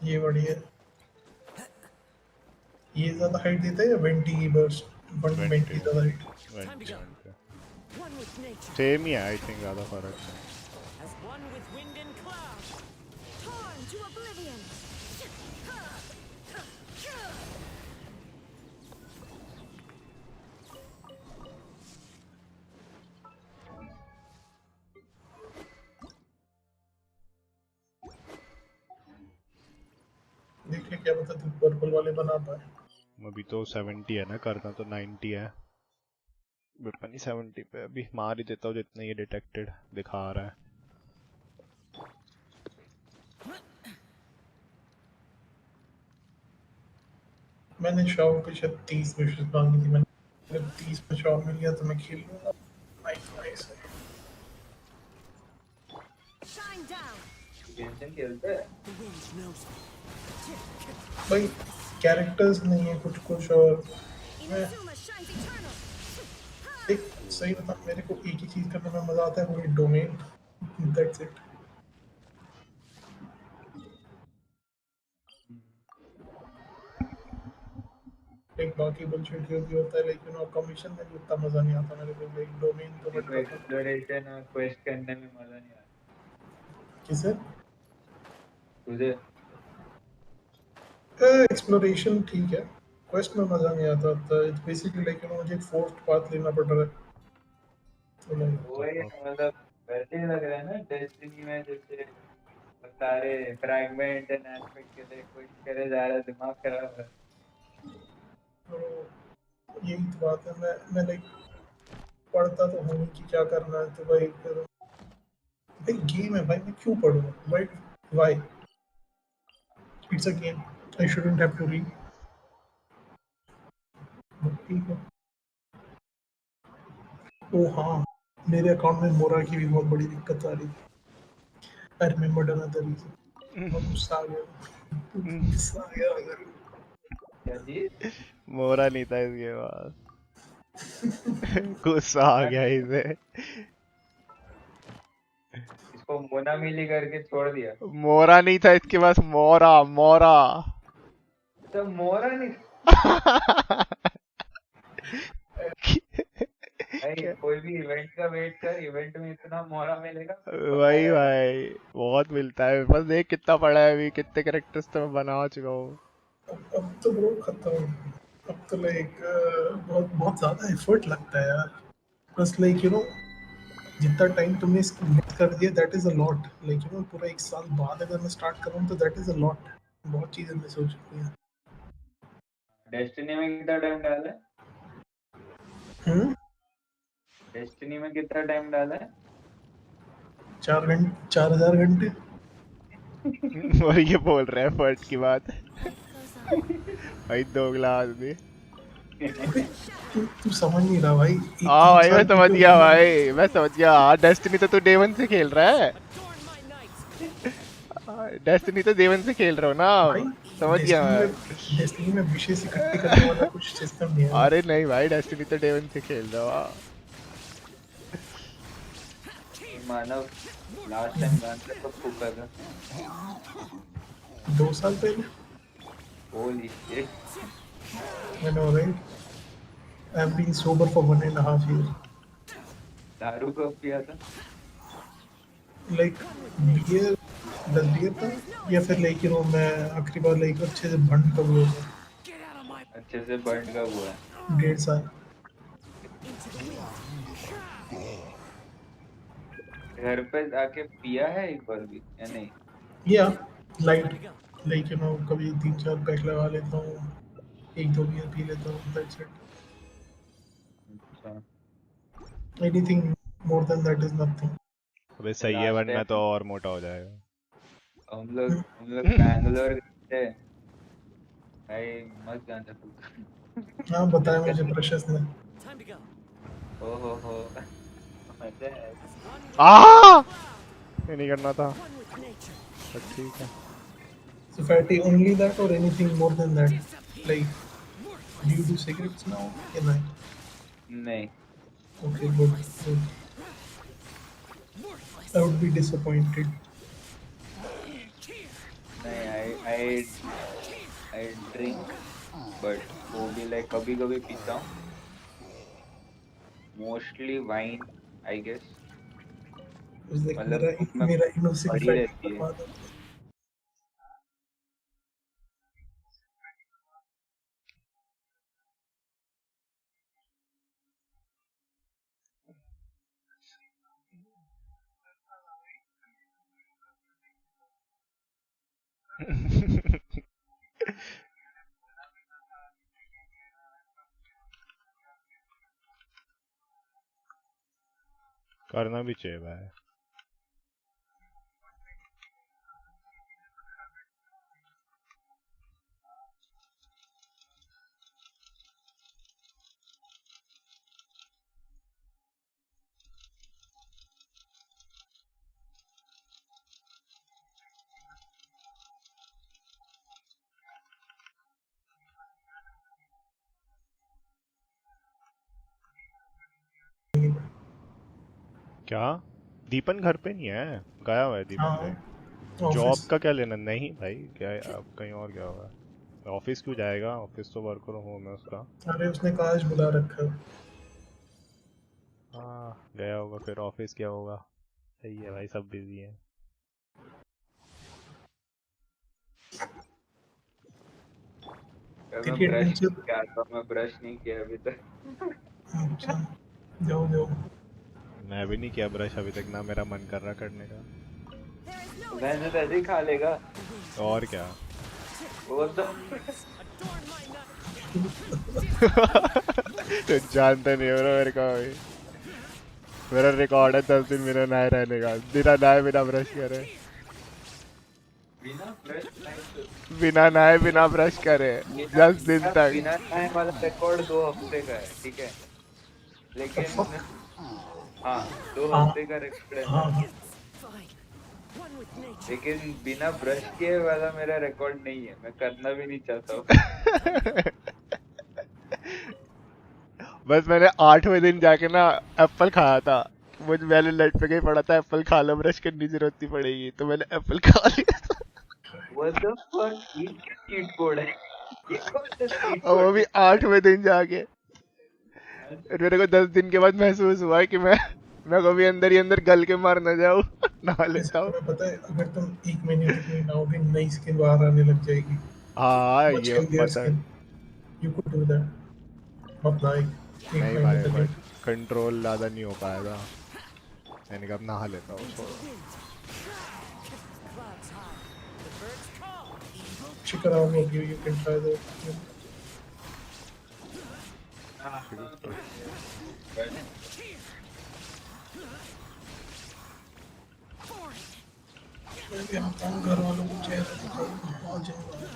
[SPEAKER 12] ये बढ़िया है। ये ज्यादा हाइट देता है या वेंटी की बर्स्ट? वेंटी ज्यादा हाइट।
[SPEAKER 1] सेम ही है आई थिंक, ज्यादा फर्क है।
[SPEAKER 2] As one with wind and cloud, torn to oblivion.
[SPEAKER 12] क्या पता तू पर्पल वाले बना पाए।
[SPEAKER 1] अभी तो 70 है ना, करना तो 90 है, पता नहीं 70 पे। अभी मार ही देता हूँ जितना ये डिटेक्टेड दिखा रहा है।
[SPEAKER 12] मैंने शाव पे शायद 30 विशेष मांगी थी, मैंने अगर 30 में शाव मिल गया तो मैं खेल लूंगा। नाइस।
[SPEAKER 4] गेंशन खेलते हैं
[SPEAKER 12] भाई कैरेक्टर्स नहीं है कुछ और मैं एक सही बता, मेरे को एक ही चीज करने में मजा आता है, वो डोमेन, दैट्स इट। एक बाकी बुलशिट जो भी होता है, लेकिन और कमीशन में भी उतना मजा नहीं आता मेरे को। एक डोमेन तो
[SPEAKER 4] देखो,
[SPEAKER 12] बट
[SPEAKER 4] एक्सप्लोरेशन और क्वेस्ट करने में मजा नहीं आता।
[SPEAKER 12] किसे
[SPEAKER 4] तुझे
[SPEAKER 12] एक्सप्लोरेशन ठीक है, क्वेस्ट में मजा नहीं आता था। इट्स बेसिकली लाइक मुझे एक फोर्थ पाथ लेना पड़ रहा है तो
[SPEAKER 4] वही मतलब वैसे ही लग रहा है ना डेस्टिनी में, जैसे सारे फ्रैगमेंट एंड एस्पेक्ट के लिए क्वेस्ट करे जा रहा है, दिमाग खराब है।
[SPEAKER 12] यही तो बात है। मैं लाइक पढ़ता तो हूँ कि क्या करना है, तो भाई फिर भाई गेम है भाई, मैं क्यों पढ़ूँ भाई, why, it's a game, I shouldn't have to read. ठीक है। ओ हाँ, मेरे अकाउंट में मोरा की भी बहुत बड़ी दिक्कत आ रही थी। I remembered another reason. बहुत गुस्सा आ गया, गुस्सा आ गया अगर
[SPEAKER 4] क्या चीज?
[SPEAKER 1] मोरा नहीं था इसके पास। गुस्सा आ गया इसे।
[SPEAKER 4] इसको मोना मिली करके छोड़ दिया।
[SPEAKER 1] मोरा नहीं था इसके पास, मोरा मोरा।
[SPEAKER 4] तो मोरा नहीं भाई, कोई भी इवेंट का वेट कर, इवेंट में इतना मोरा मिलेगा पता
[SPEAKER 1] वही
[SPEAKER 4] रहेगा।
[SPEAKER 1] भाई, बहुत मिलता है। बस देख कितना पड़ा है अभी, कितने कैरेक्टर्स तो मैं बना चुका हूँ।
[SPEAKER 12] अब तो ब्रो खत्म। अब तो लाइक बहुत बहुत ज्यादा एफर्ट लगता है यार। बस लाइक जितना टाइम तुमने इसको इन्वेस्ट कर दिया, that is a lot. Like पूरा एक साल बाद अगर मैं स्टार्ट करूँ तो दैट इज अ लॉट। बहुत चीजें मिस हो चुकी हैं।
[SPEAKER 4] डेस्टिनी में कितना टाइम डाला है? डेस्टिनी में कितना टाइम डाला है?
[SPEAKER 12] 4,000 घंटे।
[SPEAKER 1] और ये बोल रहा है फर्ट की बात। भाई दोगला आदमी।
[SPEAKER 12] तू समझ नहीं रहा भाई,
[SPEAKER 1] हाँ
[SPEAKER 12] एक
[SPEAKER 1] भाई मैं
[SPEAKER 12] साल
[SPEAKER 1] समझ
[SPEAKER 12] पीछे
[SPEAKER 1] गया
[SPEAKER 12] होना।
[SPEAKER 1] भाई, मैं समझ गया। डेस्टिनी तो तू डे 1 से खेल रहा है। डेस्टिनी तो डे 1 से खेल रहा हो ना।
[SPEAKER 12] भाई
[SPEAKER 1] समझ गया मैं।
[SPEAKER 12] डेस्टिनी में विशेष इकट्ठे करने वाला कुछ सिस्टम नहीं है।
[SPEAKER 1] अरे नहीं भाई, डेस्टिनी तो डे 1 से खेल रहा हो।
[SPEAKER 4] मानव लास्ट टाइम गान पे कब फूका था?
[SPEAKER 12] 2 साल पहले।
[SPEAKER 4] Holy shit.
[SPEAKER 12] I know, right? I've been sober for 1.5 years.
[SPEAKER 4] दारू कब पिया था?
[SPEAKER 12] Like beer, 10 beer था, या फिर लाइक मैं आखिरी बार लाइक अच्छे से भंड कब हुआ था,
[SPEAKER 4] अच्छे से बर्न का हुआ है।
[SPEAKER 12] 1.5 साल।
[SPEAKER 4] घर पे आके पिया है एक बार भी या नहीं?
[SPEAKER 12] या लाइट लाइक कभी 3-4 पैक लगा लेता हूँ, 1-2 बियर पी लेता हूँ, दैट्स इट।
[SPEAKER 4] अच्छा।
[SPEAKER 12] Anything more than that is nothing.
[SPEAKER 1] अबे सही है,
[SPEAKER 4] लास्ट
[SPEAKER 1] वरना तो
[SPEAKER 4] टाइम
[SPEAKER 1] और मोटा हो जाएगा।
[SPEAKER 4] हम लोग बैंगलोर गए थे भाई, मस्त गांजा फूका।
[SPEAKER 12] हाँ बताया मुझे प्रशस्त ने।
[SPEAKER 4] ओहो मजा है।
[SPEAKER 1] ये नहीं करना था, पर ठीक है।
[SPEAKER 12] So fatty only that or anything more than that? Like, do you do cigarettes now? Yeah, no.
[SPEAKER 4] नहीं
[SPEAKER 12] Okay, good, good. I would be disappointed.
[SPEAKER 4] नहीं, आई ड्रिंक, बट वो भी लाइक कभी कभी पीता हूँ। Mostly wine I guess.
[SPEAKER 12] It's like
[SPEAKER 4] मतलब धूप में
[SPEAKER 12] मेरा innocent
[SPEAKER 4] पड़ी
[SPEAKER 12] fatty
[SPEAKER 4] रहती है।
[SPEAKER 12] बर्बाद हो
[SPEAKER 1] करना भी चाहिए भाई। क्या दीपन घर पे नहीं है, गया हुआ है दीपन
[SPEAKER 12] हाँ
[SPEAKER 1] कहीं। Job
[SPEAKER 12] office.
[SPEAKER 1] का क्या लेना, नहीं भाई क्या अब कहीं और गया होगा। ऑफिस क्यों जाएगा, ऑफिस तो वर्क फ्रॉम होम है उसका।
[SPEAKER 12] अरे उसने कहा आज बुला रखा है।
[SPEAKER 1] हाँ गया होगा फिर, ऑफिस क्या होगा। सही है भाई, सब बिजी हैं।
[SPEAKER 4] मैं
[SPEAKER 12] क्रिकेट
[SPEAKER 4] ब्रश
[SPEAKER 12] नीचे।
[SPEAKER 4] किया था, मैं ब्रश नहीं किया अभी तक।
[SPEAKER 12] अच्छा जाओ जाओ।
[SPEAKER 1] मैं भी नहीं किया ब्रश अभी तक, ना मेरा मन कर रहा करने का।
[SPEAKER 4] वैसे तो ऐसे ही खा लेगा।
[SPEAKER 1] और क्या।
[SPEAKER 4] वो तो
[SPEAKER 1] तो जानते नहीं हो रहा मेरे को अभी। मेरा रिकॉर्ड है 10 दिन बिना नहाए रहने का, बिना नहाए बिना ब्रश करे।
[SPEAKER 4] बिना ब्रश
[SPEAKER 1] बिना नहाए बिना ब्रश करे 10 दिन तक।
[SPEAKER 4] बिना नहाए वाला रिकॉर्ड 2 हफ्ते का है, ठीक है, लेकिन हाँ 2 हफ्ते का रिकॉर्ड है मेरा।
[SPEAKER 12] हाँ
[SPEAKER 4] लेकिन बिना ब्रश किए वाला मेरा रिकॉर्ड नहीं है, मैं करना भी नहीं चाहता हूँ।
[SPEAKER 1] बस मैंने 8वें दिन जाके ना एप्पल खाया था। मुझे मैंने नेट पे कहीं पढ़ा था एप्पल खा लो ब्रश करने की जरूरत नहीं पड़ेगी, तो मैंने एप्पल खा लिया।
[SPEAKER 4] What the fuck? ये क्या चीट कोड है? ये कौन सा चीट
[SPEAKER 1] और वो
[SPEAKER 4] कोड
[SPEAKER 1] भी
[SPEAKER 4] है?
[SPEAKER 1] 8वें दिन जाके। और मेरे को 10 दिन के बाद महसूस हुआ कि मैं कभी अंदर ही अंदर गल के मार ना जाऊं। नहा
[SPEAKER 12] वैसे
[SPEAKER 1] लेता हूँ।
[SPEAKER 12] तुम्हें पता है अगर तुम 1 महीने तक नहीं नहाओगे नई स्किन बाहर आने लग जाएगी।
[SPEAKER 1] हाँ
[SPEAKER 12] मच
[SPEAKER 1] ये
[SPEAKER 12] हेल्थियर
[SPEAKER 1] पता है।
[SPEAKER 12] Skin. You could do that. मत नहा एक
[SPEAKER 1] नहीं
[SPEAKER 12] महीने
[SPEAKER 1] भाई
[SPEAKER 12] तक।
[SPEAKER 1] बट कंट्रोल ज़्यादा नहीं हो पाएगा। मैंने कहा अब नहा लेता हूँ, छोड़ो।
[SPEAKER 12] Chicken arm of you can try that. मैं भी आता हूँ घर वालों को चेहरा दिखाऊंगा आ जाएगा।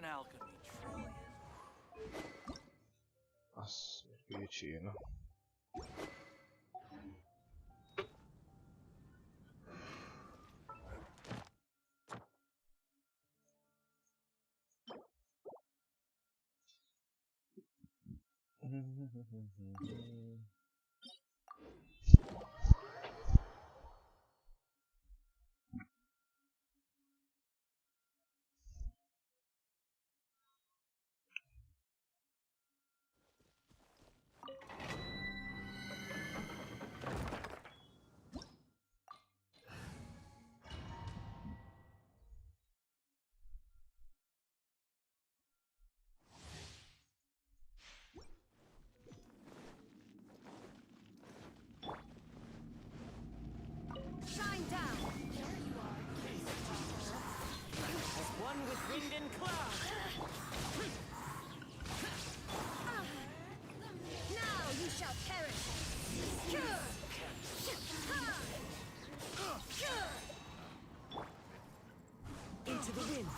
[SPEAKER 10] alchemy truly is.
[SPEAKER 1] ये चाहिए ना.
[SPEAKER 2] Shine down! Here you are, as one with wind and cloud!
[SPEAKER 3] Now you shall perish.
[SPEAKER 2] Into the wind!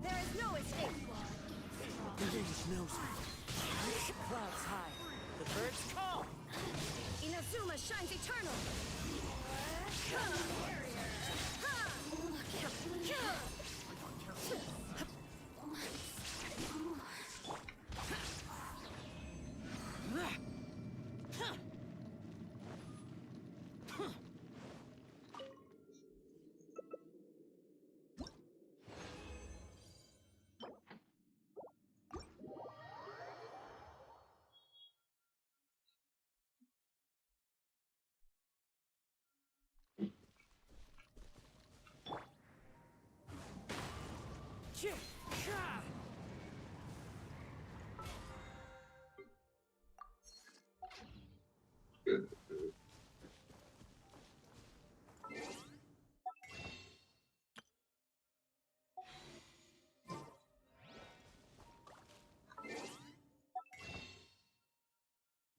[SPEAKER 3] There is no escape.
[SPEAKER 2] The wind knows me. Clouds high, the birds call.
[SPEAKER 3] Inazuma shines eternal.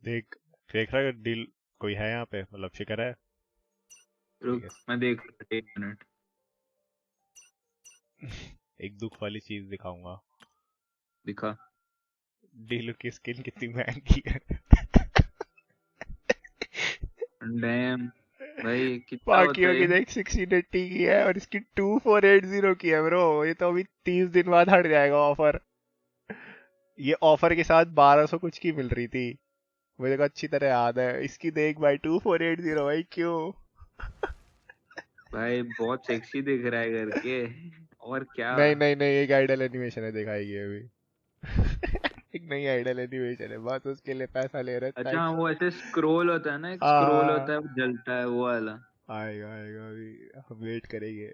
[SPEAKER 1] देख रहा है deal कोई है यहाँ पे, मतलब शिकर है.
[SPEAKER 4] रुक मैं देख एक मिनट.
[SPEAKER 1] एक दुख वाली चीज दिखाऊंगा.
[SPEAKER 4] दिखा.
[SPEAKER 1] डील की स्किन कितनी महंगी है.
[SPEAKER 4] डैम भाई कितना
[SPEAKER 1] बाकियों
[SPEAKER 4] होता
[SPEAKER 1] की
[SPEAKER 4] है.
[SPEAKER 1] देख 1680 की है और इसकी 2480 की है ब्रो. ये तो अभी 30 दिन बाद हट जाएगा ऑफर. ये ऑफर के साथ 1200 कुछ की मिल रही थी, मुझे को अच्छी तरह याद है. इसकी देख भाई 2480 भाई क्यों.
[SPEAKER 4] भाई बहुत सेक्सी दिख रहा है करके. और क्या.
[SPEAKER 1] नहीं एक आइडल एनिमेशन है, दिखाएगी अभी. एक नई आइडल एनिमेशन है, बस उसके लिए पैसा ले रहे.
[SPEAKER 4] अच्छा हाँ वो ऐसे स्क्रॉल होता है ना, एक स्क्रॉल होता है वो जलता है वो वाला.
[SPEAKER 1] आएगा अभी हम वेट करेंगे.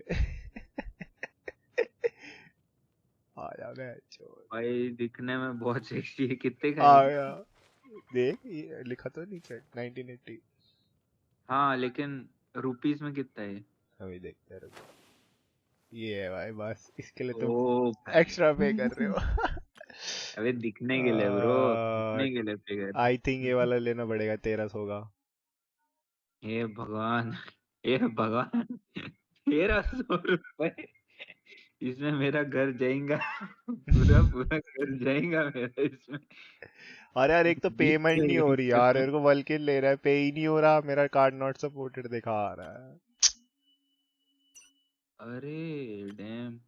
[SPEAKER 1] आ जा
[SPEAKER 4] भाई दिखने में बहुत सेक्सी है. कितने का
[SPEAKER 1] आ
[SPEAKER 4] है.
[SPEAKER 1] गया. देख ये लिखा तो नीचे 1980.
[SPEAKER 4] हाँ लेकिन रुपीस में कितना है.
[SPEAKER 1] अभी देखते हैं. ये है भाई, बस इसके लिए
[SPEAKER 4] ओ
[SPEAKER 1] तुम एक्स्ट्रा पे कर रहे हो.
[SPEAKER 4] अबे दिखने के लिए ब्रो, दिखने के लिए पे कर.
[SPEAKER 1] आई थिंक ये वाला लेना पड़ेगा, 1300 का.
[SPEAKER 4] हे भगवान, हे भगवान, 1300 रुपए. इसमें मेरा घर जाएगा. पूरा घर जाएगा मेरा इसमें.
[SPEAKER 1] अरे यार एक तो पेमेंट नहीं हो रही यार, मेरे को वल्किन ले रहा है, पे ही नहीं हो रहा. मेरा कार्ड नॉट सपोर्टेड दिखा रहा है.
[SPEAKER 4] अरे डैम.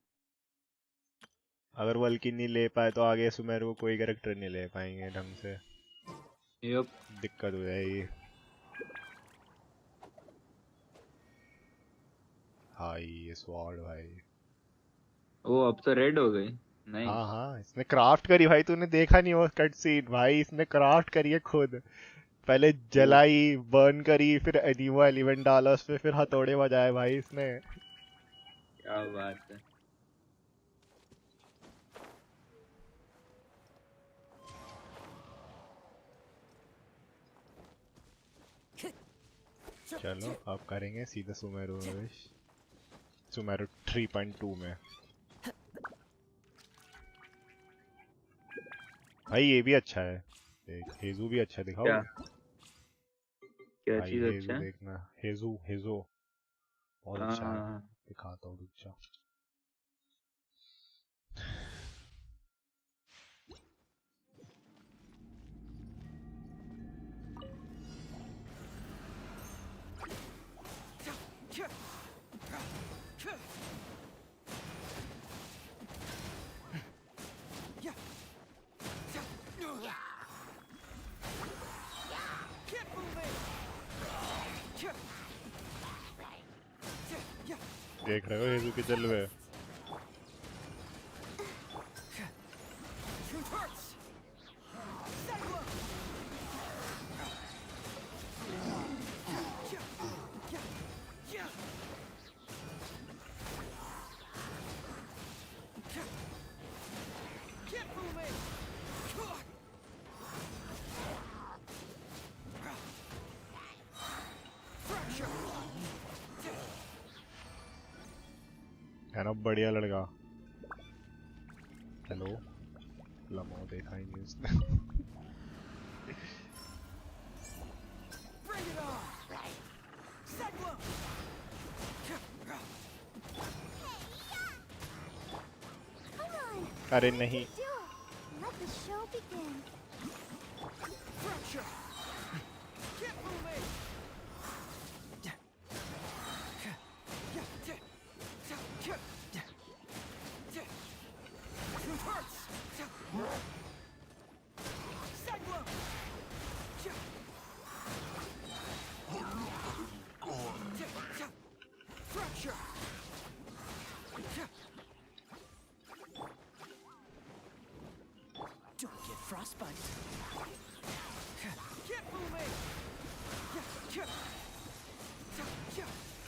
[SPEAKER 1] अगर वल्किन नहीं ले पाए तो आगे सुमेर को कोई कैरेक्टर नहीं ले पाएंगे ढंग से.
[SPEAKER 4] यप
[SPEAKER 1] दिक्कत हो जाएगी. हाँ ये स्वॉर्ड भाई.
[SPEAKER 4] ओ अब तो रेड हो गई. नहीं
[SPEAKER 1] हाँ इसने क्राफ्ट करी भाई, तूने देखा नहीं वो कट सीन भाई. इसने क्राफ्ट करी है खुद. पहले जलाई, बर्न करी, फिर एनिमो एलिमेंट डाला उसपे, फिर हथौड़े बजाए भाई इसने.
[SPEAKER 4] क्या बात है.
[SPEAKER 1] चलो अब करेंगे सीधा सुमेरु में, सुमेरु 3.2 में। भाई ये भी अच्छा है, देख हेजू भी अच्छा है, दिखाओ
[SPEAKER 4] क्या
[SPEAKER 1] भाई
[SPEAKER 4] चीज
[SPEAKER 1] हेजू
[SPEAKER 4] अच्छा है?
[SPEAKER 1] देखना, हेजू हेजो बहुत
[SPEAKER 4] हाँ
[SPEAKER 1] अच्छा है,
[SPEAKER 4] हाँ
[SPEAKER 1] दिखाता हूँ रुक जा। देख रहे हो हेजू के जलवे? है ना बढ़िया लड़का। हेलो लमो देखा ही नहीं उसने। अरे नहीं
[SPEAKER 3] Let the show begin.
[SPEAKER 2] Don't get frostbite.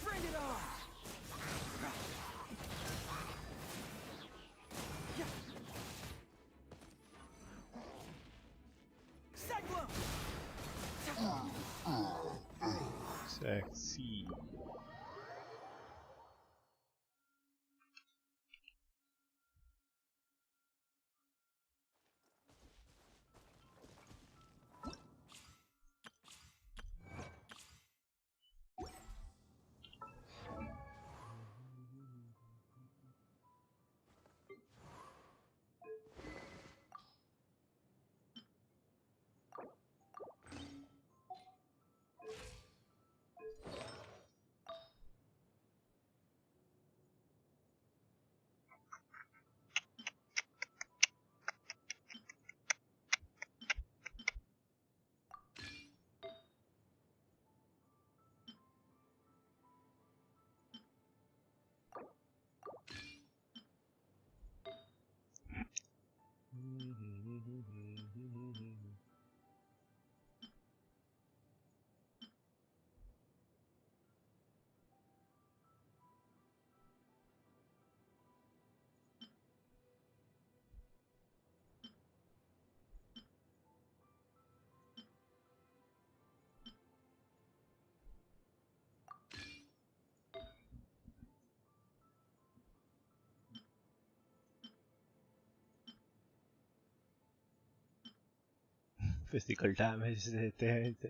[SPEAKER 2] Bring it on.
[SPEAKER 1] sexy। Physical damage देते हैं इसे।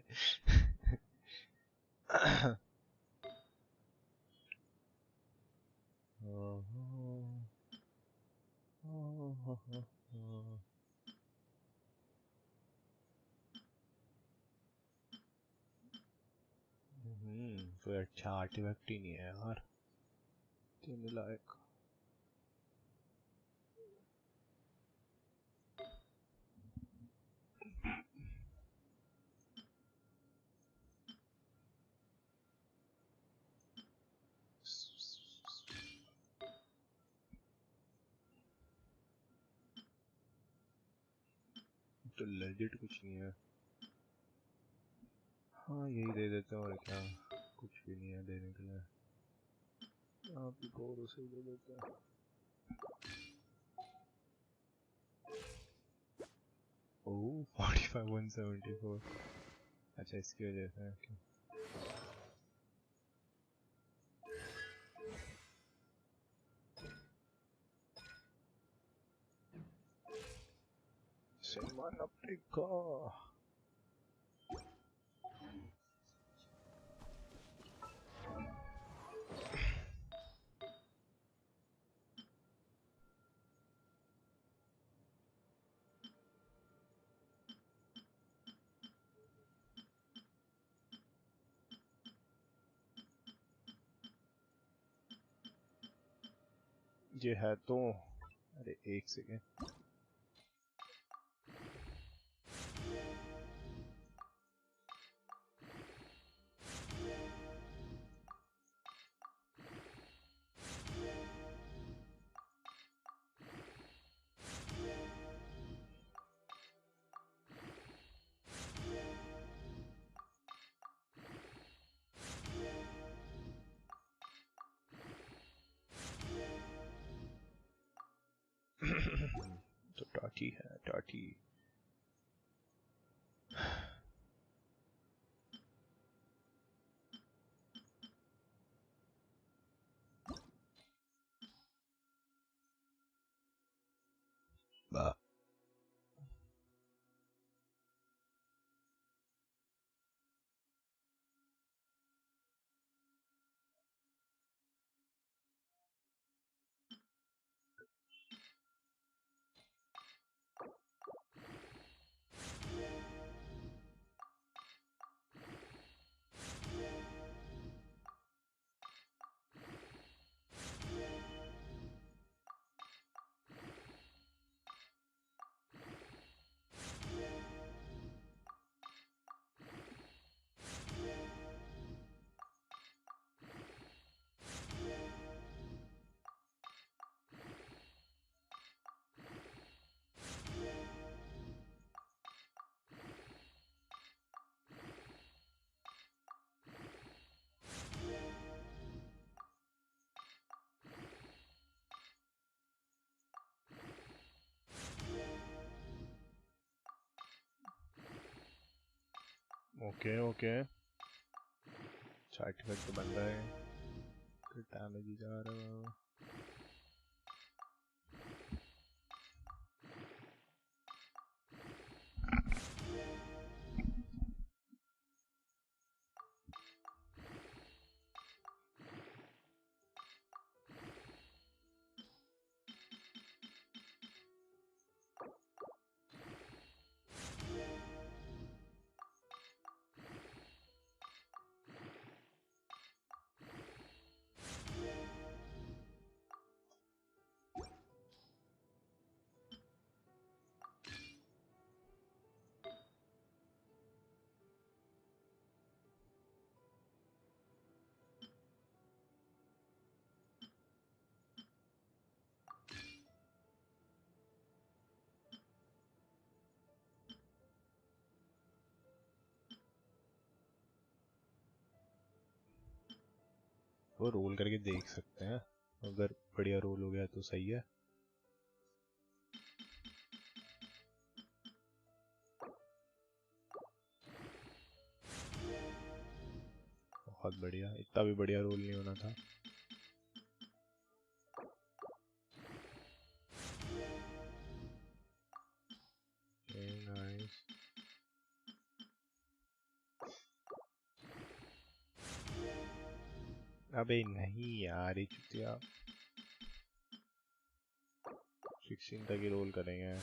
[SPEAKER 1] कोई अच्छा आर्टिफैक्ट ही नहीं है यार देने लायक। तो लेजिट कुछ नहीं है। हाँ यही दे देते हैं और क्या, कुछ भी नहीं है देने के लिए। आप भी बहुत उसे दे देते हैं। ओह 45 174। अच्छा इसकी वजह से Go. ये है तो, अरे एक सेकेंड। तो टाटी है, टाटी। बा ओके ओके, साइड इफेक्ट तो बन रहा है, फिर डैमेज ही जा रहा है। वो रोल करके देख सकते हैं, अगर बढ़िया रोल हो गया तो सही है। बहुत बढ़िया, इतना भी बढ़िया रोल नहीं होना था। नाइस। अबे नहीं यार, ये चुतिया 16 तक ही रोल करेंगे।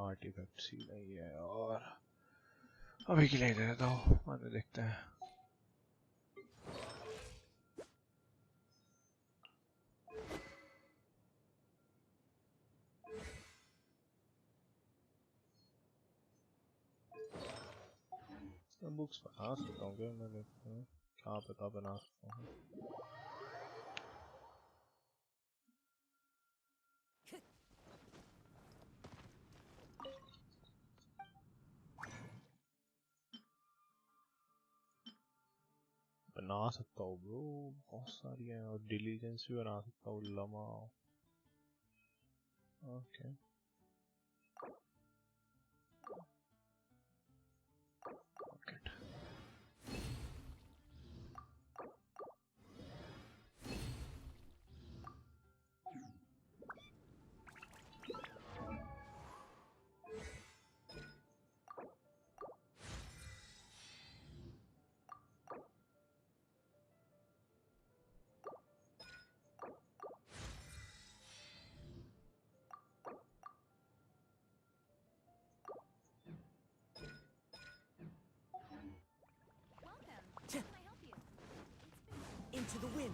[SPEAKER 1] आर्टिफैक्ट्स ही नहीं है और अभी के लिए दे देता हूँ, बाद में देखते हैं। बुक्स बना सकता हूँ क्या मैं, देखता हूँ क्या पता बना सकता हूँ। बना सकता हूँ ब्रो, बहुत सारी हैं, और डिलीजेंस भी बना सकता हूँ। लमा okay
[SPEAKER 2] Into the wind.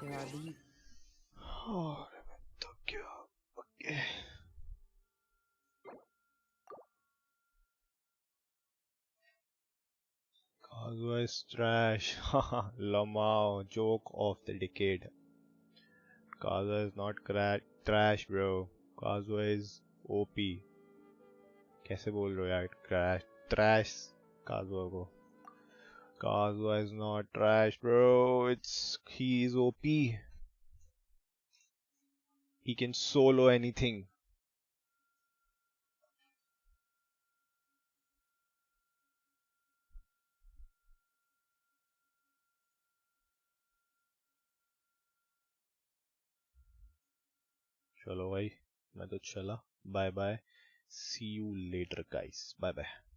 [SPEAKER 2] There are leaves.
[SPEAKER 1] और तो क्या okay Kazuha is trash. Haha, Lamau, joke of the decade. Kazuha is not trash bro. Kazuha is OP. कैसे बोल रहे हो यार trash Kazuha को? Kazuha is not trash bro. He is OP. He can solo anything. चलो भाई मैं तो चला. Bye bye. See you later guys. Bye bye.